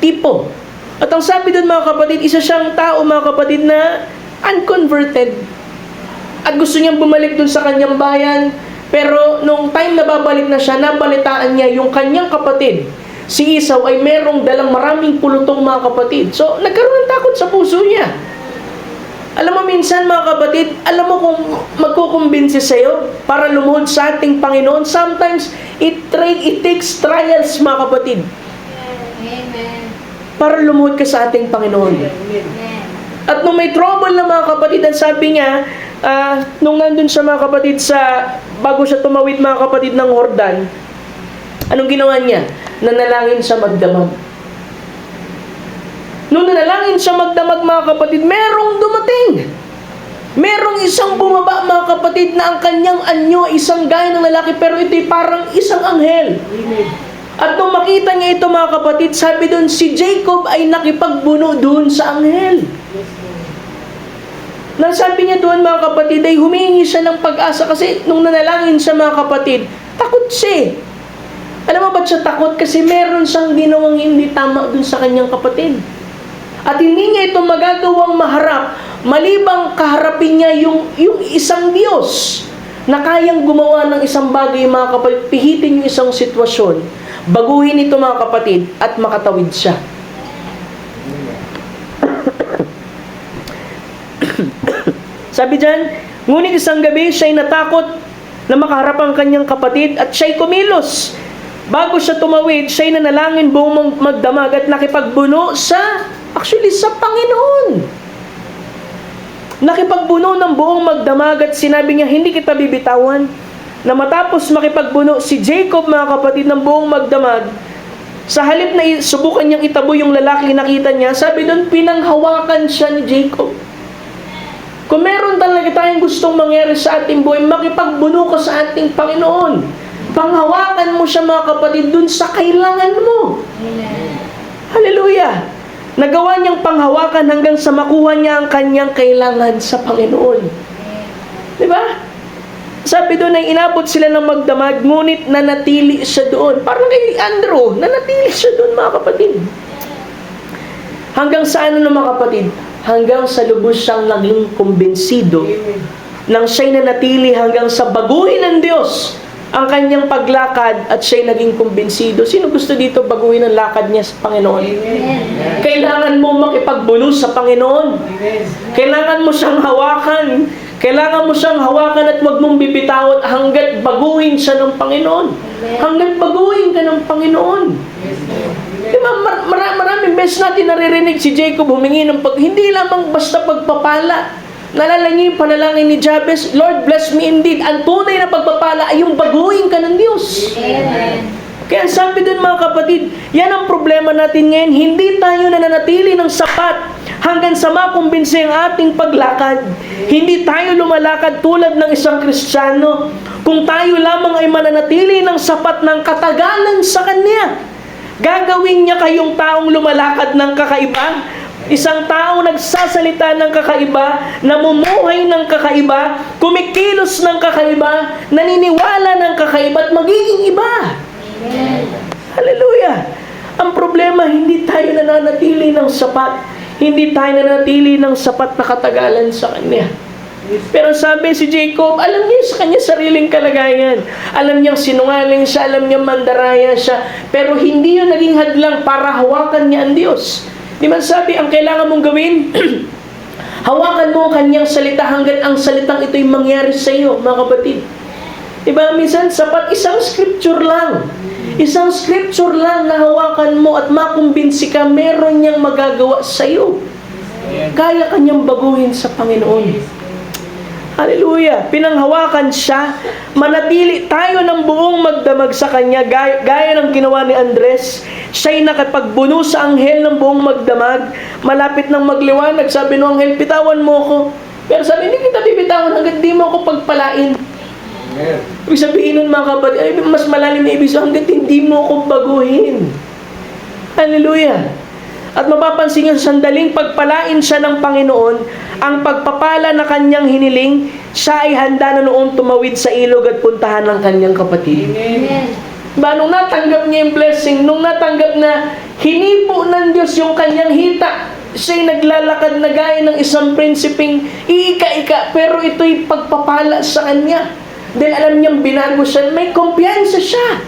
tipo. At ang sabi dun, mga kapatid, isa siyang tao, mga kapatid, na unconverted. At gusto niyang bumalik dun sa kanyang bayan. Pero nung time na babalik na siya, nabalitaan niya yung kanyang kapatid, si Esau, ay merong dalang maraming pulutong, mga kapatid. So, nagkaroon ng takot sa puso niya. Alam mo minsan mga kapatid, alam mo kung magkukumbinsi sa'yo para lumuhod sa ating Panginoon, sometimes it takes trials mga kapatid Amen. para lumuhod ka sa ating Panginoon. Amen. At nung may trouble na mga kapatid, ang sabi niya, nung nandun siya mga kapatid bago siya tumawid mga kapatid ng Jordan, anong ginawa niya? Nanalangin siya magdamag. Nung nanalangin siya magdamag mga kapatid, merong dumating. Merong isang bumaba mga kapatid na ang kanyang anyo, isang gaya ng lalaki, pero ito'y parang isang anghel. At nung makita niya ito mga kapatid, sabi doon, si Jacob ay nakipagbuno doon sa anghel. Nang sabi niya doon mga kapatid, ay humingi siya ng pag-asa kasi nung nanalangin siya mga kapatid, takot siya. Alam mo ba't siya takot? Kasi meron siyang ginawang hindi tama doon sa kanyang kapatid. At hindi niya ito magagawang maharap, malibang kaharapin niya yung isang Diyos na kayang gumawa ng isang bagay mga kapatid, pihitin yung isang sitwasyon, baguhin ito mga kapatid, at makatawid siya. Sabi dyan, ngunit isang gabi siya'y natakot na makaharap ang kanyang kapatid at siya'y kumilos. Bago siya tumawid, siya'y nanalangin buong magdamag at nakipagbuno sa Panginoon. Nakipagbuno ng buong magdamag at sinabi niya, hindi kita bibitawan. Na matapos makipagbuno si Jacob mga kapatid ng buong magdamag, sa halip na subukan niyang itabo yung lalaki nakita niya, sabi doon, pinanghawakan siya ni Jacob. Kung meron talaga tayong gustong mangyari sa ating buhay, makipagbuno ka sa ating Panginoon. Panghawakan mo siya mga kapatid dun sa kailangan mo. Amen. Hallelujah! Nagawa niyang panghawakan hanggang sa makuha niya ang kanyang kailangan sa Panginoon. Di ba? Sabi doon ay inabot sila ng magdamag, ngunit nanatili siya doon. Parang kay Andrew, nanatili siya doon mga kapatid. Hanggang sa ano mga kapatid? Hanggang sa lubos siyang naging kumbinsido nang siya'y nanatili hanggang sa baguhin ng Diyos ang kanyang paglakad at siya'y naging kumbinsido. Sino gusto dito baguhin ang lakad niya sa Panginoon? Amen. Kailangan mo makipagbuno sa Panginoon. Kailangan mo siyang hawakan. Kailangan mo siyang hawakan at huwag mong bibitawan hanggat baguhin siya ng Panginoon. Hanggat baguhin ka ng Panginoon. Diba, maraming beses natin naririnig si Jacob humingi ng hindi lamang basta pagpapala. Nalala niyo yung panalangin ni Jabez, Lord, bless me indeed. Ang tunay na pagpapala ay yung baguhin ka ng Diyos. Amen. Kaya sabi dun mga kapatid, yan ang problema natin ngayon. Hindi tayo nananatili ng sapat hanggang sa makumbinsi ang ating paglakad. Hindi tayo lumalakad tulad ng isang Kristiyano kung tayo lamang ay mananatili ng sapat ng katagalan sa Kanya. Gagawin niya kayong taong lumalakad ng kakaiba. Isang tao nagsasalita ng kakaiba, namumuhay ng kakaiba, kumikilos ng kakaiba, naniniwala ng kakaiba at magiging iba. Amen. Hallelujah! Ang problema, hindi tayo nananatili ng sapat. Hindi tayo nananatili ng sapat na katagalan sa Kanya. Pero sabi si Jacob, alam niya sa kanya sariling kalagayan. Alam niyang sinungaling siya, alam niyang mandaraya siya, pero hindi yun naging hadlang para hawakan niya ang Diyos. Di man sabi, ang kailangan mong gawin, hawakan mo ang kanyang salita hanggat ang salitang ito'y mangyari sa iyo, mga kapatid. Diba, minsan, sapat isang scripture lang. Isang scripture lang na hawakan mo at makumbinsi ka, meron niyang magagawa sa iyo. Kaya kanyang baguhin sa Panginoon. Hallelujah! Pinanghawakan siya, manatili tayo ng buong magdamag sa Kanya, gaya ng ginawa ni Andres. Siya'y nakapagbuno sa anghel ng buong magdamag. Malapit ng magliwanag, sabi ng anghel, bitawan mo ako. Pero sabi, hindi kita bibitawan hanggang di mo ako pagpalain. Ibig sabihin nun mga kapatid, ay mas malalim na ibig sabihin, hanggang hindi mo ako baguhin. Hallelujah! At mapapansin niyo sa sandaling pagpalain siya ng Panginoon, ang pagpapala na kanyang hiniling, siya ay handa na noong tumawid sa ilog at puntahan ng kanyang kapatid. Amen. Ba, nung natanggap niya yung blessing, nung natanggap na hinipo ng Diyos yung kanyang hita, siya'y naglalakad na gaya ng isang prinsipeng iika-ika, pero ito'y pagpapala sa kanya. Dahil alam niyang binago siya, may kumpiyansa siya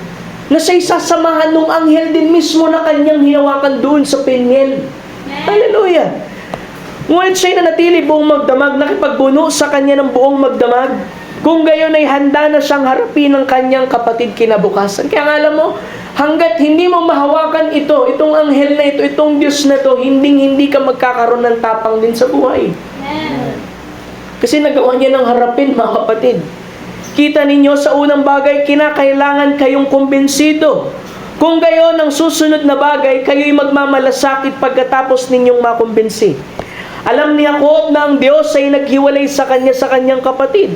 na siya'y sasamahan ng anghel din mismo na kanyang hinawakan doon sa Peniel. Hallelujah! Ngunit siya'y nanatili buong magdamag, nakipagbuno sa kanya ng buong magdamag. Kung gayon ay handa na siyang harapin ng kanyang kapatid kinabukasan. Kaya nga alam mo, hanggat hindi mo mahawakan ito, itong anghel na ito, itong Diyos na ito, hindi ka magkakaroon ng tapang din sa buhay. Amen. Kasi nagawa niya ng harapin, mga kapatid. Kita ninyo, sa unang bagay, kinakailangan kayong kumbinsido. Kung gayon, ang susunod na bagay, kayo'y magmamalasakit pagkatapos ninyong makumbinsi. Alam ni Jacob na ang Diyos ay naghiwalay sa kanyang kapatid.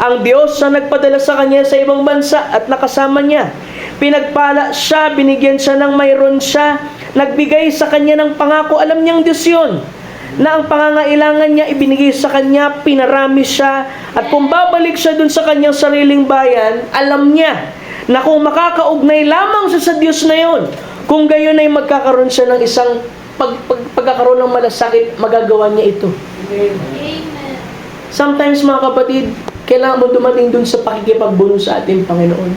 Ang Diyos na nagpadala sa kanya sa ibang bansa at nakasama niya. Pinagpala siya, binigyan siya ng mayroon siya, nagbigay sa kanya ng pangako. Alam niyang Diyos yun, na ang pangangailangan niya ibinigay sa kanya, pinarami siya, at kung babalik siya dun sa kanyang sariling bayan, alam niya na kung makakaugnay lamang siya sa Diyos na yun, kung gayon ay magkakaroon siya ng isang pagkakaroon ng malasakit, magagawa niya ito. Amen. Sometimes, mga kapatid, kailangan mo dumating dun sa pakikipagbuno sa ating Panginoon.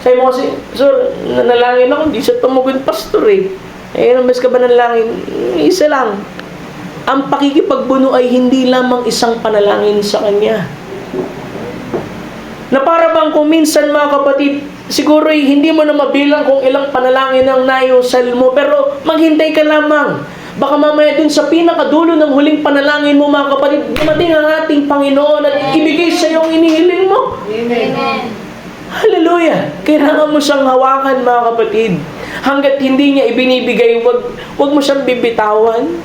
Sabi mo kasi, Sir, nanalangin ako, hindi siya tumugon pastor eh. Ilang beses ka ba nanalangin? Isa lang. Ang pakikipagbuno ay hindi lamang isang panalangin sa Kanya. Na para bang kung minsan, mga kapatid, siguro hindi mo na mabilang kung ilang panalangin ang naiusal mo, pero maghintay ka lamang. Baka mamaya dun sa pinakadulo ng huling panalangin mo, mga kapatid, dumating ang ating Panginoon at ibigay sa iyong inihiling mo. Amen. Hallelujah! Kailangan mo siyang hawakan, mga kapatid. Hanggat hindi niya ibinibigay, wag mo siyang bibitawan.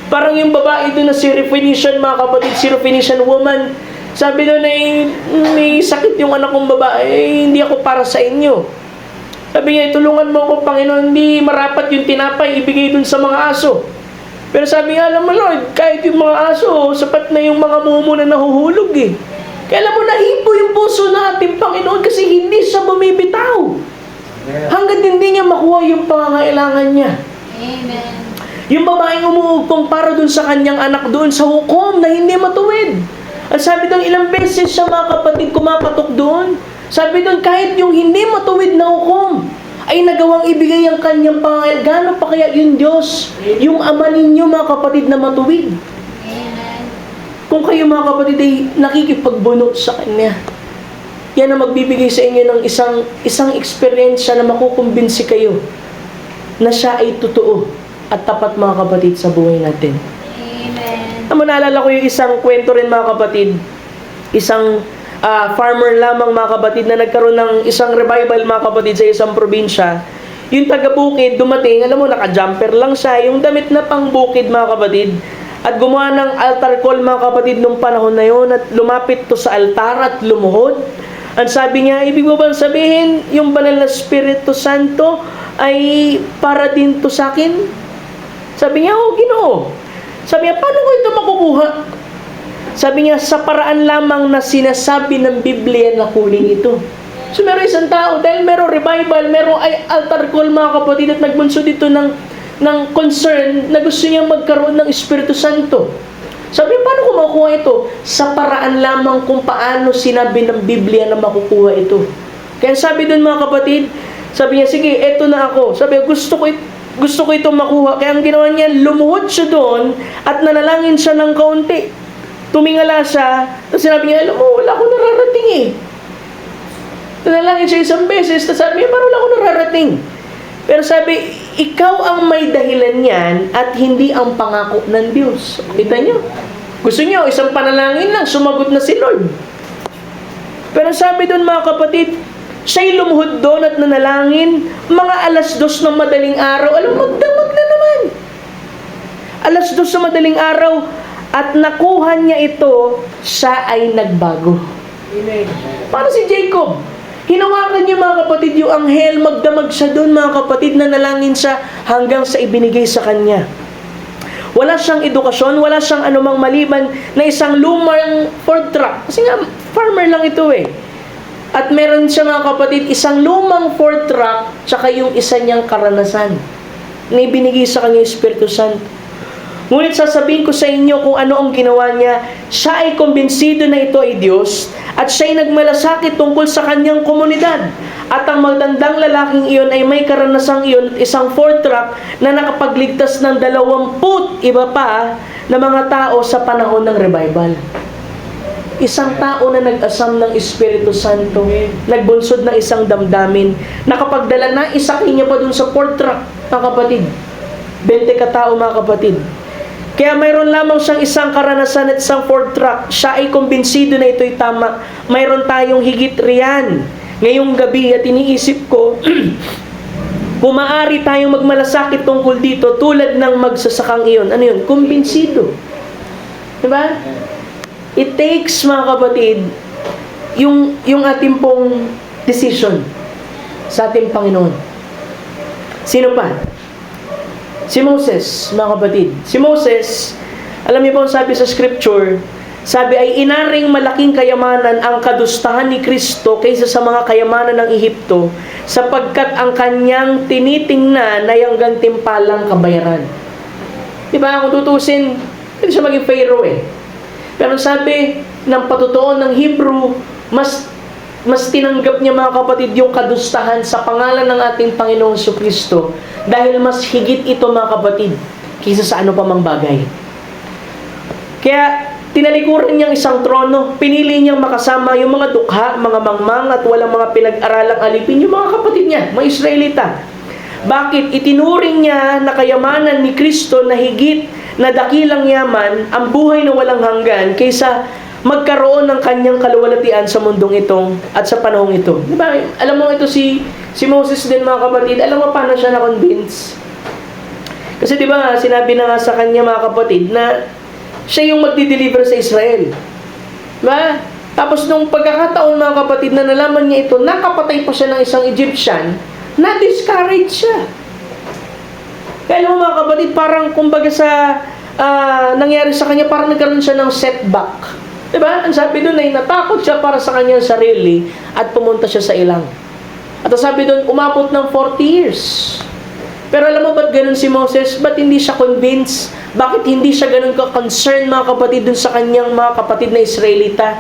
Parang yung babae doon na Syrophoenician, mga kapatid, Syrophoenician woman, sabi doon ay may sakit yung anak kong babae, hindi ako para sa inyo. Sabi niya, tulungan mo ako, Panginoon, hindi marapat yung tinapay, ibigay doon sa mga aso. Pero sabi nga, alam mo Lord, kahit yung mga aso, sapat na yung mga mumu na nahuhulog eh. Kaya alam mo, nahipo yung puso ng ating Panginoon kasi hindi siya bumibitaw. Hanggat hindi niya makuha yung pangangailangan niya. Amen. Yung babaeng umuugpong para dun sa kanyang anak doon sa hukom na hindi matuwid. At sabi doon, ilang beses siya, mga kapatid, kumapatok doon. Sabi doon, kahit yung hindi matuwid na hukom, ay nagawang ibigay ang kanyang pangangailangan. Gano'n pa kaya yung Diyos, yung Ama ninyo, mga kapatid, na matuwid? Amen. Kung kayo, mga kapatid, ay nakikipagbuno sa Kanya, yan ang magbibigay sa inyo ng isang experience na makukumbinsi kayo na siya ay totoo at tapat, mga kapatid, sa buhay natin. Amen. Naalala ko yung isang kwento rin, mga kapatid. Isang farmer lamang, mga kapatid, na nagkaroon ng isang revival, mga kapatid, sa isang probinsya. Yung taga-bukid dumating, alam mo, naka-jumper lang siya, yung damit na pang-bukid, mga kapatid, at gumawa ng altar call, mga kapatid, nung panahon na yun, at lumapit to sa altar at lumuhod. At sabi niya, ibig mo bang sabihin, yung banal na Espiritu Santo ay para din to sa akin? Sabi niya, oh, Ginoo. Sabi niya, paano ko ito makukuha? Sabi niya, sa paraan lamang na sinasabi ng Biblia na kunin ito. So meron isang tao, dahil meron revival, meron ay altar call, mga kapatid, at nagbunso dito ng concern na gusto niya magkaroon ng Espiritu Santo. Sabi niya, paano ko makukuha ito? Sa paraan lamang kung paano sinabi ng Biblia na makukuha ito. Kaya sabi doon, mga kapatid, sabi niya, sige, eto na ako. Sabi niya, gusto ko itong makuha. Kaya ang ginawa niya, lumuhod siya doon at nanalangin siya ng kaunti. Tumingala siya, tapos sinabi niya, alam mo, wala akong nararating eh. Nanalangin siya isang beses, tapos sabi niya, parang wala akong nararating. Pero sabi, ikaw ang may dahilan yan at hindi ang pangako ng Diyos. Kita niyo? Gusto niyo, isang panalangin lang, sumagot na si Lord. Pero sabi doon, mga kapatid, siya'y lumuhod doon at nanalangin, mga 2:00 ng madaling araw, alam mo, magdamag na naman. 2:00 sa madaling araw, at nakuha niya ito, siya ay nagbago. Amen. Para si Jacob, hinawakan niya, mga kapatid, yung anghel, magdamag siya doon, mga kapatid, na nalangin siya hanggang sa ibinigay sa kanya. Wala siyang edukasyon, wala siyang anumang maliban na isang lumang Ford truck. Kasi nga, farmer lang ito eh. At meron siya, mga kapatid, isang lumang Ford truck, tsaka yung isa niyang karanasan na ibinigay sa kanya yung Espiritu Santo. Ngunit sasabihin ko sa inyo kung ano ang ginawa niya. Siya ay kumbinsido na ito ay Diyos at siya ay nagmalasakit tungkol sa kanyang komunidad. At ang magandang lalaking iyon ay may karanasang iyon at isang fourth truck na nakapagligtas ng 20 iba pa na mga tao sa panahon ng revival. Isang tao na nag-asam ng Espiritu Santo, nagbunsod ng isang damdamin, nakapagdala na isaki niya pa dun sa fourth truck, mga kapatid. 20 katao, mga kapatid. Kaya mayroon lamang siyang isang karanasan at isang fourth truck. Siya ay kumbinsido na ito'y tama. Mayroon tayong higit riyan. Ngayong gabi at iniisip ko, kung maaari tayong magmalasakit tungkol dito tulad ng magsasakang iyon. Ano yun? Kumbinsido. Diba? It takes, mga kapatid, yung ating pong decision sa ating Panginoon. Sino pa? Si Moses, mga kapatid. Si Moses, alam niyo po ang sabi sa scripture, sabi ay inaring malaking kayamanan ang kadustahan ni Kristo kaysa sa mga kayamanan ng Ehipto, sapagkat ang kanyang tinitingnan ay ang gantimpalang kabayaran. Diba? Kung tutusin, hindi siya maging Pharaoh eh. Pero sabi ng patutuon ng Hebrew, mas tinanggap niya, mga kapatid, yung kadustahan sa pangalan ng ating Panginoong Jesucristo dahil mas higit ito, mga kapatid, kaysa sa ano pa mang bagay. Kaya tinalikuran niyang isang trono, pinili niyang makasama yung mga dukha, mga mangmang at walang mga pinag-aralang alipin, yung mga kapatid niya, mga Israelita. Bakit? Itinuring niya na kayamanan ni Kristo na higit na dakilang yaman ang buhay na walang hanggan kaysa magkaroon ng kanyang kaluwalhatian sa mundong itong at sa panahong ito. Diba? Alam mo ito si Moses din, mga kapatid. Alam mo paano siya na-convince? Kasi diba sinabi na nga sa kanya, mga kapatid, na siya yung magdi-deliver sa Israel. Diba? Tapos nung pagkakataon, mga kapatid, na nalaman niya ito, nakapatay pa siya ng isang Egyptian, na-discourage siya. Kaya alam mo, mga kapatid, parang kumbaga sa nangyari sa kanya, parang nagkaroon siya ng setback. Diba? Ang sabi doon ay natakot siya para sa kanyang sarili at pumunta siya sa ilang. At ang sabi doon, umabot ng 40 years. Pero alam mo ba't ganun si Moses? Ba't hindi siya convinced? Bakit hindi siya ganun ka-concern, mga kapatid, dun sa kanyang mga kapatid na Israelita?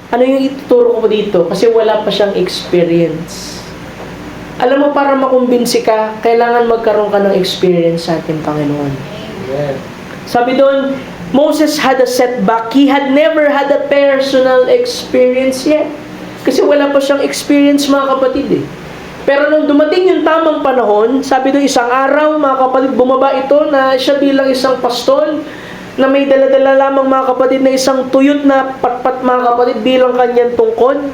Ano yung ituturo ko dito? Kasi wala pa siyang experience. Alam mo, para makumbinsi ka, kailangan magkaroon ka ng experience sa ating Panginoon. Amen. Sabi doon, Moses had a setback. He had never had a personal experience yet. Kasi wala pa siyang experience, mga kapatid eh. Pero nung dumating yung tamang panahon, sabi doon isang araw, mga kapatid, bumaba ito na siya bilang isang pastol na may dala-dala lamang, mga kapatid, na isang tuyot na patpat, mga kapatid, bilang kanyang tungkod.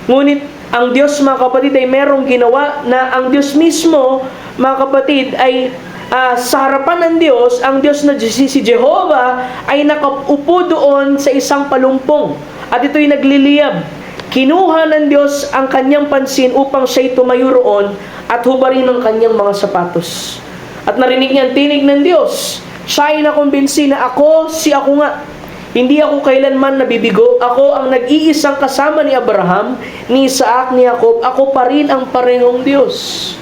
Ngunit ang Diyos, mga kapatid, ay merong ginawa na ang Diyos mismo, mga kapatid, ay sa harapan ng Diyos, ang Diyos na si Jehovah ay nakaupo doon sa isang palumpong. At ito'y nagliliyab. Kinuha ng Diyos ang kanyang pansin upang siya'y tumayo roon at hubarin ng kanyang mga sapatos. At narinig niya ang tinig ng Diyos. Siya ay nakumbinsi na ako nga. Hindi ako kailanman nabibigo. Ako ang nag-iisang kasama ni Abraham, ni Isaac, ni Jacob. Ako pa rin ang parehong Diyos.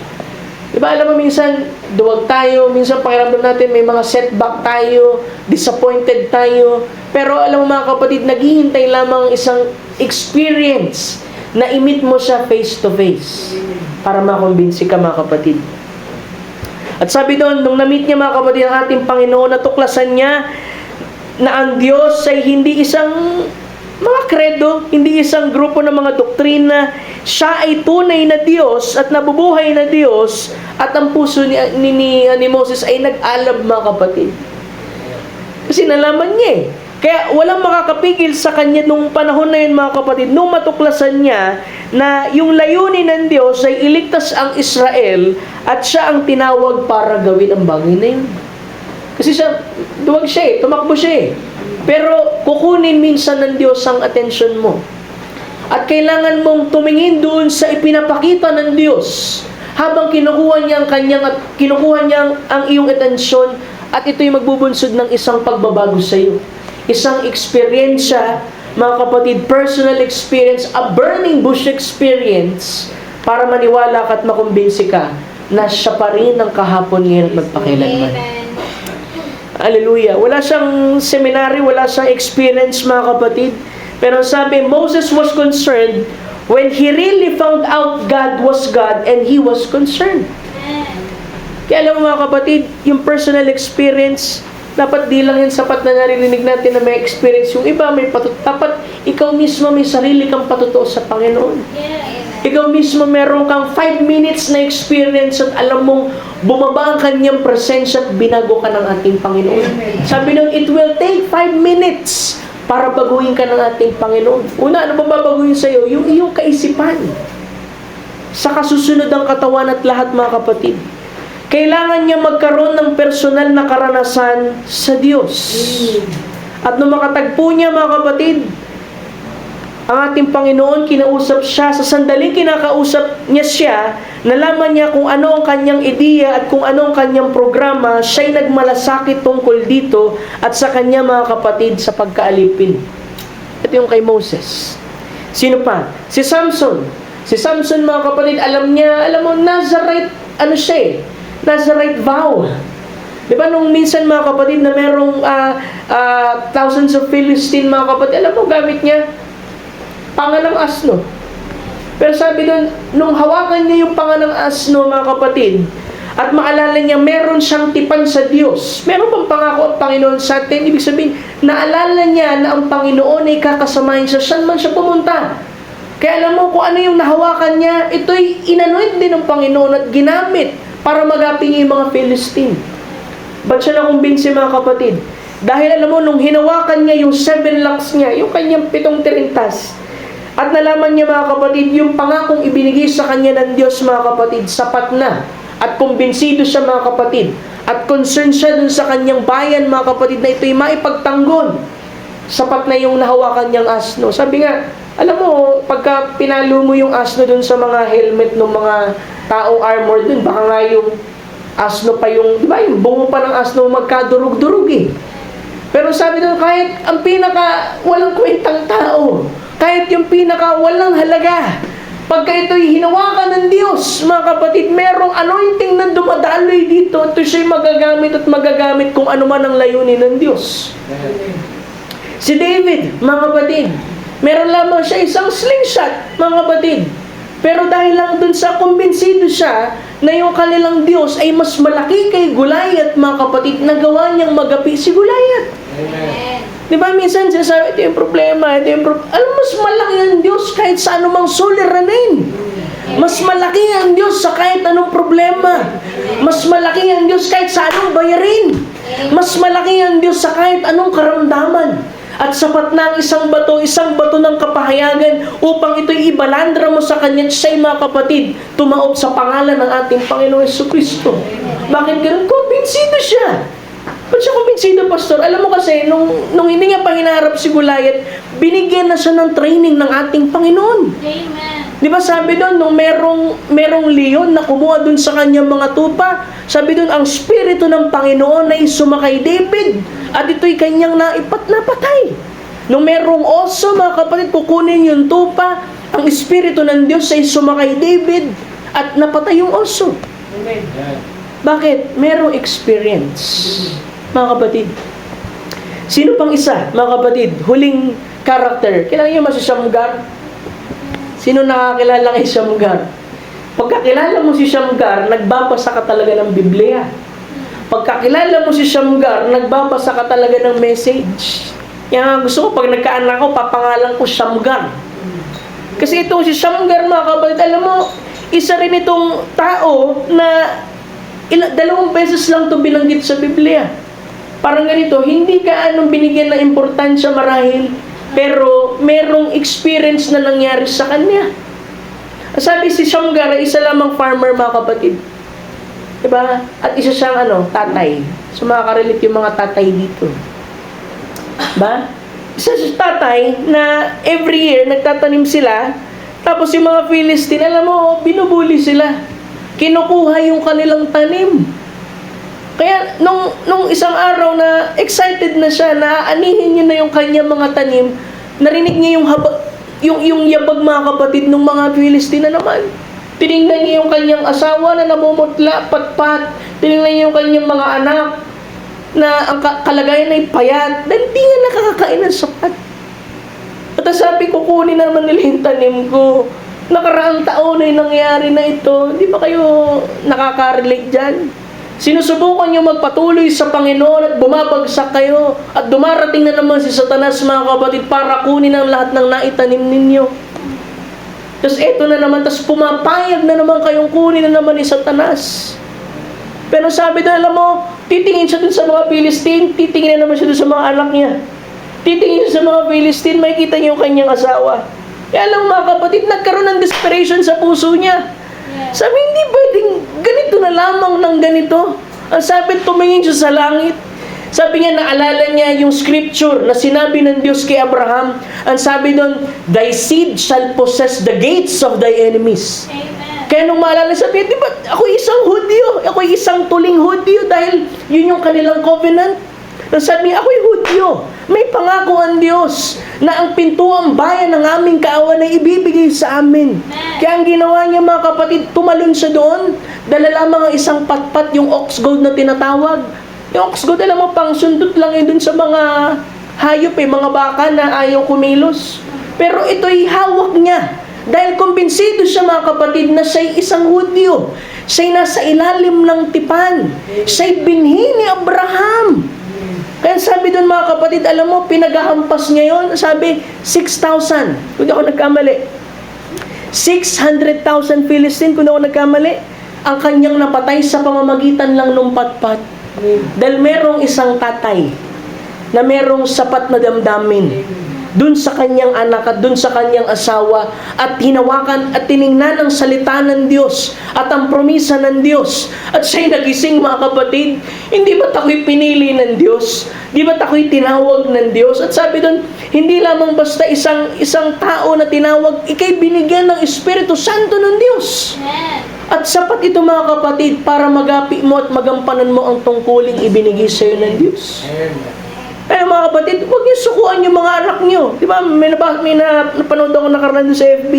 Diba, alam mo, minsan duwag tayo, minsan pakiramdam natin may mga setback tayo, disappointed tayo. Pero alam mo, mga kapatid, naghihintay lamang isang experience na i-meet mo siya face to face para makumbinsi ka, mga kapatid. At sabi doon, nung na-meet niya, mga kapatid, ang ating Panginoon, natuklasan niya na ang Diyos ay hindi isang mga kredo, hindi isang grupo ng mga doktrina. Siya ay tunay na Diyos at nabubuhay na Diyos, at ang puso ni Moses ay nag-alab, mga kapatid. Kasi nalaman niya eh. Kaya walang makakapigil sa kanya nung panahon na yun, mga kapatid, nung matuklasan niya na yung layunin ng Diyos ay iligtas ang Israel at siya ang tinawag para gawin ang bagay na yun. Kasi siya, duwag siya eh, tumakbo siya eh. Pero kukunin minsan ng Diyos ang atensyon mo. At kailangan mong tumingin doon sa ipinapakita ng Diyos habang kinukuha niya ang iyong atensyon, at ito'y magbubunsod ng isang pagbabago sa iyo. Isang eksperyensya, mga kapatid, personal experience, a burning bush experience, para maniwala ka at makumbinsi ka na siya pa rin ang kahapon, ngayon at magpakailanman. Amen. Hallelujah. Wala siyang seminary, wala siyang experience, mga kapatid. Pero sabi, Moses was concerned when he really found out God was God and he was concerned. Kaya alam mo mga kapatid, yung personal experience, dapat di lang yan sapat na narinig natin na may experience. Yung iba may dapat ikaw mismo may sarili kang patutuo sa Panginoon. Ikaw mismo meron kang 5 minutes na experience at alam mong bumaba ang kanyang presensya at binago ka ng ating Panginoon. Sabi nun, it will take 5 minutes para baguhin ka ng ating Panginoon. Una, ano ba babaguhin sa'yo? Yung iyong kaisipan. Sa kasusunod ang katawan at lahat, mga kapatid. Kailangan niya magkaroon ng personal na karanasan sa Diyos. At nung makatagpo niya, mga kapatid, ang ating Panginoon, kinausap siya. Sa sandaling kinakausap niya siya, nalaman niya kung ano ang kanyang ideya at kung ano ang kanyang programa. Siya'y nagmalasakit tungkol dito at sa kanya, mga kapatid, sa pagkaalipin. Ito yung kay Moses. Sino pa? Si Samson. Si Samson, mga kapatid, alam mo, Nazarite, Nazarite vow. Di ba nung minsan, mga kapatid, na merong thousands of Philistine, mga kapatid, alam mo, gamit niya panga ng asno. Pero sabi doon, nung hawakan niya yung panga ng asno, mga kapatid, at maalala niya, meron siyang tipan sa Diyos. Meron bang pangako ang Panginoon sa atin? Ibig sabihin, naalala niya na ang Panginoon ay kakasamahin siya. Saan man siya pumunta? Kaya alam mo, kung ano yung nahawakan niya, ito'y inanoint din ng Panginoon at ginamit para magaping yung mga Philistine. Ba't siya nakumbinsi, mga kapatid? Dahil alam mo, nung hinawakan niya yung 7 locks niya, yung kanyang 7 tirintas, at nalaman niya, mga kapatid, yung pangakong ibinigay sa kanya ng Diyos, mga kapatid, sapat na. At kumbinsido siya, mga kapatid. At concerned siya dun sa kanyang bayan, mga kapatid, na ito'y maipagtanggol. Sapat na yung nahawakan niyang asno. Sabi nga, alam mo, pagka pinalo mo yung asno dun sa mga helmet ng mga taong armor dun, baka nga yung asno pa yung, di ba, yung bungo pa ng asno magkadurug-durug eh. Pero sabi dun, kahit ang pinaka walang kwentang tao, kahit yung pinaka walang halaga, pagka ito'y hinawakan ng Diyos, mga kapatid, merong anointing na dumadaloy dito, ito siya'y magagamit at magagamit kung ano man ang layunin ng Diyos. Si David, mga kapatid, meron lamang siya isang slingshot, mga kapatid. Pero dahil lang dun sa kumbinsido siya na yung kanilang Diyos ay mas malaki kay Goliath, mga kapatid, nagawa niyang magapi si Goliath. Amen. Di ba minsan sinasabi, ito yung problema, alam mo, mas malaki ang Diyos kahit sa anumang suliranin. Mas malaki ang Diyos sa kahit anong problema. Mas malaki ang Diyos kahit sa anong bayarin. Mas malaki ang Diyos sa kahit anong karamdaman. At sapat na ang isang bato ng kapahayagan upang ito'y ibalandra mo sa Kanya at siya'y, mga kapatid, tumaob sa pangalan ng ating Panginoong Jesucristo. Bakit ganun? Kumbinsido siya. Ba't siya kumbinsido, Pastor? Alam mo kasi, nung hindi niya pa hinaharap si Goliath, binigyan na siya ng training ng ating Panginoon. Amen. Di ba sabi doon, nung merong leon na kumuha doon sa kanyang mga tupa, sabi doon, ang Espiritu ng Panginoon ay sumakay David, at ito'y kanyang napatay. Nung merong oso, mga kapatid, kukunin yung tupa, ang Espiritu ng Diyos ay sumakay David, at napatay yung oso. Amen. Bakit? Merong experience, mga kapatid. Sino pang isa, mga kapatid? Huling character. Kilala niyo ba si Shamgar? Sino nakakilala kay Shamgar? Pagkakilala mo si Shamgar, nagbabasa ka talaga ng Biblia. Pagkakilala mo si Shamgar, nagbabasa ka talaga ng message. Yan gusto ko, pag nagkaanak ko, papangalan ko Shamgar. Kasi itong si Shamgar, mga kapatid, alam mo, isa rin itong tao na 2 beses lang ito binanggit sa Biblia. Parang ganito, hindi ka anong binigyan ng importansya marahil, pero merong experience na nangyari sa kanya. Sabi si Shamgar, isa lamang farmer, mga kapatid. Diba? At isa siyang tatay. So makakarelate yung mga tatay dito. Diba? Isa si tatay na every year nagtatanim sila, tapos yung mga Philistine, alam mo, binubuli sila. Kinukuha yung kanilang tanim. Kaya nung isang araw na excited na siya, na aanihin niya na yung kanyang mga tanim, narinig niya yung yabag, mga kapatid, ng mga Philistine na naman. Tinignan niya yung kanyang asawa na namumutla, patpat. Tinignan niya yung kanyang mga anak. na ang kalagayan ay payat dahil di nga nakakakain ng sapat. At sabi ko, kunin naman nila yung tanim ko. Nakaraang taon ay nangyari na ito. Di ba kayo nakaka-relate dyan? Sinusubukan nyo magpatuloy sa Panginoon at bumabagsak kayo. At dumarating na naman si Satanas, mga kapatid, para kunin ang lahat ng naitanim ninyo. Tapos eto na naman, tapos pumapayag na naman kayong kunin na naman ni Satanas. Pero sabi doon, alam mo, titingin siya dun sa mga Philistine, titingin na naman siya dun sa mga anak niya. Titingin siya sa mga Philistine, makikita niyo yung kanyang asawa. Kaya lang mga kapatid, nagkaroon ng desperation sa puso niya. Sabi, hindi pwedeng ganito na lamang ng ganito. Ang sabi, tumingin siya sa langit. Sabi niya, naalala niya yung scripture na sinabi ng Diyos kay Abraham. Ang sabi doon, thy seed shall possess the gates of thy enemies. Amen. Kaya nung maalala, sabi, di ba, ako isang Hudyo, ako isang tuling Hudyo dahil yun yung kanilang covenant. Nang sabi niya, ako'y Hudyo. May pangako ang Diyos na ang pintuang bayan ng aming kaawan ay ibibigay sa amin. Kaya ang ginawa niya, mga kapatid, tumalon siya doon. Dala lamang ang isang patpat, yung ox goad na tinatawag. Yung ox goad, alam mo, pang sundot lang yun dun sa mga hayop, mga baka na ayaw kumilos. Pero ito'y hawak niya. Dahil kumbinsido siya, mga kapatid, na siya'y isang Hudyo. Siya'y nasa ilalim ng tipan. Siya'y binhi ni Abraham. Kaya sabi doon, mga kapatid, alam mo, pinaghahampas niya yun. Sabi, 6,000. Kung di ako nagkamali. 600,000 Philistine, kung di ako nagkamali. Ang kanyang napatay sa pamamagitan lang ng patpat. Dahil merong isang tatay na merong sapat na damdamin dun sa kanyang anak at dun sa kanyang asawa at hinawakan at tiningnan ang salita ng Diyos at ang promisa ng Diyos at siya'y nagising, mga kapatid. Hindi ba't ako'y pinili ng Diyos? Di ba't ako'y tinawag ng Diyos? At sabi doon, hindi lamang basta isang tao na tinawag, ika'y binigyan ng Espiritu Santo ng Diyos. At sapat ito, mga kapatid, para magapi mo at magampanan mo ang tungkuling ibinigay sa iyo ng Diyos. Kaya mga kapatid, huwag niyo sukuan yung mga anak niyo. Di ba, may napanood ako nakaraan doon sa FB.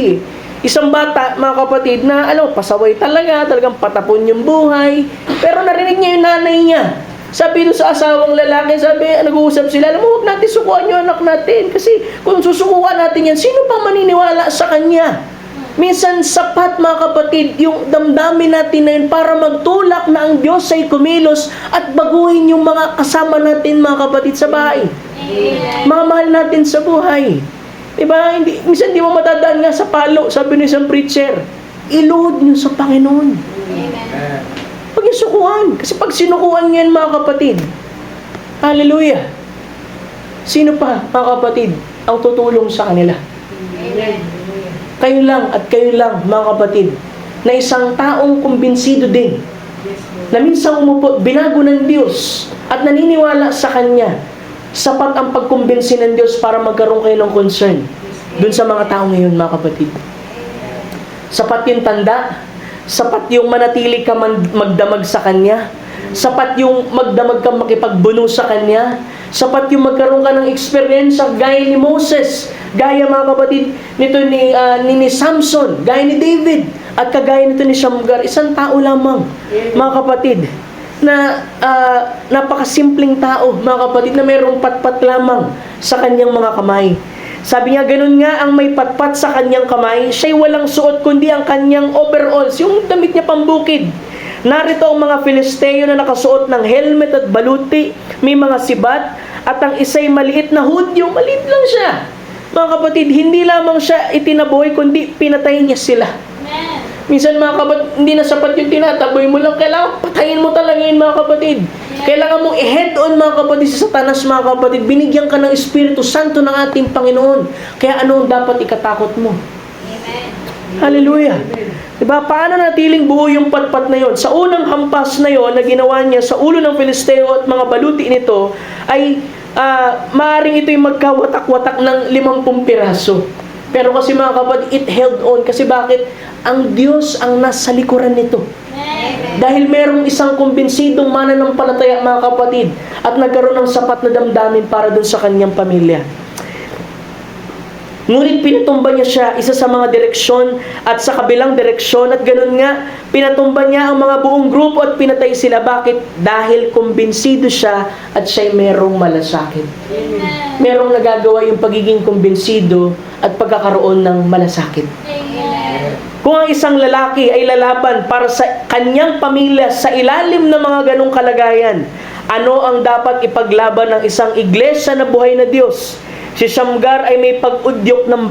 Isang bata, mga kapatid, na pasaway talagang patapon yung buhay. Pero narinig niya yung nanay niya. Sabi doon sa asawang lalaki, sabi, nag-uusap sila, alam mo, huwag natin sukuan yung anak natin. Kasi kung susukuan natin yan, sino pa maniniwala sa kanya? Minsan sapat, mga kapatid, yung damdamin natin na yun para magtulak na ang Diyos ay kumilos at baguhin yung mga kasama natin, mga kapatid, sa bahay. Mga mahal natin sa buhay. Diba? Minsan di mo matadaan nga sa palo, sabi ng isang preacher, iluhod nyo sa Panginoon. Huwag yung sukuhan. Kasi pag sinukuhan nyo yan, mga kapatid, hallelujah, sino pa, mga kapatid, ang tutulong sa kanila? Kayo lang at kayo lang, mga kapatid, na isang taong kumbinsido din, na minsan umupo, binago ng Diyos, at naniniwala sa Kanya, sapat ang pagkumbinsi ng Diyos para magkaroon kayo ng concern dun sa mga tao ngayon, mga kapatid. Sapat yung tanda, sapat yung manatili ka magdamag sa Kanya, sapat yung magdamag ka makipagbuno sa Kanya, sapat yung magkaroon ka ng experience gaya ni Moses, gaya, mga kapatid, nito ni Samson, gaya ni David, at kagaya nito ni Shamgar, isang tao lamang, mga kapatid, na napakasimpleng tao, mga kapatid, na mayroong patpat lamang sa kanyang mga kamay. Sabi niya, ganun nga ang may patpat sa kanyang kamay, siya'y walang suot kundi ang kanyang overalls, yung damit niya pambukid. Narito ang mga Filisteo na nakasuot ng helmet at baluti, may mga sibat, at ang isa'y maliit na Hudyo, maliit lang siya. Mga kapatid, hindi lamang siya itinaboy, kundi pinatay niya sila. Minsan, mga kapatid, hindi na sapat yung tinataboy mo lang. Kailangan patayin mo talaga yun, mga kapatid. Kailangan mong i-head on, mga kapatid, sa Satanas, mga kapatid. Binigyan ka ng Espiritu Santo ng ating Panginoon. Kaya ano ang dapat ikatakot mo? Amen. Hallelujah. Diba? Paano natiling buo yung patpat na yon? Sa unang hampas na yon na ginawa niya sa ulo ng Filisteo at mga baluti nito, ay maaaring ito'y magkawatak-watak ng 50 piraso. Pero kasi, mga kapatid, it held on. Kasi bakit? Ang Diyos ang nasa likuran nito. Dahil merong isang kumbinsidong mananampalataya, mga kapatid, at nagkaroon ng sapat na damdamin para dun sa kanyang pamilya. Ngunit pinatumba niya siya isa sa mga direksyon at sa kabilang direksyon, at ganun nga, pinatumba niya ang mga buong grupo at pinatay sila. Bakit? Dahil kumbinsido siya at siya'y merong malasakit. Amen. Merong nagagawa yung pagiging kumbinsido at pagkakaroon ng malasakit. Amen. Kung ang isang lalaki ay lalaban para sa kanyang pamilya sa ilalim ng mga ganong kalagayan, ano ang dapat ipaglaban ng isang iglesia na buhay na Diyos? Si Shamgar ay may pag-udyok ng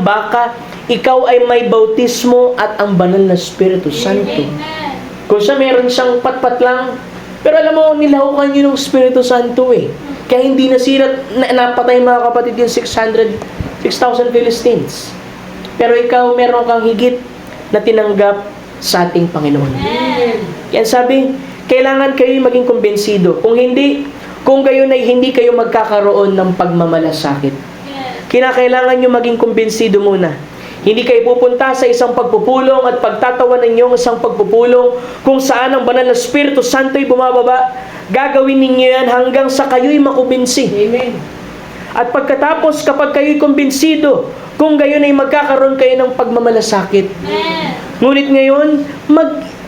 baka, ikaw ay may bautismo at ang banal na Espiritu Santo. Amen. Kung siya meron siyang patpat lang, pero alam mo, nilahukan yun ng Espiritu Santo eh. Kaya hindi napatay mga kapatid yung 6,000 Philistines. Pero ikaw, meron kang higit na tinanggap sa ating Panginoon. Kaya sabi, kailangan kayo maging kumbensido. Kung hindi, kung gayon ay hindi kayo magkakaroon ng pagmamalasakit. Kinakailangan nyo maging kumbensido muna. Hindi kayo pupunta sa isang pagpupulong at pagtatawanan nyo ang isang pagpupulong kung saan ang banal na Espiritu Santo'y bumababa. Gagawin ninyo yan hanggang sa kayo'y makumbinsi. Amen. At pagkatapos, kapag kayo'y kumbinsido, kung gayon ay magkakaroon kayo ng pagmamalasakit. Ngunit ngayon,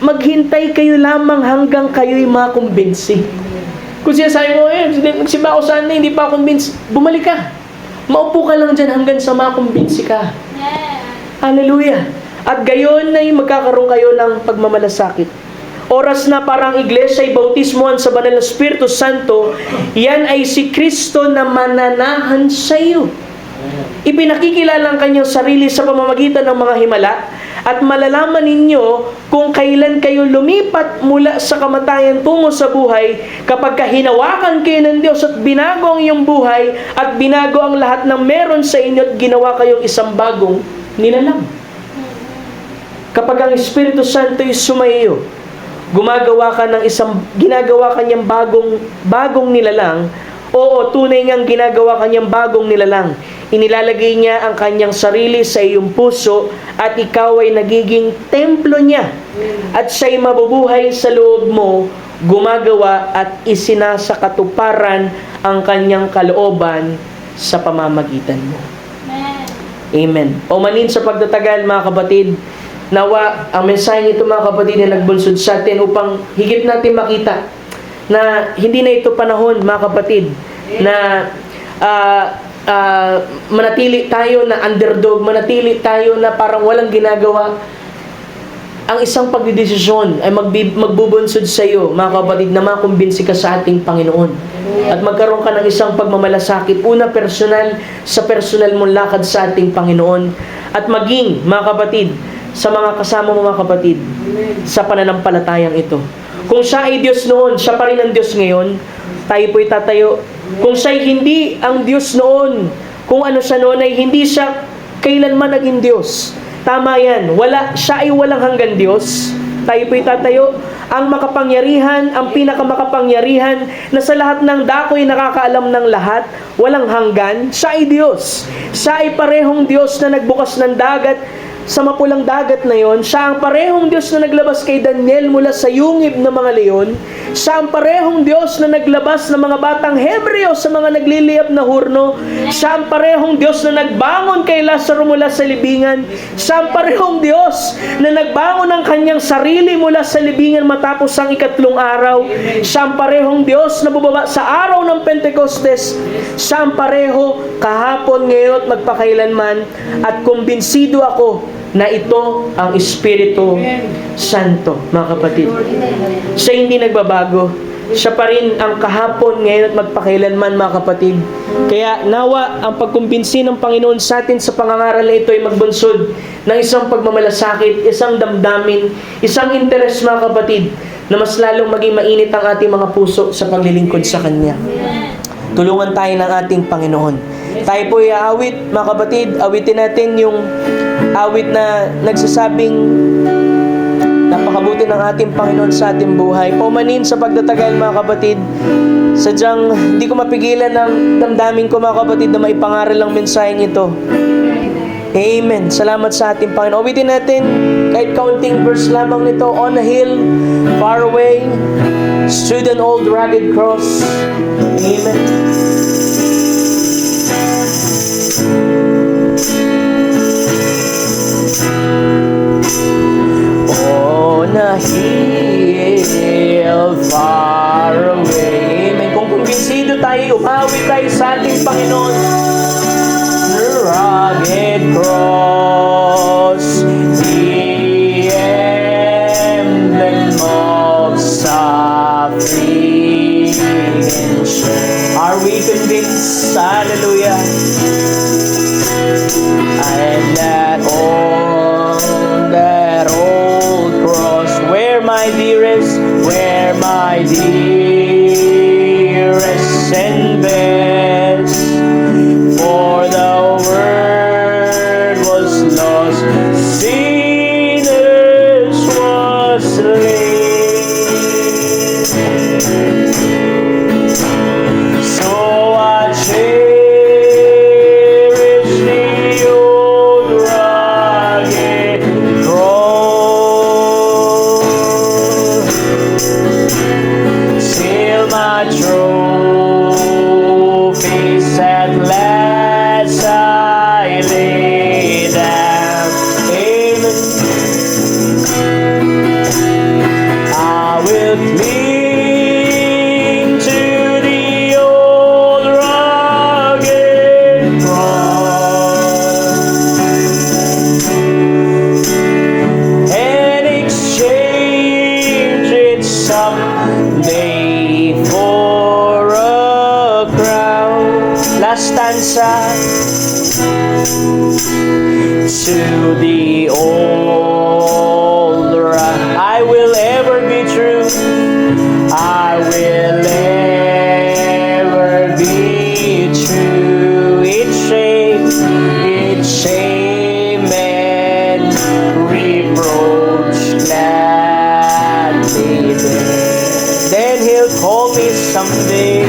maghintay kayo lamang hanggang kayo'y makumbinsi. Kung sinasabi mo, nagsimba ako sana, hindi pa kumbinsi, bumalik ka. Maupo ka lang dyan hanggang sa makumbinsi ka. Hallelujah. At gayon ay magkakaroon kayo ng pagmamalasakit. Oras na parang iglesia ay bautismohan sa banal na Espiritu Santo, yan ay si Kristo na mananahan sa iyo. Ipinakikilala ang kanyang sarili sa pamamagitan ng mga himala, at malalaman ninyo kung kailan kayo lumipat mula sa kamatayan tungo sa buhay kapag hinawakan kayo ng Diyos at binago ang iyong buhay at binago ang lahat ng meron sa inyo at ginawa kayong isang bagong nilalang. Kapag ang Espiritu Santo ay sumaiyo, ginagawa kanyang bagong nilalang. Oo, tunay ngang ginagawa kanyang bagong nilalang. Inilalagay niya ang kanyang sarili sa iyong puso at ikaw ay nagiging templo niya. At siya'y mabubuhay sa loob mo, gumagawa at isinasakatuparan ang kanyang kalooban sa pamamagitan mo. Amen. O manin sa pagtatagal mga kapatid, nawa ang mensahe ito mga kapatid na nagbunsod sa atin upang higit natin makita na hindi na ito panahon mga kapatid na manatili tayo na underdog, manatili tayo na parang walang ginagawa. Ang isang pagdidesisyon ay magbubunsod sa iyo mga kapatid na makumbinsi ka sa ating Panginoon at magkaroon ka ng isang pagmamalasakit, una personal, sa personal mong lakad sa ating Panginoon, at maging mga kapatid sa mga kasama mo mga kapatid sa pananampalatayang ito. Kung siya ay Diyos noon, siya pa rin ang Diyos ngayon. Tayo po'y tatayo. Kung siya ay hindi ang Diyos noon, kung ano siya noon ay hindi siya kailanman naging Diyos. Tama yan. Siya ay walang hanggan Diyos. Tayo po'y tatayo. Ang makapangyarihan, ang pinakamakapangyarihan na sa lahat ng dako'y nakakaalam ng lahat, walang hanggan, siya ay Diyos. Siya ay parehong Diyos na nagbukas ng dagat, sa mapulang dagat na yon. Siya ang parehong Diyos na naglabas kay Daniel mula sa yungib ng mga leon. Siya ang parehong Diyos na naglabas ng mga batang Hebreo sa mga nagliliyab na hurno. Siya ang parehong Diyos na nagbangon kay Lazaro mula sa libingan. Siya ang parehong Diyos na nagbangon ng kanyang sarili mula sa libingan matapos ang 3 araw. Siya ang parehong Diyos na bubaba sa araw ng Pentecostes. Siya ang pareho kahapon, ngayon at magpakailanman, at kumbinsido ako na ito ang Espiritu Santo, mga kapatid. Siya hindi nagbabago. Siya pa rin ang kahapon, ngayon at magpakailanman, mga kapatid. Kaya nawa ang pagkumbinsi ng Panginoon sa atin sa pangangaral na ito ay magbunsod ng isang pagmamalasakit, isang damdamin, isang interes, mga kapatid, na mas lalong maging mainit ang ating mga puso sa paglilingkod sa Kanya. Tulungan tayo ng ating Panginoon. Tayo po iawit, mga kapatid. Awitin natin yung awit na nagsasabing napakabuti ng ating Panginoon sa ating buhay. Paumanin sa pagtatagal, mga kapatid. Sadyang hindi ko mapigilan ng damdamin ko, mga kapatid, na maipangaral ang mensaheng ito. Amen. Salamat sa ating Panginoon. Awitin natin kahit counting verse lamang nito. On a hill, far away, stood an old rugged cross. Amen. Christ sa ating Panginoon. Rugged cross, the emblem of suffering and shame. Are we convinced? Hallelujah. And that old cross, where my dearest and best, for the word was lost, sinners was slain. So I cherish the old rugged cross, till my trophies at last I lay down. Amen. I will cling to the old rugged cross and exchange it someday for a crown. Last stanza. To the old rock I will ever be true. I will ever be true. It's shame and reproach gladly bear. Then he'll call me someday.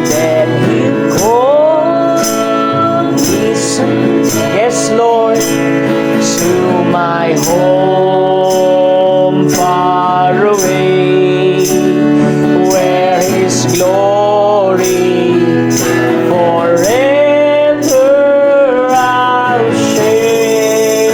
Then he'll call me someday. Yes, Lord, to my home far away, where His glory forever I'll share.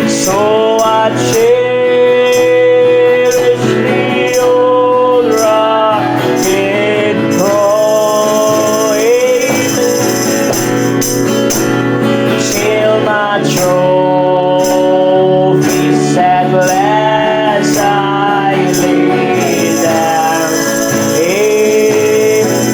So I cherish the old rugged cross, till my trophies at last I lay down. Amen.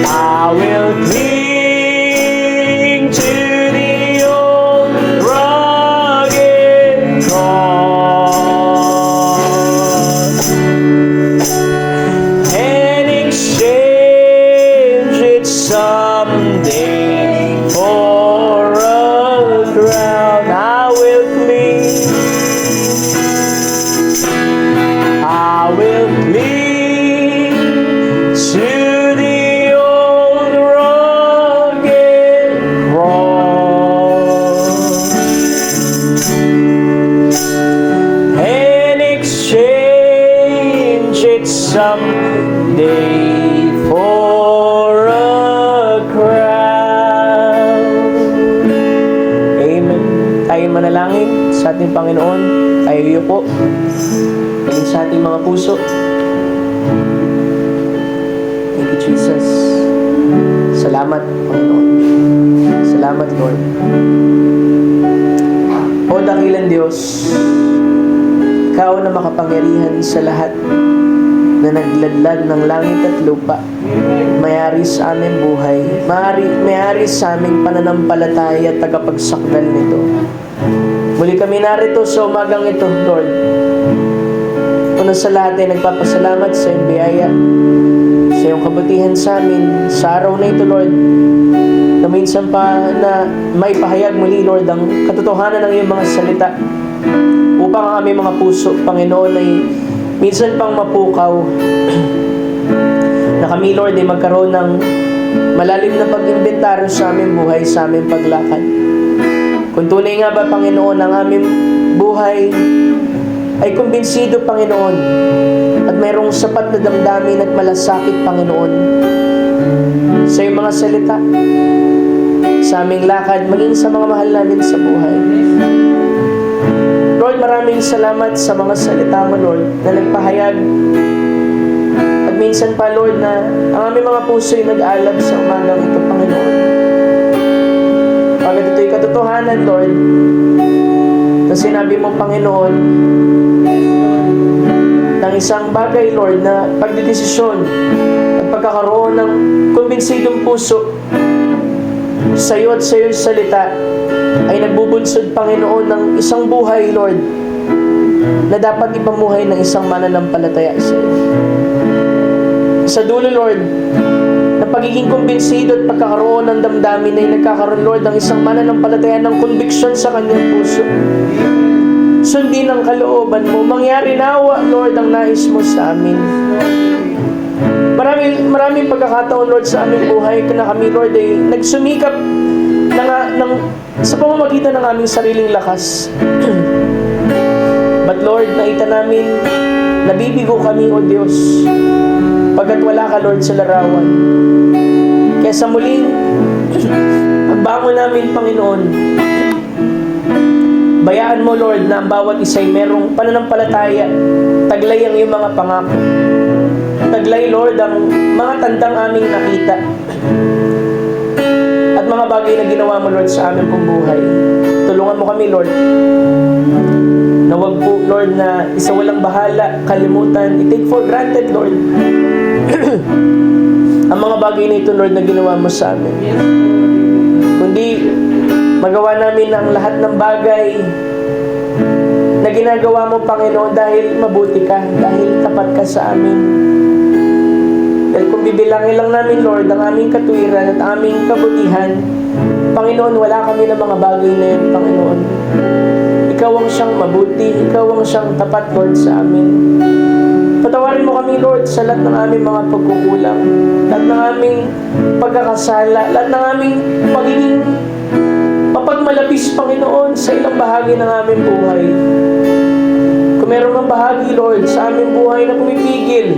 I will cling to the old rugged cross and exchange it someday for a crown. I will cling to the old rugged cross and exchange it someday for a crown. Amen. Tayo manalangin sa ating Panginoon. Tayo po. Tingin sa ating mga puso. Thank you, Jesus. Salamat, Panginoon. Salamat, Lord. O dakilang Diyos, Ikaw na makapangyarihan sa lahat, na nagladlad ng langit at lupa, mayari sa aming buhay, mayari sa aming pananampalataya at tagapagsakdal nito. Muli kami narito sa umagang ito, Lord. Una sa lahat ay nagpapasalamat sa iyong biyaya, sa iyong kabutihan sa amin, sa araw na ito, Lord, na minsan pa na may pahayag muli, Lord, ang katotohanan ng iyong mga salita, upang ang aming mga puso, Panginoon, ay minsan pang mapukaw, na kami, Lord, ay magkaroon ng malalim na pag-imbentaryo sa aming buhay, sa aming paglakad. Kung tunay nga ba, Panginoon, ang aming buhay ay kumbinsido, Panginoon, at mayroong sapat na damdamin at malasakit, Panginoon, sa iyong mga salita, sa aming lakad, maging sa mga mahal namin sa buhay. Lord, maraming salamat sa mga salita mo, Lord, na nagpahayag. At minsan pa, Lord, na ang aming mga puso ay nag-alab sa umagang ito, Panginoon. Pagkat ito'y katotohanan, Lord, na sinabi mo, Panginoon, ng isang bagay, Lord, na pagdidesisyon at pagkakaroon ng kumbinsidong puso sa iyo at sa iyong salita ay nagbubunsod, Panginoon, ng isang buhay, Lord, na dapat ipamuhay ng isang mananampalataya sa iyo. Sa dulo, Lord, na pagiging kumbinsido at pagkakaroon ng damdamin ay nagkakaroon, Lord, ng isang mananampalataya ng conviction sa kanyang puso. Sundin ang kalooban mo. Mangyari nawa, Lord, ang nais mo sa amin. Maraming pagkakataon, Lord, sa aming buhay na kami, Lord, ay nagsumikap sa pamamagitan ng aming sariling lakas. But, Lord, nakita namin, nabibigo kami, O Diyos, pagkat wala ka, Lord, sa larawan. Kaya sa muling pagbangon namin, Panginoon, bayaan mo, Lord, na ang bawat isa'y merong pananampalataya. Taglay ang iyong mga pangako. Taglay, Lord, ang mga tandang aming nakita. At mga bagay na ginawa mo, Lord, sa aming pong buhay. Tulungan mo kami, Lord, na wag po, Lord, na isa walang bahala, kalimutan, i-take for granted, Lord, ang mga bagay na ito, Lord, na ginawa mo sa amin. Kundi magawa namin ang lahat ng bagay na ginagawa mo, Panginoon, dahil mabuti ka, dahil tapat ka sa amin. Dahil kung bibilangin lang namin, Lord, ang aming katuwiran at aming kabutihan, Panginoon, wala kami ng mga bagay na yun, Panginoon. Ikaw ang siyang mabuti, Ikaw ang siyang tapat, Lord, sa amin. Patawarin mo kami, Lord, sa lahat ng aming mga pagkukulang, lahat ng aming pagkakasala, lahat ng aming pagiging mapagmalapis, Panginoon, sa ilang bahagi ng aming buhay. Kung meron ng bahagi, Lord, sa aming buhay na pumipigil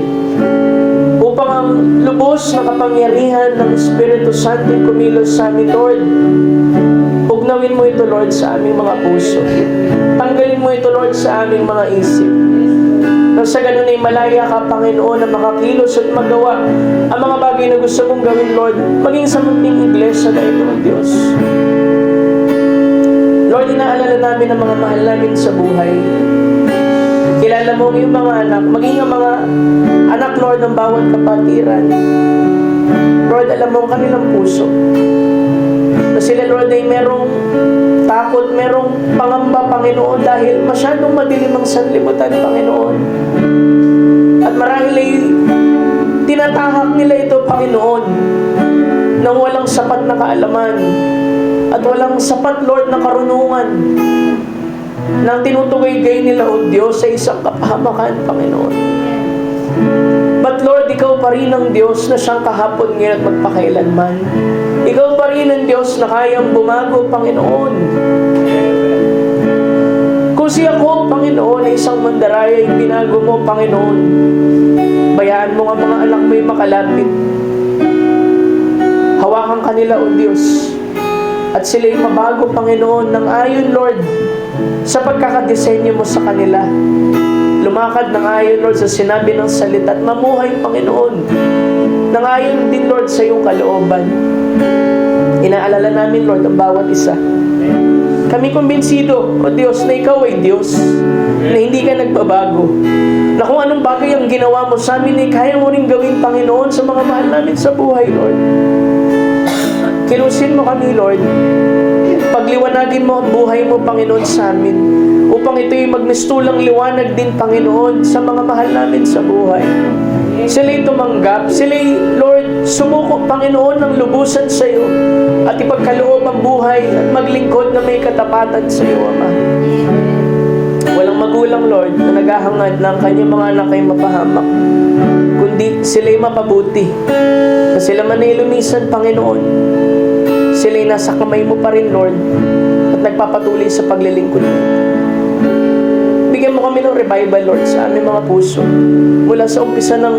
upang ang lubos na kapangyarihan ng Espiritu Santo kumilos sa amin, Lord, ugnawin mo ito, Lord, sa aming mga puso. Tanggalin mo ito, Lord, sa aming mga isip. Nang sa ganun ay malaya ka, Panginoon, na makakilos at magawa ang mga bagay na gusto mong gawin, Lord, maging sa munting iglesia na ito, Diyos. Lord, inaalala namin ang mga mahal namin sa buhay. Kilala mo ang iyong mga anak, maging ang mga anak, Lord, ng bawat kapatiran. Lord, alam mo ang kanilang puso. Na sila, Lord, ay merong takot, merong pangamba, Panginoon, dahil masyadong madilim ang sanlibutan, Panginoon. At marahil ay tinatahak nila ito, Panginoon, nang walang sapat na kaalaman at walang sapat, Lord, na karunungan nang tinutugay-gay nila, O Diyos, sa isang kapahamakan, Panginoon. But Lord, Ikaw pa rin ang Diyos na siyang kahapon, ngayon at magpakailanman. Ikaw pa rin ang Diyos na kayang bumago, Panginoon. Kung si Jacob, Panginoon, ay isang mandaraya, ay binago mo, Panginoon, bayaan mo ang mga anak mo'y makalapit. Hawakan kanila, O Diyos, at sila'y mabago, Panginoon, ng ayon, Lord, sa pagkakadesenyo mo sa kanila. Lumakad ng ayon, Lord, sa sinabi ng salita at mamuhay, Panginoon, ng ayon din, Lord, sa iyong kalooban. Inaalala namin, Lord, ang bawat isa. Kami kumbinsido, O Diyos, na Ikaw ay Diyos, na hindi ka nagbabago, na kung anong bagay ang ginawa mo sa amin, ay kaya mo rin gawin, Panginoon, sa mga mahal namin sa buhay, Lord. Kilusin mo kami, Lord. Pagliwanagin mo ang buhay mo, Panginoon, sa amin, upang ito'y magmistulang liwanag din, Panginoon, sa mga mahal namin sa buhay. Sila'y tumanggap, sila'y, Lord, sumuko, Panginoon, ng lubusan sa iyo, at ipagkaloob ang buhay at maglingkod na may katapatan sa iyo, Ama. Walang magulang, Lord, na naghahangad na ang kanyang mga anak ay mapahamak, kundi sila'y mapabuti, na sila man ay lumisan, Panginoon, sila'y nasa kamay mo pa rin, Lord, at nagpapatuloy sa paglilingkod mo. Bigyan mo kami ng revival, Lord, sa aming mga puso. Mula sa umpisa ng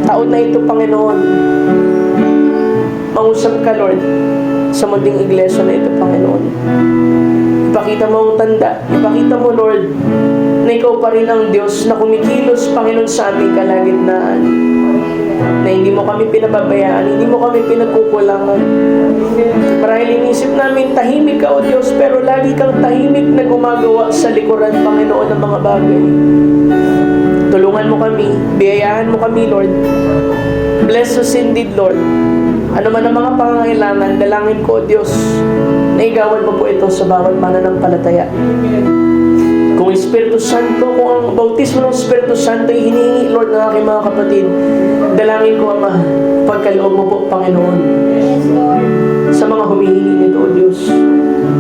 taon na ito, Panginoon, mangusap ka, Lord, sa munting iglesia na ito, Panginoon. ipakita mo ang tanda. Ipakita mo, Lord, na ikaw pa rin ang Diyos na kumikilos, Panginoon, sa aming kalagitnaan. Na hindi mo kami pinababayaan, hindi mo kami pinagkukulangan. Marahil inisip namin, tahimik ka, O Diyos, pero lagi kang tahimik na gumagawa sa likuran, Panginoon, ng mga bagay. Tulungan mo kami, biyayahan mo kami, Lord. Bless us indeed, Lord. Ano man ang mga pangangailangan, dalangin ko, O Diyos, na igawan mo po ito sa bawat mananampalataya. Kung Espiritu Santo, kung ang bautismo ng Espiritu Santo ay hinihingi, Lord, ng aking mga kapatid, dalangin ko, Ama, pagkaloob mo po, Panginoon, Yes, Lord. sa mga humihingi nito, O Diyos.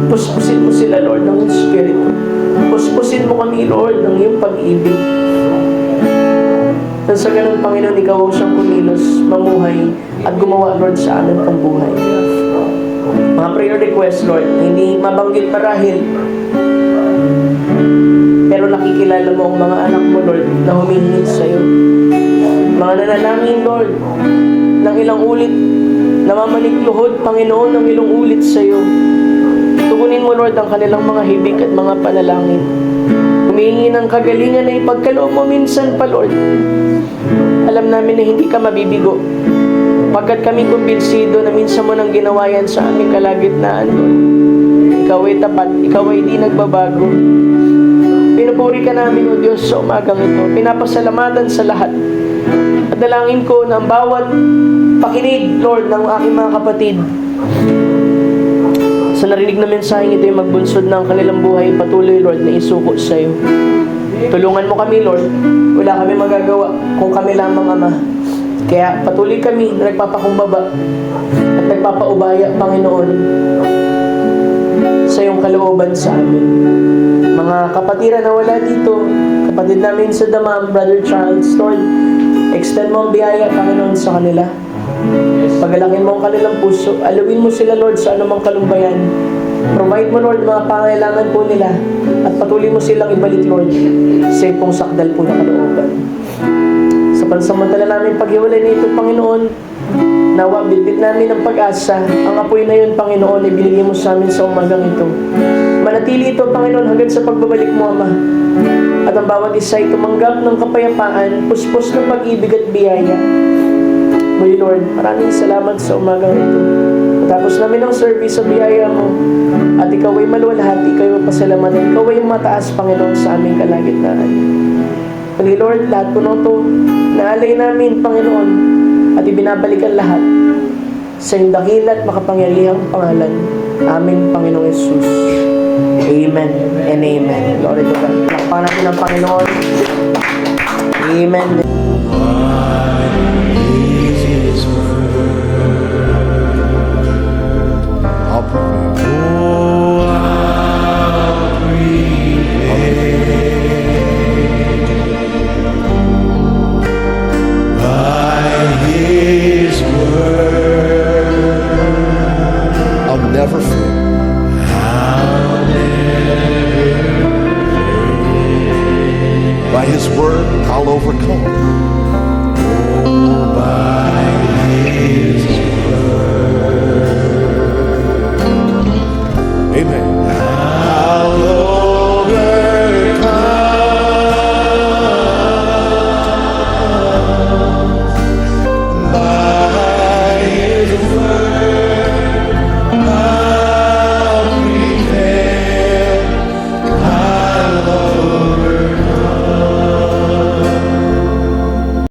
Puspusin mo sila, Lord, ng Espiritu. Puspusin mo kami, Lord, ng iyong pag-ibig. At sa ganun, Panginoon, ikaw ang siyang kumilos, mamuhay, at gumawa, Lord, sa aming pambuhay. Mga prayer request, Lord, na hindi mabanggit marahil, pero nakikilala mo ang mga anak mo, Lord, na humihingi sa iyo. Mga nanalangin, Lord, ng ilang ulit, namamanikluhod, Panginoon, ng ilang ulit sa iyo. Tugunin mo, Lord, ang kanilang mga hibig at mga panalangin. Humihingi ng kagalingan na ipagkaloob mo minsan pa, Lord. Alam namin na hindi ka mabibigo. Pagkat kami kumbinsido na minsan mo nang ginawa yan sa aming kalagitnaan, Lord. Ikaw ay tapat, ikaw ay di nagbabago. Pinupuri ka namin, O Diyos, sa umagang ito. Pinapasalamatan sa lahat. At dalangin ko na ang bawat pakinig, Lord, ng aking mga kapatid, sa narinig na mensaheng ito ay magbunsod ng kanilang buhay, patuloy, Lord, na isuko sa iyo. Tulungan mo kami, Lord. Wala kami magagawa kung kami lamang, Ama. Kaya patuloy kami na nagpapakumbaba at nagpapaubaya, Panginoon, sa iyong kalooban sa amin. Mga kapatiran na wala dito, kapatid namin sa Damam, Brother Charles, Lord, extend mo ang biyaya, Panginoon, sa kanila. Pagalakin mo ang kanilang puso. Alawin mo sila, Lord, sa anumang kalumbayan. Provide mo, Lord, mga pangailangan po nila. At patuloy mo silang ibalik, Lord, sa ipong sakdal po na kalooban. Sa pansamantala namin paghiwalay nito, Panginoon, nawa, bitbit namin ang pag-asa. Ang apoy na yun, Panginoon, ibinigay mo sa amin sa umagang ito. Manatili ito, Panginoon, hanggang sa pagbabalik mo, Ama. At ang bawat isa ay tumanggap ng kapayapaan, puspos ng pag-ibig at biyaya. Muli, Lord, maraming salamat sa umagang ito. Tapos namin ang service sa biyaya mo. At ikaw ay maluwalhati, ikaw ay mapasalamatan, ikaw ay mataas, Panginoon, sa aming kalagitnaan. Muli, Lord, lahat po nito, naalay namin, Panginoon, at ibinabalik ang lahat sa iyong dakila at makapangyarihang pangalan. Amen, Panginoong Jesus. Amen and amen. Glory to God. Lakpan natin ang Panginoon. Amen. I'll never fail. By His word, I'll overcome. Oh, by